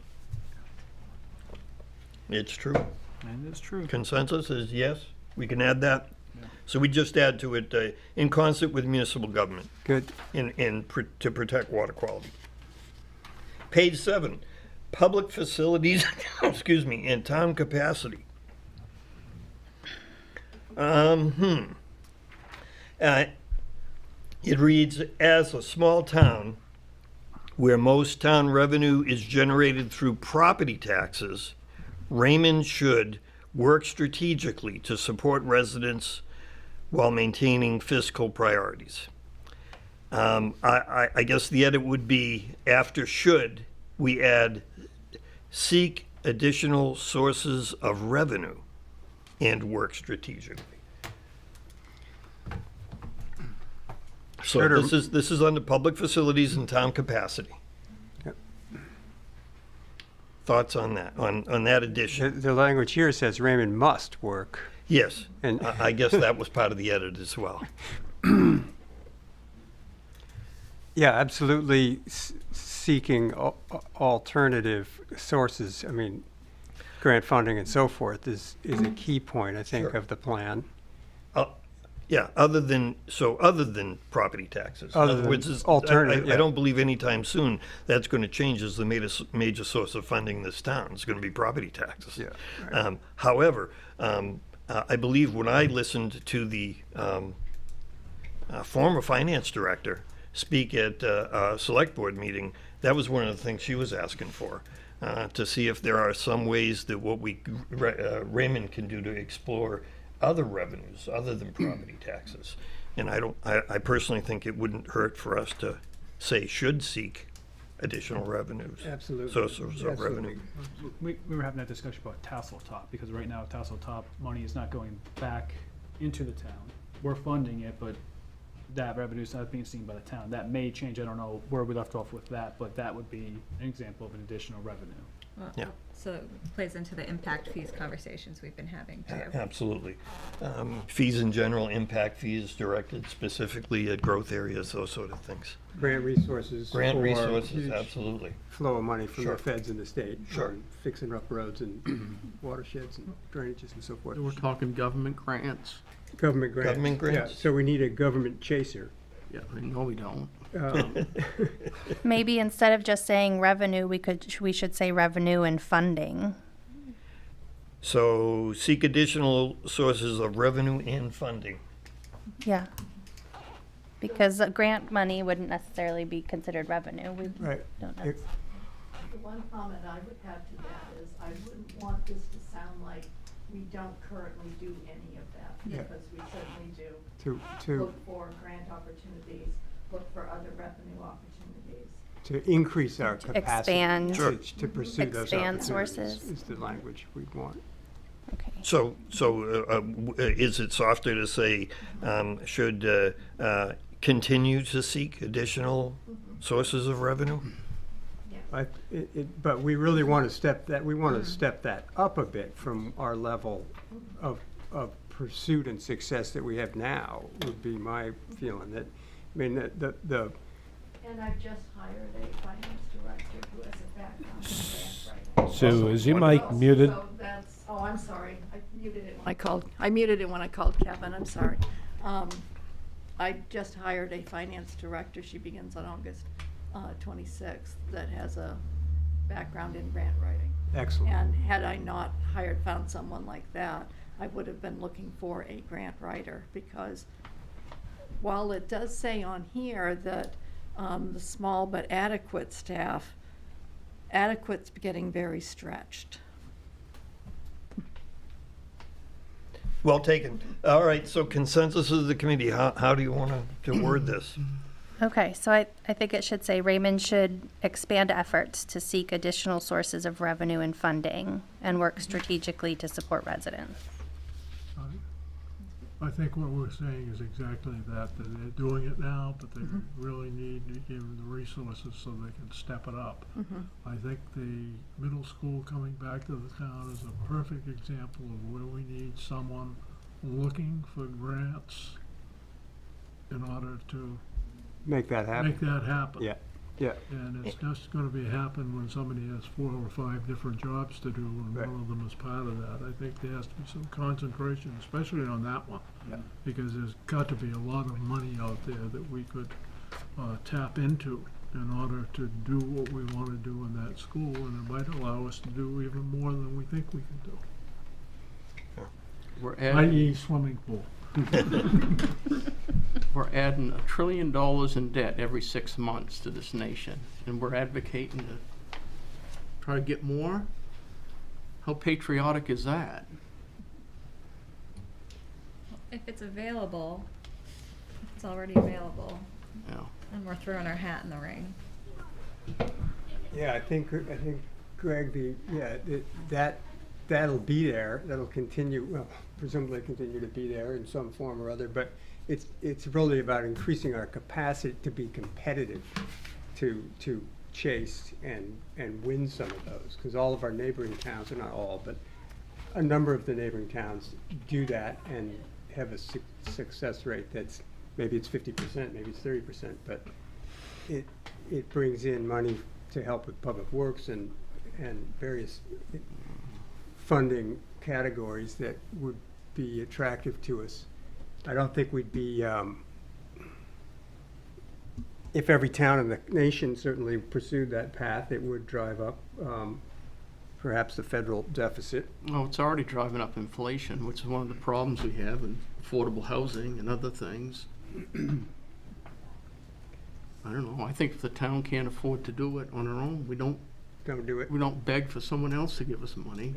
It's true. And it's true. Consensus is yes, we can add that. So we just add to it, in concert with municipal government. Good. To protect water quality. Page 7, public facilities, excuse me, and town capacity. It reads, as a small town where most town revenue is generated through property taxes, Raymond should work strategically to support residents while maintaining fiscal priorities. I guess the edit would be, after should, we add seek additional sources of revenue and work strategically. So this is under public facilities and town capacity. Yep. Thoughts on that, on that addition? The language here says Raymond must work. Yes, And I guess that was part of the edit as well. Yeah, absolutely seeking alternative sources. I mean, grant funding and so forth is a key point, I think, Sure. of the plan. Yeah, other than property taxes. Other In other than words, alternative, I yeah. don't believe anytime soon that's going to change as the major source of funding this town. It's going to be property taxes. Yeah, right. However, I believe when I listened to the former finance director speak at a select board meeting, that was one of the things she was asking for, to see if there are some ways that Raymond can do to explore other revenues other than property taxes. And I personally think it wouldn't hurt for us to say should seek additional revenues. Absolutely. Sources of revenue. We were having that discussion about tassel top, because right now tassel top money is not going back into the town. We're funding it, but that revenue's not being seen by the town. That may change. I don't know where we left off with that, but that would be an example of an additional revenue. Yeah. So it plays into the impact fees conversations we've been having too. Absolutely. Fees in general, impact fees directed specifically at growth areas, those sort of things. Grant resources. Grant for resources, huge absolutely. Flow of money from Sure. the feds in the state. Sure. on Fixing up roads and watersheds and drainages and so forth. We're talking government grants. Government grants. Government grants. Yeah, so we need a government chaser. Yeah, no, we don't. Maybe instead of just saying revenue, we should say revenue and funding. So seek additional sources of revenue and funding. Yeah. Because grant money wouldn't necessarily be considered revenue. We Right. don't know. The one comment I would add to that is I wouldn't want this to sound like we don't currently do any of that, Yeah. because we certainly do. To Look for grant opportunities, look for other revenue opportunities. to increase our capacity. Expand. Sure. To pursue those Expand opportunities sources. is the language we want. Okay. So is it softer to say, should continue to seek additional sources of revenue? But we really want to step that up a bit from our level of pursuit and success that we have now, would be my feeling. That, I mean, the And I've just hired a finance director who has a background in grant writing. Sue, is your mic muted? So that's, oh, I'm sorry, I muted it I muted it when I called Kevin, I'm sorry. I just hired a finance director, she begins on August 26th, that has a background in grant writing. Excellent. And had I not found someone like that, I would have been looking for a grant writer, because while it does say on here that the small but adequate staff, adequate's getting very stretched. Well taken. All right, so consensus of the committee, how do you want to word this? Okay, so I think it should say Raymond should expand efforts to seek additional sources of revenue and funding and work strategically to support residents. I think what we're saying is exactly that they're doing it now, but they really need to give them the resources so they can step it up. I think the middle school coming back to the town is a perfect example of where we need someone looking for grants in order to make that happen. Yeah, yeah. And it's just gonna happen when somebody has 4 or 5 different jobs to do, and one of them is part of that. I think there has to be some concentration, especially on that one. Yeah. Because there's got to be a lot of money out there that we could tap into in order to do what we wanna do in that school, and it might allow us to do even more than we think we can do. We're adding, I.e. swimming pool. we're adding $1 trillion in debt every 6 months to this nation, and we're advocating to try to get more? How patriotic is that? If it's available, it's already available. Yeah. And we're throwing our hat in the ring. Yeah, I think Greg, that'll be there. That'll continue. Well, presumably continue to be there in some form or other. But it's really about increasing our capacity to be competitive, to chase and win some of those. Because all of our neighboring towns, or not all, but a number of the neighboring towns do that and have a success rate that's maybe it's 50%, maybe it's 30%, but it brings in money to help with public works and various funding categories that would be attractive to us. I don't think we'd be, if every town in the nation certainly pursued that path, it would drive up perhaps the federal deficit. Well, it's already driving up inflation, which is one of the problems we have in affordable housing and other things. I don't know. I think if the town can't afford to do it on our own, we don't do it. We don't beg for someone else to give us money.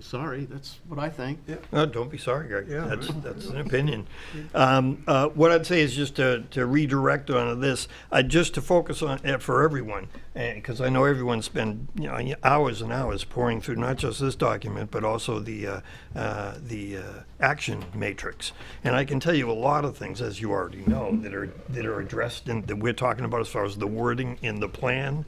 Sorry, that's what I think. Don't be sorry, Greg. That's an opinion. What I'd say is just to redirect on this, just to focus on it for everyone, because I know everyone spent hours and hours pouring through not just this document, but also the action matrix. And I can tell you a lot of things, as you already know, that are addressed in that we're talking about as far as the wording in the plan,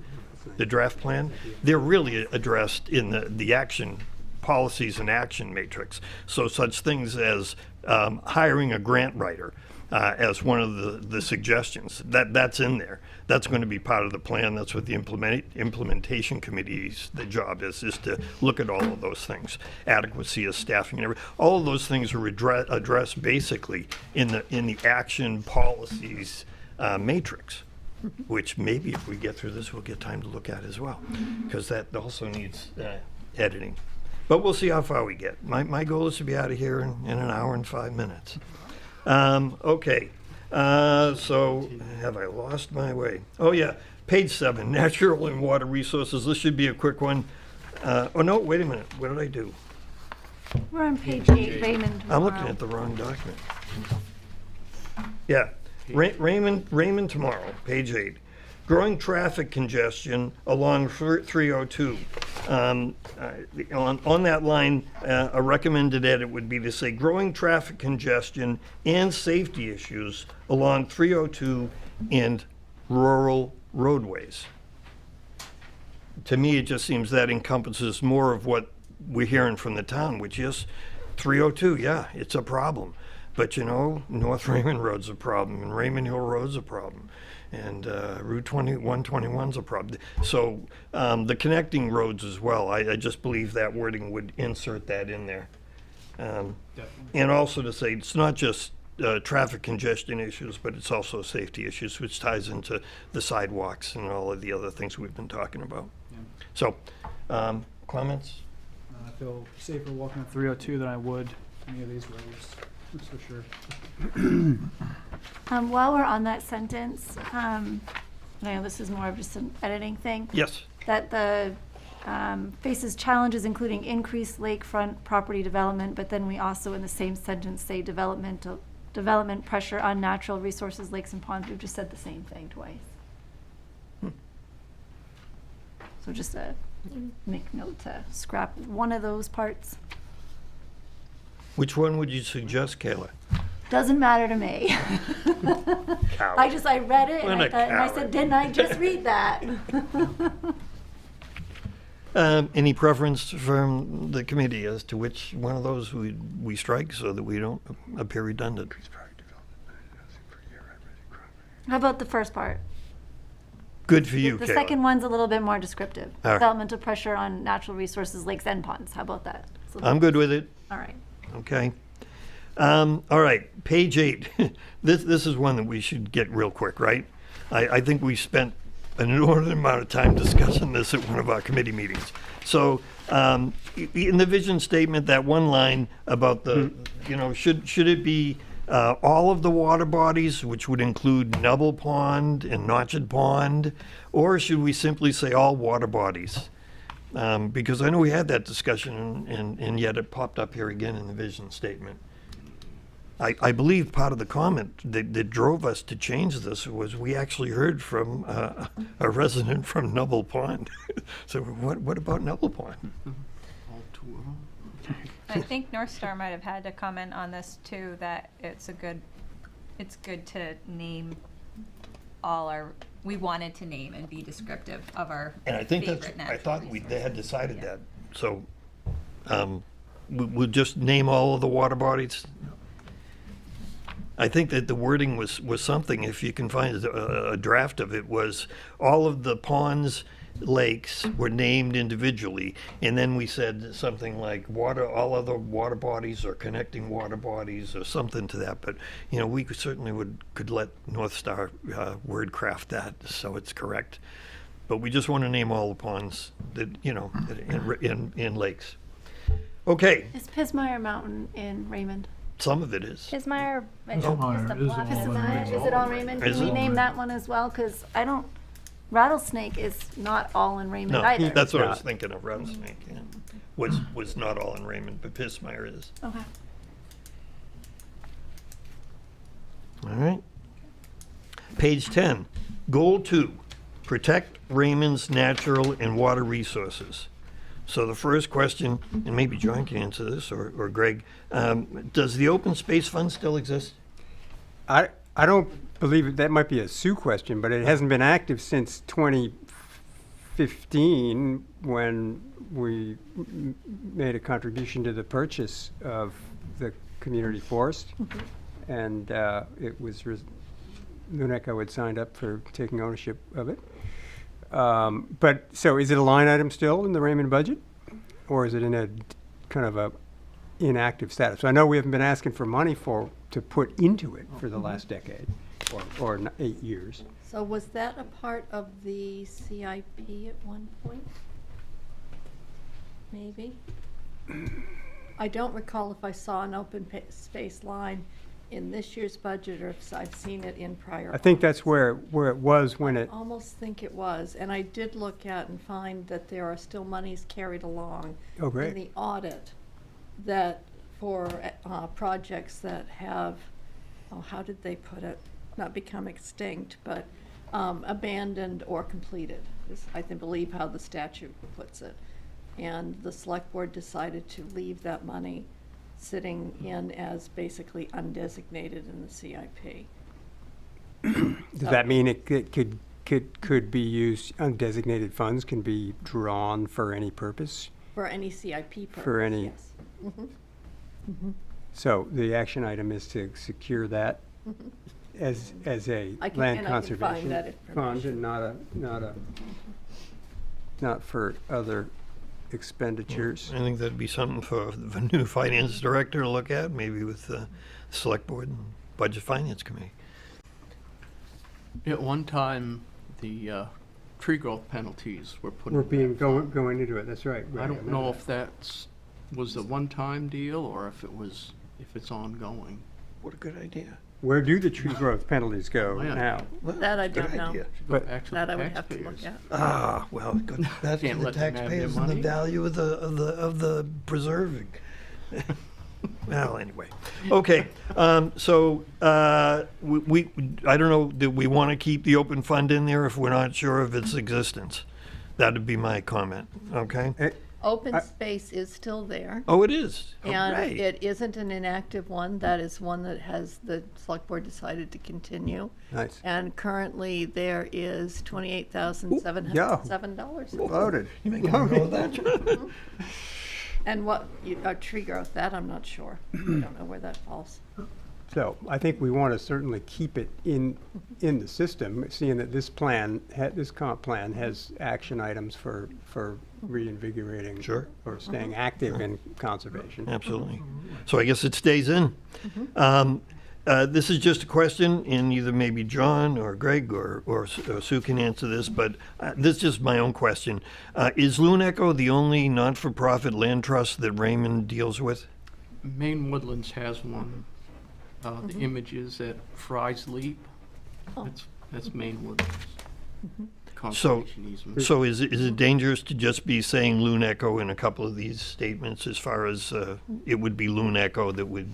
the draft plan. They're really addressed in the action policies and action matrix. So such things as hiring a grant writer as one of the suggestions, that's in there. That's going to be part of the plan. That's what the implementation committee's the job is to look at all of those things. Adequacy of staffing and everything. All of those things are addressed basically in the action policies matrix, which maybe if we get through this, we'll get time to look at as well, because that also needs editing. But we'll see how far we get. My goal is to be out of here in an hour and 5 minutes. Okay. So have I lost my way? Oh yeah, page 7, natural and water resources. This should be a quick one. Oh no, wait a minute. What did I do? We're on page 8, Raymond. I'm looking at the wrong document. Yeah, Raymond tomorrow, page 8. Growing traffic congestion along 302. On that line, a recommended edit would be to say growing traffic congestion and safety issues along 302 and rural roadways. To me, it just seems that encompasses more of what we're hearing from the town, which is 302, yeah, it's a problem. But North Raymond Road's a problem, and Raymond Hill Road's a problem. And Route 121's a problem. So the connecting roads as well, I just believe that wording would insert that in there. And also to say it's not just traffic congestion issues, but it's also safety issues, which ties into the sidewalks and all of the other things we've been talking about. Yeah. So, comments? I feel safer walking on 302 than I would any of these roads, that's for sure. While we're on that sentence, I know this is more of just an editing thing. Yes. That the faces challenges including increased lakefront property development, but then we also in the same sentence say development pressure on natural resources, lakes and ponds. We've just said the same thing twice. So just make note to scrap one of those parts. Which one would you suggest, Kayla? Doesn't matter to me. I read it and I said, didn't I just read that? Any preference from the committee as to which one of those we strike so that we don't appear redundant? How about the first part? Good for you, The Kayla. second one's a little bit more descriptive. All right. Developmental pressure on natural resources, lakes and ponds. How about that? I'm good with it. All right. Okay. All right, page 8. This is one that we should get real quick, right? I think we spent an inordinate amount of time discussing this at one of our committee meetings. So in the vision statement, that one line about the, should it be all of the water bodies, which would include Nubble Pond and Notched Pond, or should we simply say all water bodies? Because I know we had that discussion, and yet it popped up here again in the vision statement. I believe part of the comment that drove us to change this was we actually heard from a resident from Nubble Pond. So what about Nubble Pond? All two of them. I think North Star might have had to comment on this too, that it's good to name we wanted to name and be descriptive of our And I think favorite natural I thought resources. they had decided that. So we'll just name all of the water bodies. I think that the wording was something, if you can find a draft of it, was all of the ponds, lakes were named individually, and then we said something like all other water bodies or connecting water bodies or something to that. But we could let North Star word craft that so it's correct. But we just want to name all the ponds that in lakes. Okay. Is Pismire Mountain in Raymond? Some of it is. Pismire Pismire is all in Raymond. Is it all Raymond? Is Can we it? name that one as well? Because I don't Rattlesnake is not all in Raymond No, either. that's what I was thinking of, Rattlesnake, yeah. Was not all in Raymond, but Pismire is. Okay. All right. Page 10, Goal 2, protect Raymond's natural and water resources. So the first question, and maybe John can answer this, or Greg, does the open space fund still exist? I don't believe it. That might be a Sue question, but it hasn't been active since 2015 when we made a contribution to the purchase of the community forest. And it was Luneco had signed up for taking ownership of it. But so is it a line item still in the Raymond budget, or is it in a kind of a inactive status? So I know we haven't been asking for money to put into it for the last decade or 8 years. So was that a part of the CIP at one point? Maybe. I don't recall if I saw an open space line in this year's budget or if I've seen it in prior. I think that's where it was when it. I almost think it was, and I did look at and find that there are still monies carried along Oh, great. in the audit that for projects that have, how did they put it? Not become extinct, but abandoned or completed is, I believe, how the statute puts it. And the select board decided to leave that money sitting in as basically undesignated in the CIP. Does that mean it could be used, undesignated funds can be drawn for any purpose? For any CIP purpose, For any- yes. Mhm. Mhm. So the action item is to secure that Mhm. as a I can- land and I can find conservation that fund and not for other expenditures. I think that'd be something for the new finance director to look at, maybe with the select board and budget finance committee. At one time, the tree growth penalties were put We're in being, that fund. going into it, that's right. I don't know if that's, was a one-time deal or if it's ongoing. What a good idea. Where do the tree growth penalties go Oh, yeah. now? That I don't know. Should go But- back to the That I would have to look taxpayers. at. Ah, well, it goes back to Can't the let them have their taxpayers and the money. value of the preserving. Well, anyway, okay, so, I don't know, do we want to keep the open fund in there if we're not sure of its existence? That'd be my comment, okay? Open space is still there. Oh, it is? And Hooray. it isn't an inactive one. That is one that has the select board decided to continue. Nice. And currently there is $28,707. Loaded. You make a note of that? And what, tree growth, that I'm not sure. I don't know where that falls. So I think we want to certainly keep it in the system, seeing that this plan, this comp plan has action items for reinvigorating. Sure. Or staying active in conservation. Absolutely. So I guess it stays in. This is just a question, and either maybe John or Greg or Sue can answer this, but this is just my own question. Is Luneco the only not-for-profit land trust that Raymond deals with? Maine Woodlands has one. The image is at Fry's Leap. That's Maine Woodlands. Conservation easement. So is it dangerous to just be saying Luneco in a couple of these statements as far as it would be Luneco that would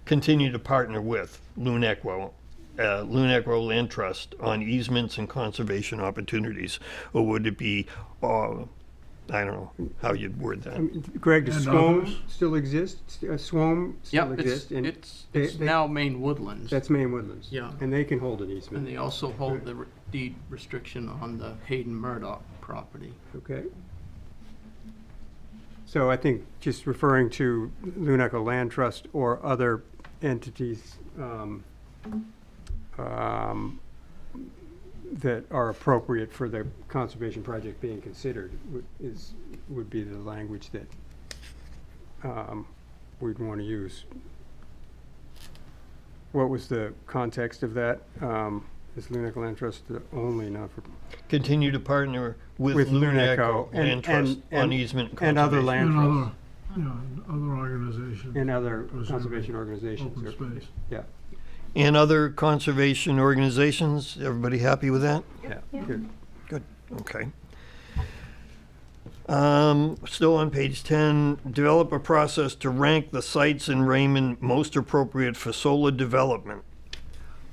continue to partner with Luneco Land Trust on easements and conservation opportunities? Or would it be, I don't know how you'd word that. Greg, does And SWOM others? still exist? SWOM still Yep, exists? and it's they- now Maine Woodlands. That's Maine Woodlands? Yeah. And they can hold an easement? And they also hold the deed restriction on the Hayden Murdoch property. Okay. So I think just referring to Luneco Land Trust or other entities that are appropriate for the conservation project being considered would be the language that we'd want to use. What was the context of that? Is Luneco Land Trust the only not-for? Continue to partner with Luneco Land Trust on easement and and other conservation. land trusts. Other organizations. And other Preserving conservation organizations. open space. Yeah. and other conservation organizations. Everybody happy with that? Yeah. Good. Good, okay. Still on page 10, develop a process to rank the sites in Raymond most appropriate for solar development.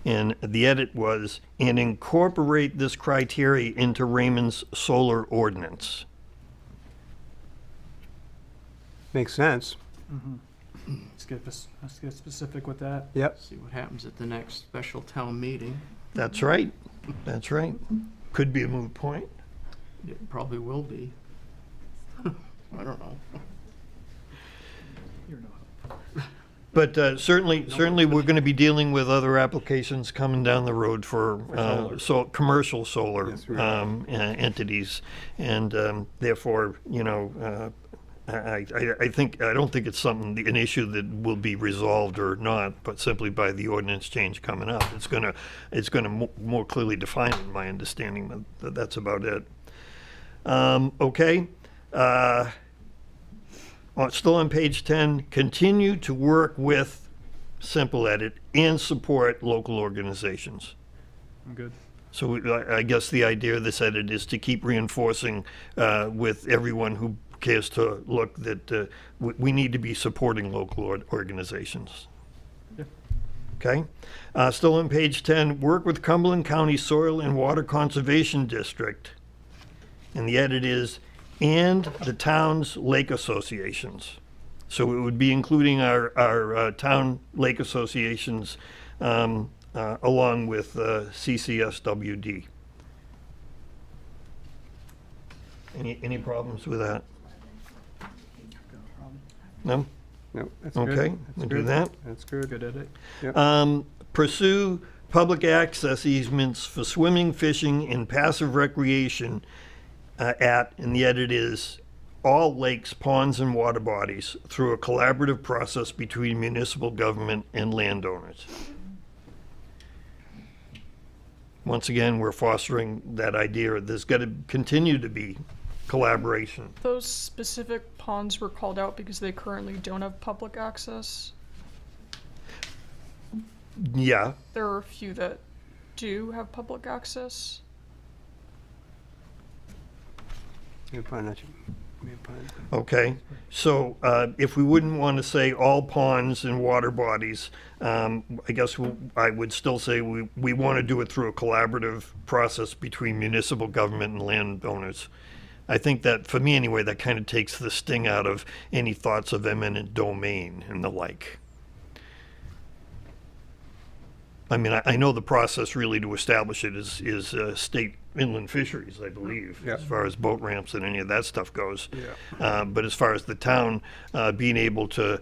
And the edit was, and incorporate this criteria into Raymond's solar ordinance. Makes sense. Let's get specific with that. Yep. See what happens at the next special town meeting. That's right. That's right. Could be a moot point. It probably will be. I don't know. But certainly, we're going to be dealing with other applications coming down the road for commercial solar entities, and therefore, I don't think it's an issue that will be resolved or not, but simply by the ordinance change coming up. It's gonna more clearly define it, in my understanding. That's about it. Okay. Still on page 10, continue to work with, simple edit, and support local organizations. I'm good. So I guess the idea of this edit is to keep reinforcing with everyone who cares to look that we need to be supporting local organizations. Yeah. Okay. Still on page 10, work with Cumberland County Soil and Water Conservation District. And the edit is, and the town's lake associations. So it would be including our town lake associations along with CCSWD. Any problems with that? No? No, that's okay, good. we'll do that. That's good. Good edit. Yep. Pursue public access easements for swimming, fishing, and passive recreation and the edit is, all lakes, ponds, and water bodies through a collaborative process between municipal government and landowners. Once again, we're fostering that idea. There's got to continue to be collaboration. Those specific ponds were called out because they currently don't have public access. Yeah. There are a few that do have public access. Okay, so if we wouldn't want to say all ponds and water bodies, I guess I would still say we want to do it through a collaborative process between municipal government and landowners. I think that, for me anyway, that kind of takes the sting out of any thoughts of eminent domain and the like. I mean, I know the process really to establish it is state inland fisheries, I believe, Yep. as far as boat ramps and any of that stuff goes. Yeah. But as far as the town being able to,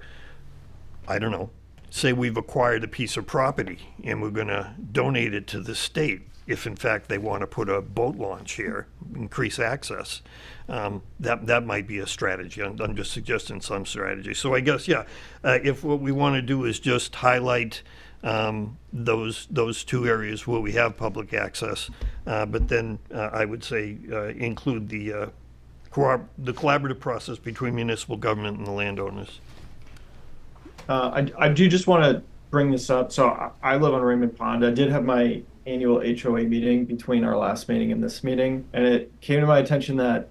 I don't know, say we've acquired a piece of property and we're going to donate it to the state, if in fact they want to put a boat launch here, increase access, that might be a strategy. I'm just suggesting some strategy. So I guess, yeah, if what we want to do is just highlight those two areas where we have public access, but then I would say include the collaborative process between municipal government and the landowners. I do just want to bring this up. So I live on Raymond Pond. I did have my annual HOA meeting between our last meeting and this meeting, and it came to my attention that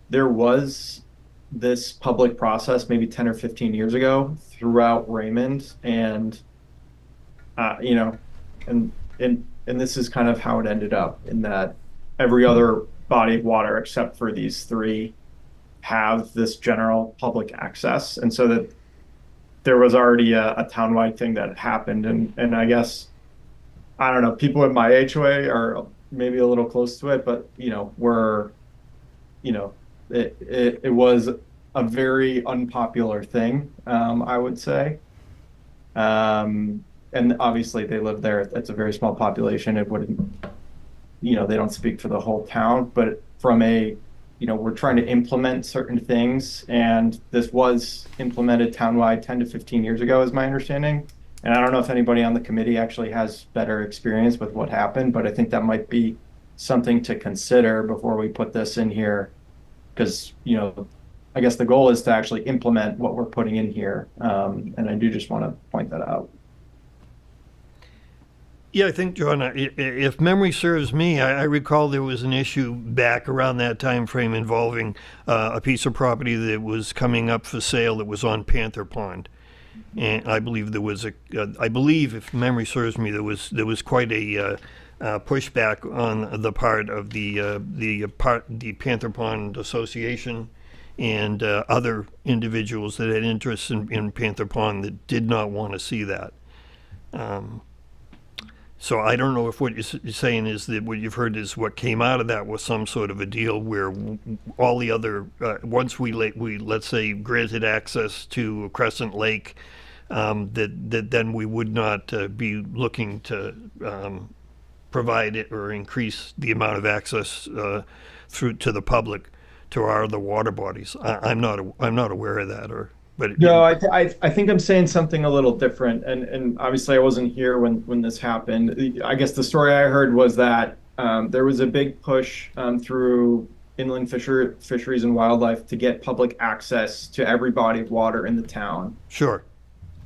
there was this public process maybe 10 or 15 years ago throughout Raymond, and and this is kind of how it ended up, in that every other body of water except for these three have this general public access. And so that there was already a townwide thing that happened. And I guess, I don't know, people in my HOA are maybe a little close to it, but, it was a very unpopular thing, I would say. And obviously they live there. It's a very small population. It wouldn't, they don't speak for the whole town, but from we're trying to implement certain things, and this was implemented townwide 10 to 15 years ago, is my understanding. And I don't know if anybody on the committee actually has better experience with what happened, but I think that might be something to consider before we put this in here, because, I guess the goal is to actually implement what we're putting in here. And I do just want to point that out. Yeah, I think, John, if memory serves me, I recall there was an issue back around that time frame involving a piece of property that was coming up for sale that was on Panther Pond. And I believe there was I believe, if memory serves me, there was quite a pushback on the part of the Panther Pond Association and other individuals that had interests in Panther Pond that did not want to see that. So I don't know if what you're saying is that what you've heard is what came out of that was some sort of a deal where all the other, once we let's say granted access to Crescent Lake, that then we would not be looking to provide it or increase the amount of access through to the public to our other water bodies. I'm not aware of that, but no, I think I'm saying something a little different, and obviously I wasn't here when this happened. I guess the story I heard was that there was a big push through inland fisheries and wildlife to get public access to every body of water in the town. Sure.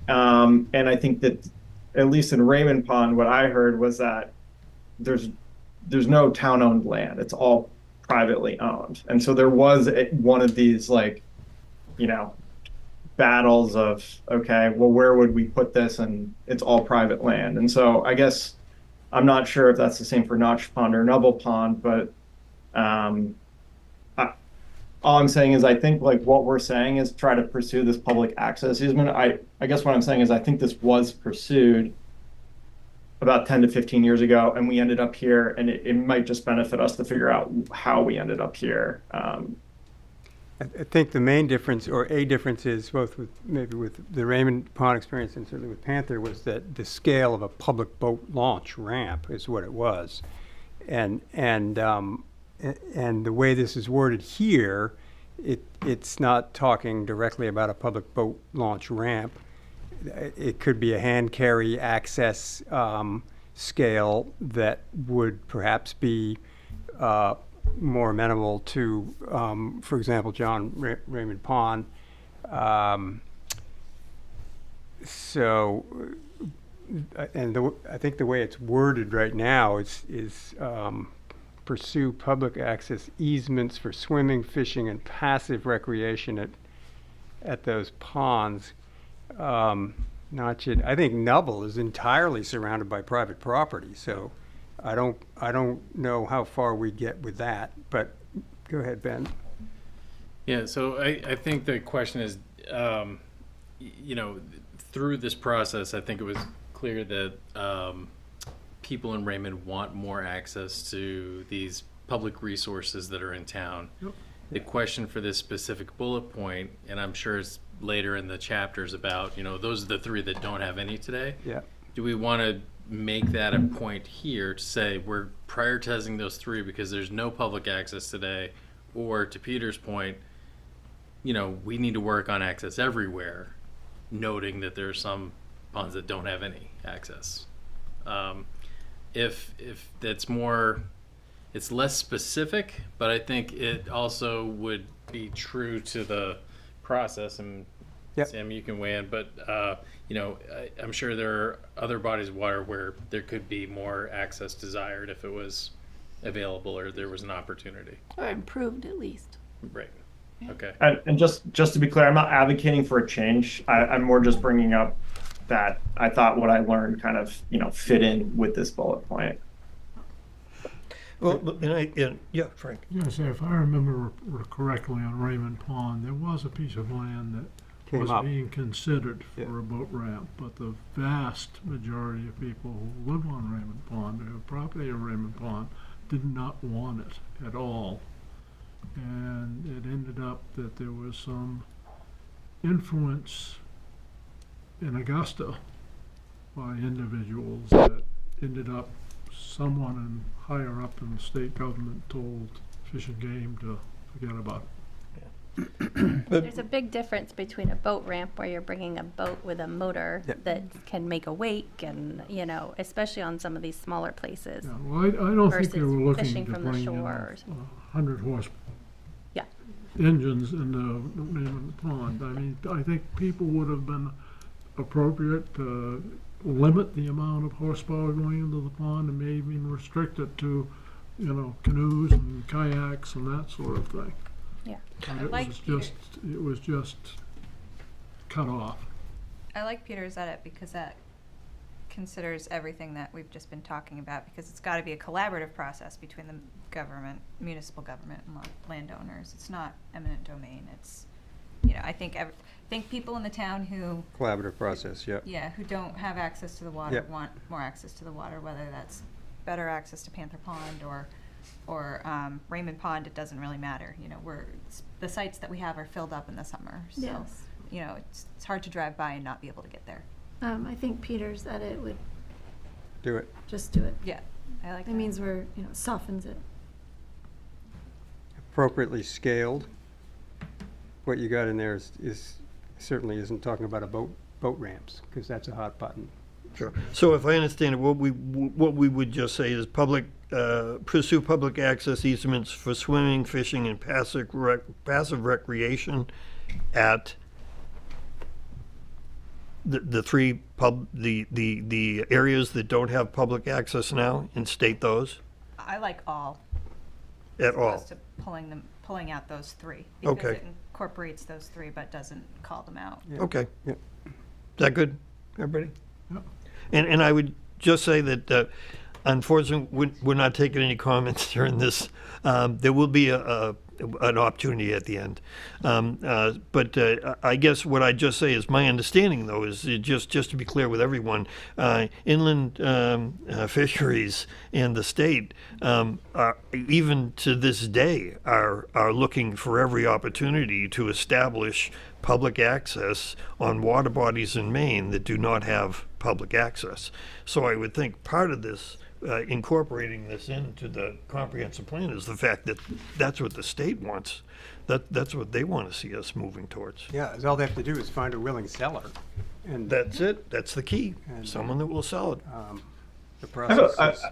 And I think that at least in Raymond Pond, what I heard was that there's no town-owned land; it's all privately owned, and so there was one of these battles of, okay, well, where would we put this? And it's all private land. And so I guess I'm not sure if that's the same for Notch Pond or Nubble Pond, but all I'm saying is I think what we're saying is try to pursue this public access easement. I guess what I'm saying is I think this was pursued about 10 to 15 years ago, and we ended up here, and it might just benefit us to figure out how we ended up here. I think the main difference, or a difference, is both with the Raymond Pond experience and certainly with Panther, was that the scale of a public boat launch ramp is what it was, and the way this is worded here, it's not talking directly about a public boat launch ramp. It could be a hand carry access scale that would perhaps be more amenable to, for example, Raymond Pond. I think the way it's worded right now is pursue public access easements for swimming, fishing, and passive recreation at those ponds. I think Nubble is entirely surrounded by private property, so I don't know how far we get with that, but go ahead, Ben. Yeah, so I think the question is, through this process, I think it was clear that people in Raymond want more access to these public resources that are in town. Yep. The question for this specific bullet point, and I'm sure it's later in the chapters about, those are the three that don't have any today. Yeah. Do we want to make that a point here to say we're prioritizing those three because there's no public access today, or to Peter's point, we need to work on access everywhere, noting that there are some ponds that don't have any access. If that's more, it's less specific, but I think it also would be true to the process. And yep. Sam, you can weigh in, but I'm sure there are other bodies of water where there could be more access desired if it was available or there was an opportunity. Or improved, at least. Right. Okay. And just to be clear, I'm not advocating for a change. I'm more just bringing up that I thought what I learned kind of fit in with this bullet point. Well, yeah, Frank. Yes, if I remember correctly, on Raymond Pond, there was a piece of land that was being considered for a boat ramp, but the vast majority of people who live on Raymond Pond, who have property on Raymond Pond, did not want it at all. And it ended up that there was some influence in Augusta by individuals that ended up someone higher up in the state government told Fish and Game to forget about it. There's a big difference between a boat ramp where you're bringing a boat with a motor that can make a wake, and especially on some of these smaller places. Yeah, well, I don't think they were looking fishing to from the bring shore. 100 horse engines in the Pond. I mean, I think people would have been appropriate limit the amount of horsepower going into the pond and maybe even restrict it to, canoes and kayaks and that sort of thing. Yeah. And Like it was just cut off. I like Peter's edit because that considers everything that we've just been talking about, because it's got to be a collaborative process between the government, municipal government, and landowners. It's not eminent domain. It's, I think people in the town who Collaborative process, yeah. Yeah, who don't have access to the water Yep. want more access to the water, whether that's better access to Panther Pond or Raymond Pond. It doesn't really matter. The sites that we have are filled up in the summer, so Yes. it's hard to drive by and not be able to get there. I think Peter's edit would Do it. just do it. Yeah, I like It that. means softens it. Appropriately scaled. What you got in there is certainly isn't talking about boat ramps, because that's a hot button. Sure. So if I understand it, what we would just say is pursue public access easements for swimming, fishing, and passive recreation at the areas that don't have public access now, and state those I like all. at As all. opposed to pulling out those three. Because Okay. it incorporates those three but doesn't call them out. Okay. Is that good, everybody? Yep. And I would just say that, unfortunately, we're not taking any comments during this. There will be an opportunity at the end. But I guess what I just say is my understanding, though, is just to be clear with everyone, inland fisheries and the state, even to this day, are looking for every opportunity to establish public access on water bodies in Maine that do not have public access. So I would think part of this, incorporating this into the comprehensive plan, is the fact that that's what the state wants. That's what they want to see us moving towards. Yeah, all they have to do is find a willing seller. And That's it. That's the key. Someone that will sell it. the process is,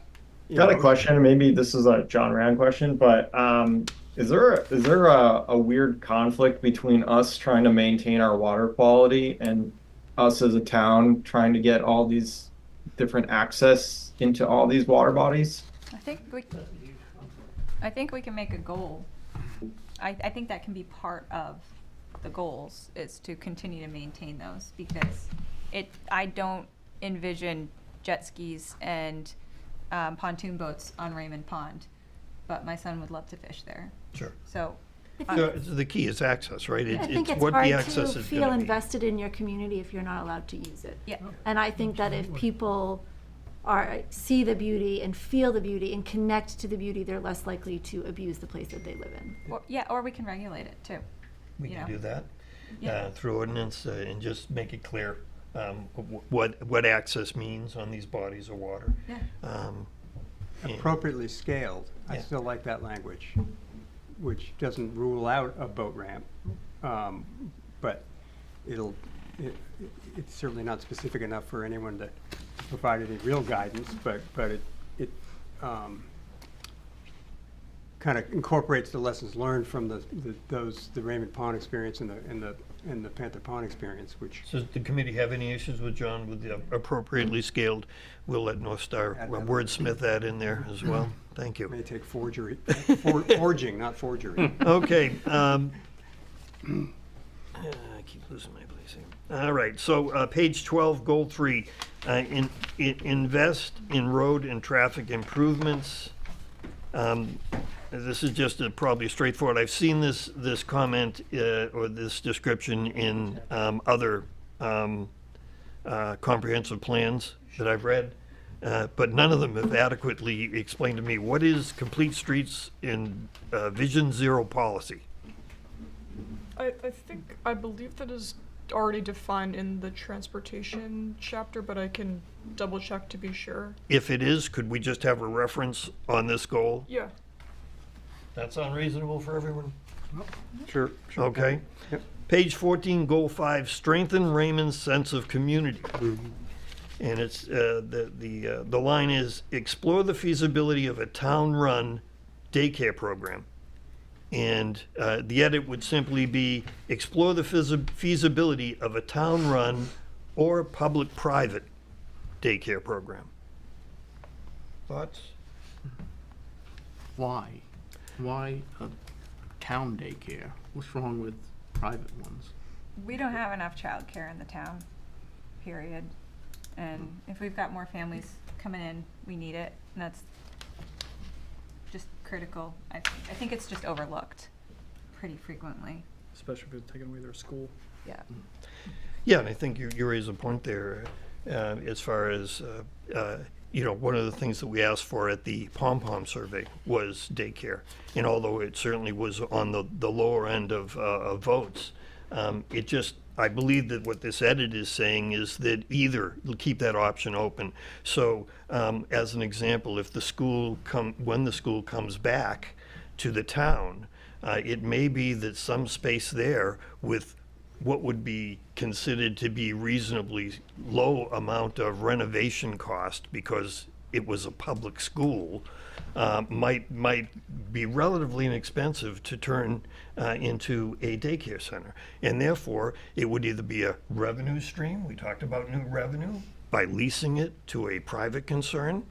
Got a question. Maybe this is a John Rand question, but is there a weird conflict between us trying to maintain our water quality and us as a town trying to get all these different access into all these water bodies? I think we can make a goal. I think that can be part of the goals, is to continue to maintain those, because I don't envision jet skis and pontoon boats on Raymond Pond, but my son would love to fish there. Sure. So The key is access, right? I think it's what hard the to access is feel gonna be. invested in your community if you're not allowed to use it. Yeah. And I think that if people see the beauty and feel the beauty and connect to the beauty, they're less likely to abuse the place that they live in. or we can regulate it too. We can do that Yeah. through ordinance and just make it clear what access means on these bodies of water. Yeah. And- appropriately scaled. I Yeah. still like that language, which doesn't rule out a boat ramp, but it's certainly not specific enough for anyone to provide any real guidance, but it kind of incorporates the lessons learned from the Raymond Pond experience and the Panther Pond experience, which. So does the committee have any issues with John with the appropriately scaled? We'll let North Star wordsmith that in there as well. Thank you. May take forgery, forging, not forgery. Okay. I keep losing my place here. All right, so page 12, goal 3, invest in road and traffic improvements. This is just probably straightforward. I've seen this comment or this description in other comprehensive plans that I've read, but none of them have adequately explained to me what is complete streets in Vision Zero policy. I believe that is already defined in the transportation chapter, but I can double check to be sure. If it is, could we just have a reference on this goal? Yeah. That sound reasonable for everyone? Sure. Okay. Yep. Page 14, goal 5, strengthen Raymond's sense of community. And it's, the line is, explore the feasibility of a town-run daycare program. And the edit would simply be, explore the feasibility of a town-run or public-private daycare program. Thoughts? Why? Why a town daycare? What's wrong with private ones? We don't have enough childcare in the town, period. And if we've got more families coming in, we need it, and that's just critical. I think it's just overlooked pretty frequently. Especially if it's taking away their school. Yeah. Yeah, and I think you raise a point there as far as, one of the things that we asked for at the Pom-Pom survey was daycare. And although it certainly was on the lower end of votes, I believe that what this edit is saying is that either keep that option open. So as an example, if when the school comes back to the town, it may be that some space there with what would be considered to be reasonably low amount of renovation cost because it was a public school might be relatively inexpensive to turn into a daycare center. And therefore, it would either be a revenue stream, we talked about new revenue, by leasing it to a private concern,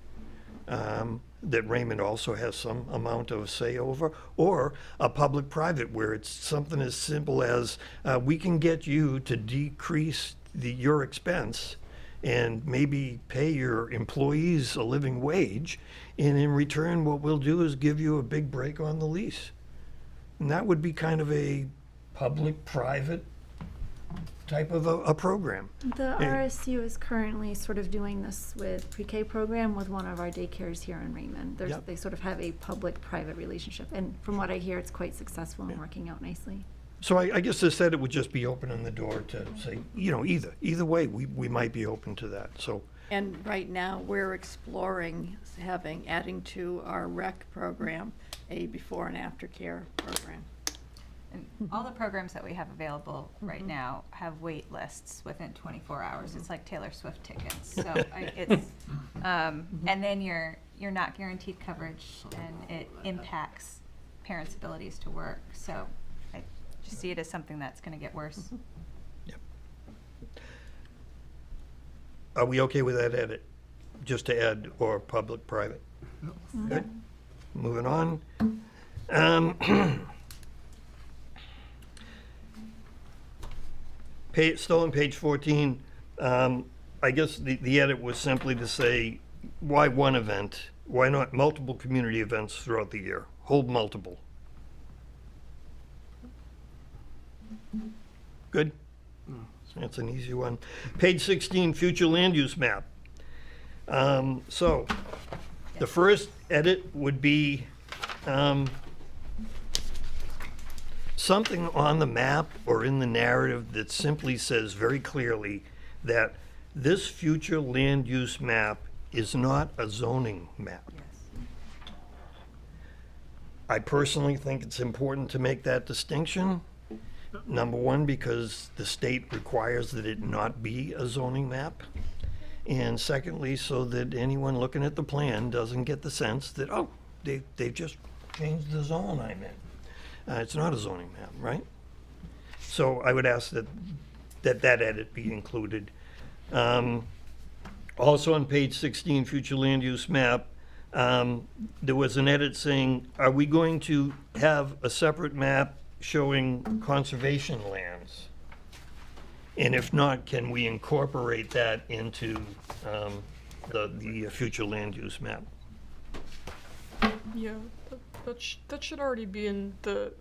that Raymond also has some amount of say over, or a public-private where it's something as simple as we can get you to decrease your expense and maybe pay your employees a living wage, and in return what we'll do is give you a big break on the lease. And that would be kind of a public-private type of a program. The RSU is currently sort of doing this with pre-K program with one of our daycares here in Raymond. Yep. They sort of have a public-private relationship, and from what I hear, it's quite successful and working out nicely. So I guess they said it would just be opening the door to say, either way, we might be open to that, so. And right now, we're exploring adding to our rec program a before and after care program. And all the programs that we have available right now have wait lists within 24 hours. It's like Taylor Swift tickets. So and then you're not guaranteed coverage, and it impacts parents' abilities to work. So I just see it as something that's going to get worse. Yep. Are we okay with that edit? Just to add or public-private? Good. Moving on. Still on page 14, I guess the edit was simply to say, why one event? Why not multiple community events throughout the year? Hold multiple. Good? That's an easy one. Page 16, future land use map. So the first edit would be something on the map or in the narrative that simply says very clearly that this future land use map is not a zoning map. I personally think it's important to make that distinction. Number one, because the state requires that it not be a zoning map. And secondly, so that anyone looking at the plan doesn't get the sense that, oh, they've just changed the zone I'm in. It's not a zoning map, right? So I would ask that edit be included. Also on page 16, future land use map, there was an edit saying, are we going to have a separate map showing conservation lands? And if not, can we incorporate that into the future land use map? Yeah, that should already be in the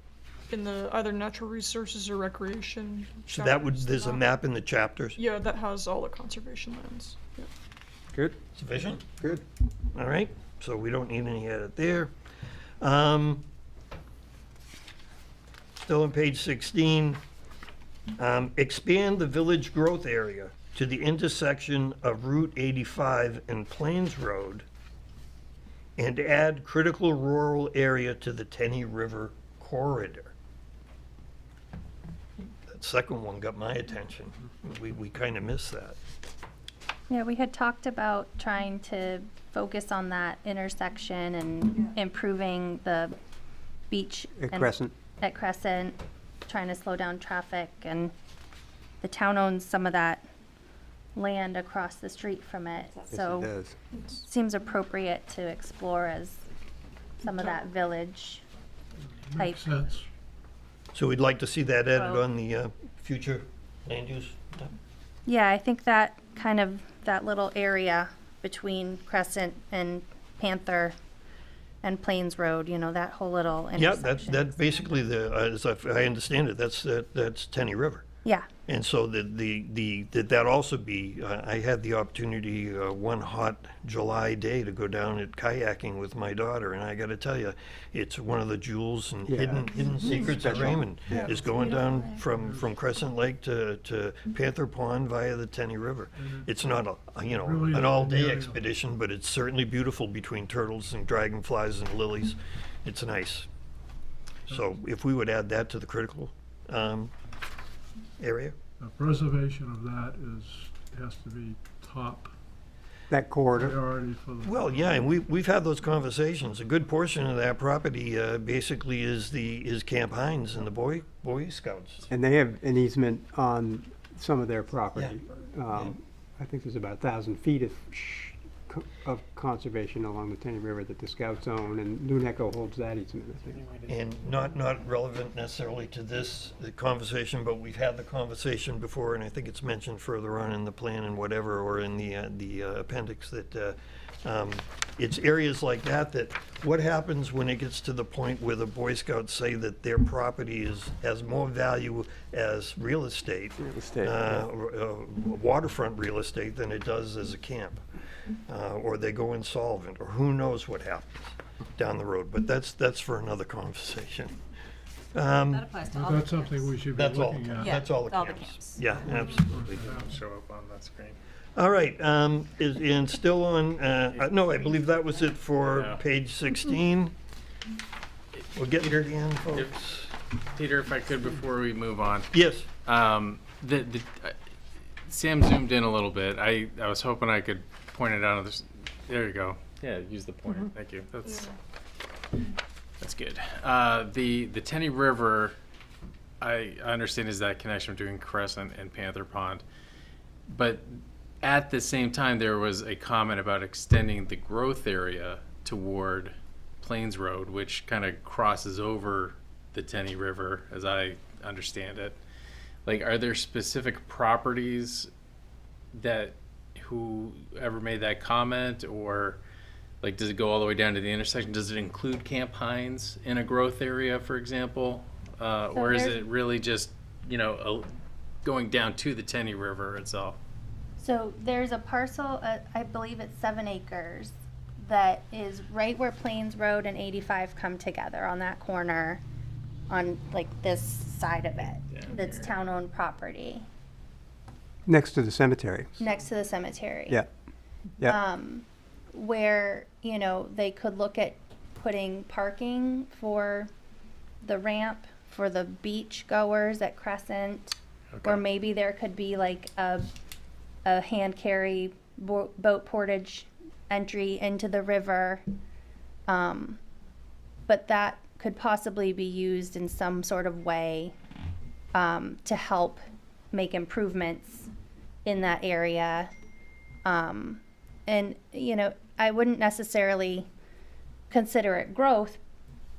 either natural resources or recreation. So there's a map in the chapters? Yeah, that has all the conservation lands. Yeah. Good. Sufficient? Good. All right, so we don't need any edit there. Still on page 16, expand the village growth area to the intersection of Route 85 and Plains Road and add critical rural area to the Tenny River corridor. That second one got my attention. We kind of missed that. Yeah, we had talked about trying to focus on that intersection and improving the beach At Crescent. At Crescent, trying to slow down traffic, and the town owns some of that land across the street from it. it So does. seems appropriate to explore as some of that village type. Makes sense. So we'd like to see that added Oh. on the future land use. Yeah, I think that kind of, that little area between Crescent and Panther and Plains Road, you know, that whole little Yeah, intersection. that's basically as I understand it, that's Tenny River. Yeah. And so that also be, I had the opportunity one hot July day to go down at kayaking with my daughter, and I got to tell you, it's one of the jewels and Yeah. hidden secrets of Special. Raymond Yeah. is going down from Crescent Lake to Panther Pond via the Tenny River. It's not Really an all-day area. expedition, but it's certainly beautiful between turtles and dragonflies and lilies. It's nice. So if we would add that to the critical area. Preservation of that has to be top That corridor. priority for the. Well, yeah, and we've had those conversations. A good portion of that property basically is Camp Hines and the Boy Scouts. And they have an easement on some of their property. I think there's about 1,000 feet of conservation along the Tenny River that the Scouts own, and Luneco holds that easement, I think. And not relevant necessarily to this conversation, but we've had the conversation before, and I think it's mentioned further on in the plan and whatever, or in the appendix, that it's areas like that what happens when it gets to the point where the Boy Scouts say that their property has more value as real estate, waterfront real estate, than it does as a camp, or they go insolvent, or who knows what happens down the road. But that's for another conversation. That applies to all the That's something we should be That's all. looking at. That's all the all the camps. camps. Yeah, absolutely. Show up on that screen. All right, and still on, no, I believe that was it for Yeah. page 16. We're getting to the end, folks. Peter, if I could, before we move on. Yes. Sam zoomed in a little bit. I was hoping I could point it out. There you go. Yeah, use the pointer. Thank you. That's good. The Tenny River, I understand, is that connection between Crescent and Panther Pond. But at the same time, there was a comment about extending the growth area toward Plains Road, which kind of crosses over the Tenny River, as I understand it. Like, are there specific properties that whoever made that comment, or like, does it go all the way down to the intersection? Does it include Camp Hines in a growth area, for example? Or is it really just, going down to the Tenny River itself? So there's a parcel, I believe it's 7 acres, that is right where Plains Road and 85 come together on that corner, on like this side of it. That's town-owned property, Next to the cemetery. next to the cemetery. Yeah. Yeah. Where, they could look at putting parking for the ramp for the beach goers at Crescent. Okay. Or maybe there could be like a hand carry boat portage entry into the river. But that could possibly be used in some sort of way to help make improvements in that area. And, I wouldn't necessarily consider it growth,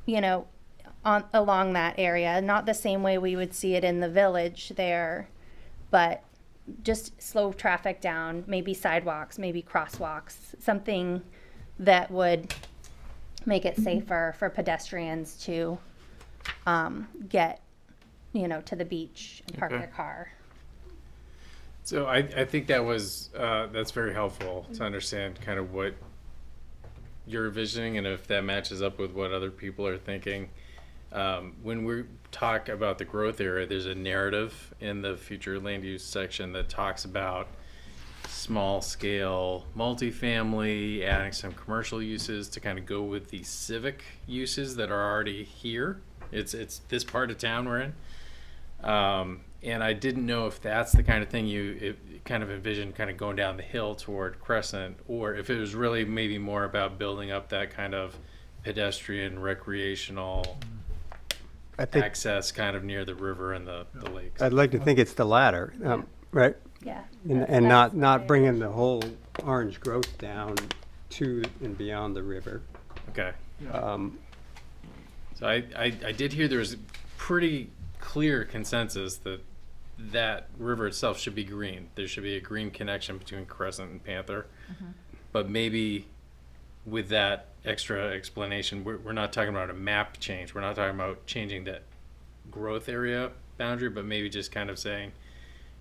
along that area. Not the same way we would see it in the village there, but just slow traffic down, maybe sidewalks, maybe crosswalks, something that would make it safer for pedestrians to get, to the beach and park Okay. their car. So I think that's very helpful to understand kind of what you're envisioning, and if that matches up with what other people are thinking. When we talk about the growth area, there's a narrative in the future land use section that talks about small scale multifamily, adding some commercial uses to kind of go with the civic uses that are already here. It's this part of town we're in. And I didn't know if that's the kind of thing you kind of envisioned kind of going down the hill toward Crescent, or if it was really maybe more about building up that kind of pedestrian, recreational access kind of near the river and the lakes. I'd like to think it's the latter, right? Yeah. And not bringing the whole orange growth down to and beyond the river. Okay. Um, So I did hear there was pretty clear consensus that that river itself should be green. There should be a green connection between Crescent and Panther. But maybe with that extra explanation, we're not talking about a map change. We're not talking about changing that growth area boundary, but maybe just kind of saying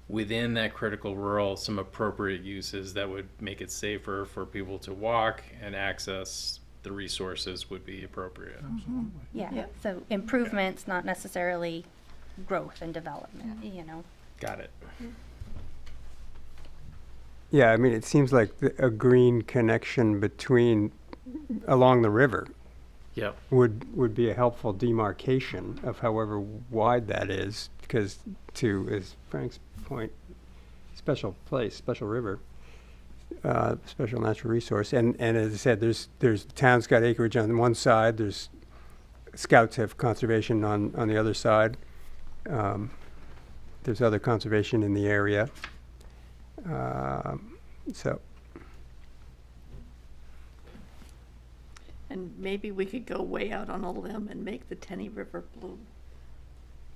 within that critical rural, some appropriate uses that would make it safer for people to walk and access the resources would be appropriate. Yeah, so improvements, not necessarily growth and development, you know. Got it. Yeah, I mean, it seems like a green connection along the river Yep. would be a helpful demarcation of however wide that is, because as Frank's point, special place, special river, special natural resource. And as I said, there's town's got acreage on one side, there's scouts have conservation on the other side. There's other conservation in the area. So. And maybe we could go way out on a limb and make the Tenny River blue.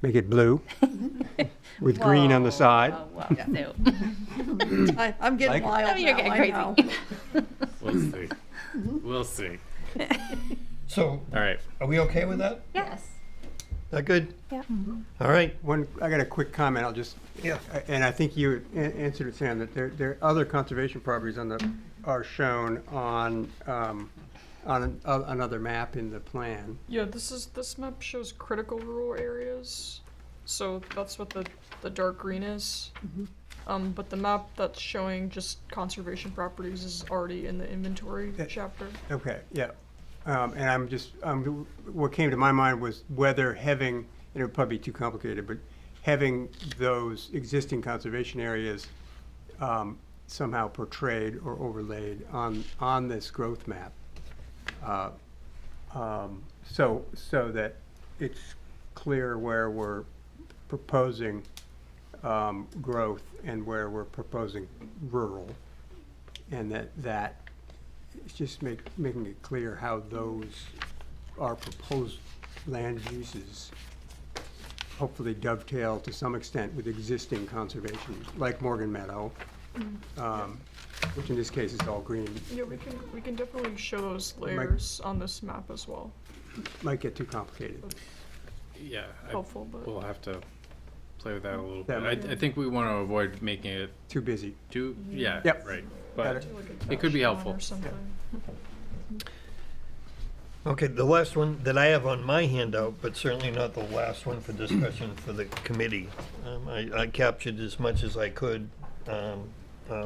Make it blue with green on the side. I'm getting wild now, You're getting I crazy. know. We'll see. We'll see. So, all right. Are we okay with that? Yes. That good? Yeah. All right. I got a quick comment. I'll just, and I think you answered it, Sam, that there are other conservation properties are shown on another map in the plan. Yeah, this map shows critical rural areas, so that's what the dark green is. But the map that's showing just conservation properties is already in the inventory chapter. Okay, yeah. And what came to my mind was whether having, and it would probably be too complicated, but having those existing conservation areas somehow portrayed or overlaid on this growth map. So that it's clear where we're proposing growth and where we're proposing rural, and that it's just making it clear how those are proposed land uses hopefully dovetail to some extent with existing conservation, like Morgan Meadow, which in this case is all green. Yeah, we can definitely show those layers on this map as well. Might get too complicated. Yeah. Helpful, but we'll have to play with that a little Yeah. bit. I think we want to avoid making it too busy. Yeah. Yep. Right. But like it could be touchdown helpful. or something. Okay, the last one that I have on my handout, but certainly not the last one for discussion for the committee. I captured as much as I could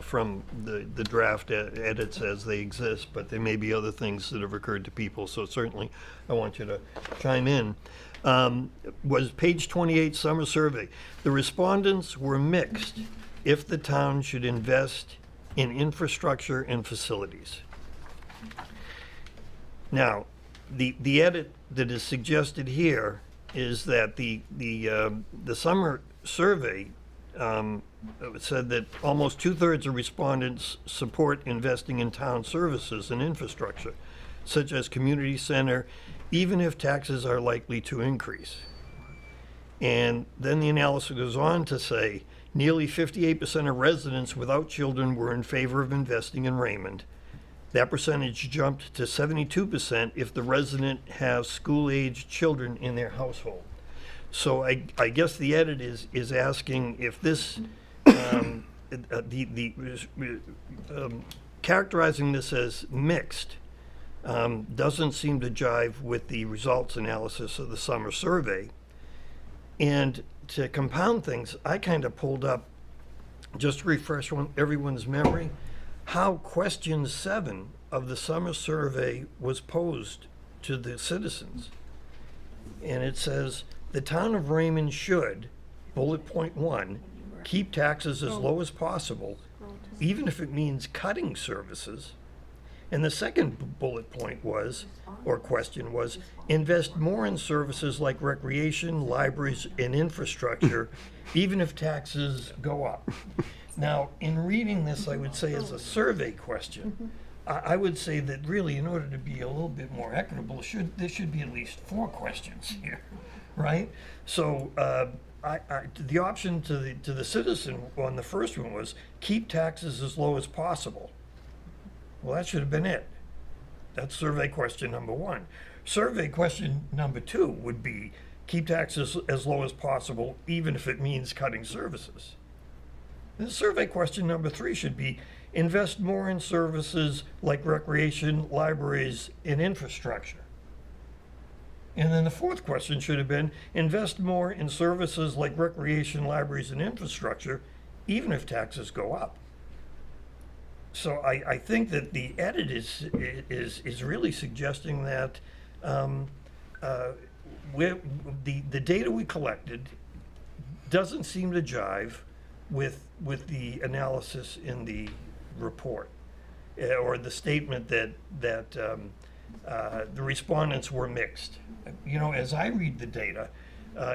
from the draft edits as they exist, but there may be other things that have occurred to people, so certainly I want you to chime in. Was page 28 summer survey. The respondents were mixed if the town should invest in infrastructure and facilities. Now, the edit that is suggested here is that the summer survey said that almost 2/3 of respondents support investing in town services and infrastructure, such as community center, even if taxes are likely to increase. And then the analysis goes on to say, nearly 58% of residents without children were in favor of investing in Raymond. That percentage jumped to 72% if the resident has school-aged children in their household. So I guess the edit is asking if this, characterizing this as mixed doesn't seem to jive with the results analysis of the summer survey. And to compound things, I kind of pulled up, just to refresh everyone's memory, how question 7 of the summer survey was posed to the citizens. And it says, the town of Raymond should, bullet point 1, keep taxes as low as possible, even if it means cutting services. And the second bullet point was, or question was, invest more in services like recreation, libraries, and infrastructure, even if taxes go up. Now, in reading this, I would say as a survey question, I would say that really, in order to be a little bit more equitable, there should be at least 4 questions here, right? So the option to the citizen on the first one was keep taxes as low as possible. Well, that should have been it. That's survey question number 1. Survey question number 2 would be keep taxes as low as possible, even if it means cutting services. The survey question number 3 should be invest more in services like recreation, libraries, and infrastructure. And then the 4th question should have been invest more in services like recreation, libraries, and infrastructure, even if taxes go up. So I think that the edit is really suggesting that the data we collected doesn't seem to jive with the analysis in the report, or the statement that the respondents were mixed. You know, as I read the data,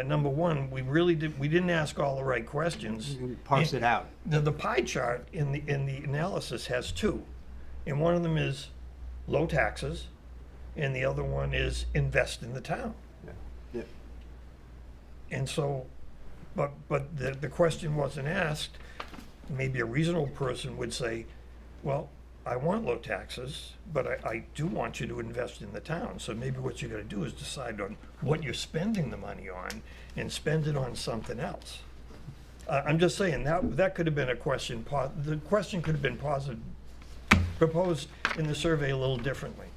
number 1, we didn't ask all the right questions. Parse it out. The pie chart in the analysis has 2, and one of them is low taxes, and the other one is invest in the town. Yeah. And so, but the question wasn't asked. Maybe a reasonable person would say, well, I want low taxes, but I do want you to invest in the town. So maybe what you got to do is decide on what you're spending the money on and spend it on something else. I'm just saying that could have been a question. The question could have been proposed in the survey a little differently.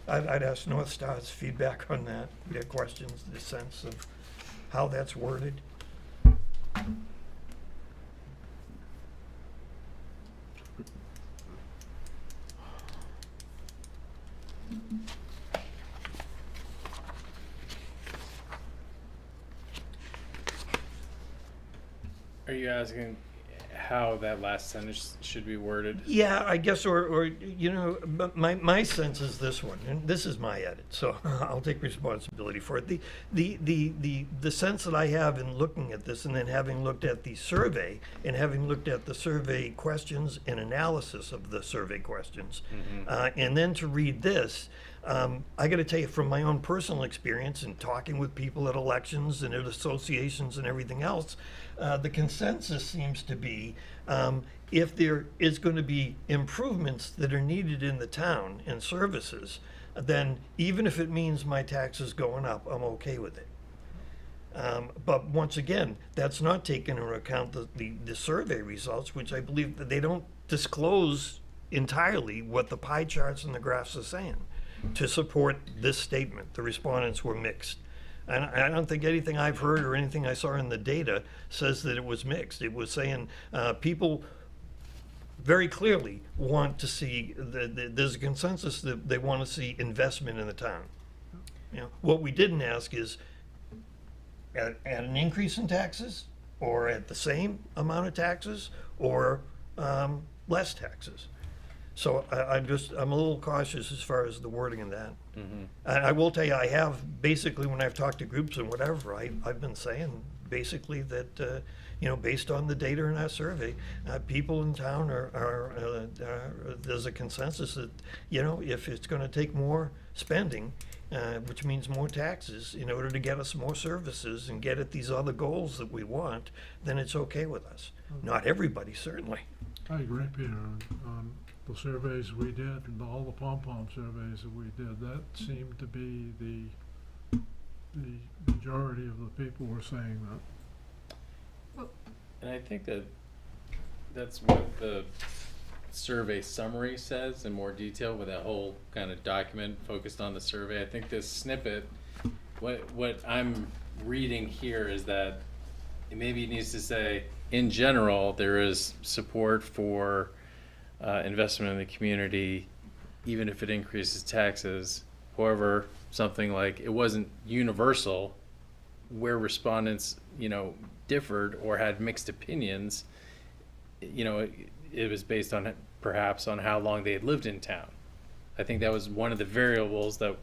I'd ask North Star's feedback on that, their questions, the sense of how that's worded. Are you asking how that last sentence should be worded? Yeah, I guess, or you know, but my sense is this one, and this is my edit, so I'll take responsibility for it. The sense that I have in looking at this, and then having looked at the survey, and having looked at the survey questions and analysis of the survey questions, and then to read this, I got to tell you from my own personal experience and talking with people at elections and at associations and everything else, the consensus seems to be if there is going to be improvements that are needed in the town and services, then even if it means my taxes going up, I'm okay with it. But once again, that's not taking into account the survey results, which I believe that they don't disclose entirely what the pie charts and the graphs are saying to support this statement. The respondents were mixed. And I don't think anything I've heard or anything I saw in the data says that it was mixed. It was saying people very clearly want to see, there's a consensus that they want to see investment in the town. You know, what we didn't ask is at an increase in taxes, or at the same amount of taxes, or less taxes. So I'm a little cautious as far as the wording of that. And I will tell you, I have basically, when I've talked to groups and whatever, I've been saying basically that, you know, based on the data in our survey, people in town there's a consensus that, you know, if it's going to take more spending, which means more taxes, in order to get us more services and get at these other goals that we want, then it's okay with us. Not everybody, certainly. I agree, Peter. The surveys we did, and all the pom-pom surveys that we did, that seemed to be the majority of the people were saying that. And I think that's what the survey summary says in more detail, with that whole kind of document focused on the survey. I think this snippet, what I'm reading here is that maybe it needs to say, in general, there is support for investment in the community, even if it increases taxes. However, something like it wasn't universal, where respondents, you know, differed or had mixed opinions. You know, it was based on perhaps on how long they had lived in town. I think that was one of the variables that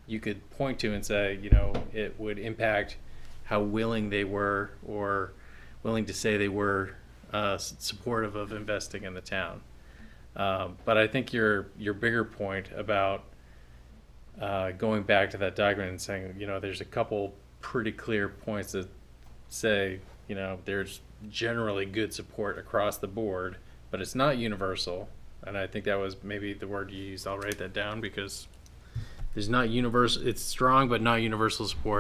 you could point to and say, you know, it would impact how willing they were, or willing to say they were, supportive of investing in the town. But I think your bigger point about going back to that document and saying, you know, there's a couple pretty clear points that say, you know, there's generally good support across the board, but it's not universal. And I think that was maybe the word you used. I'll write that down because there's not universal, it's strong, but not universal support.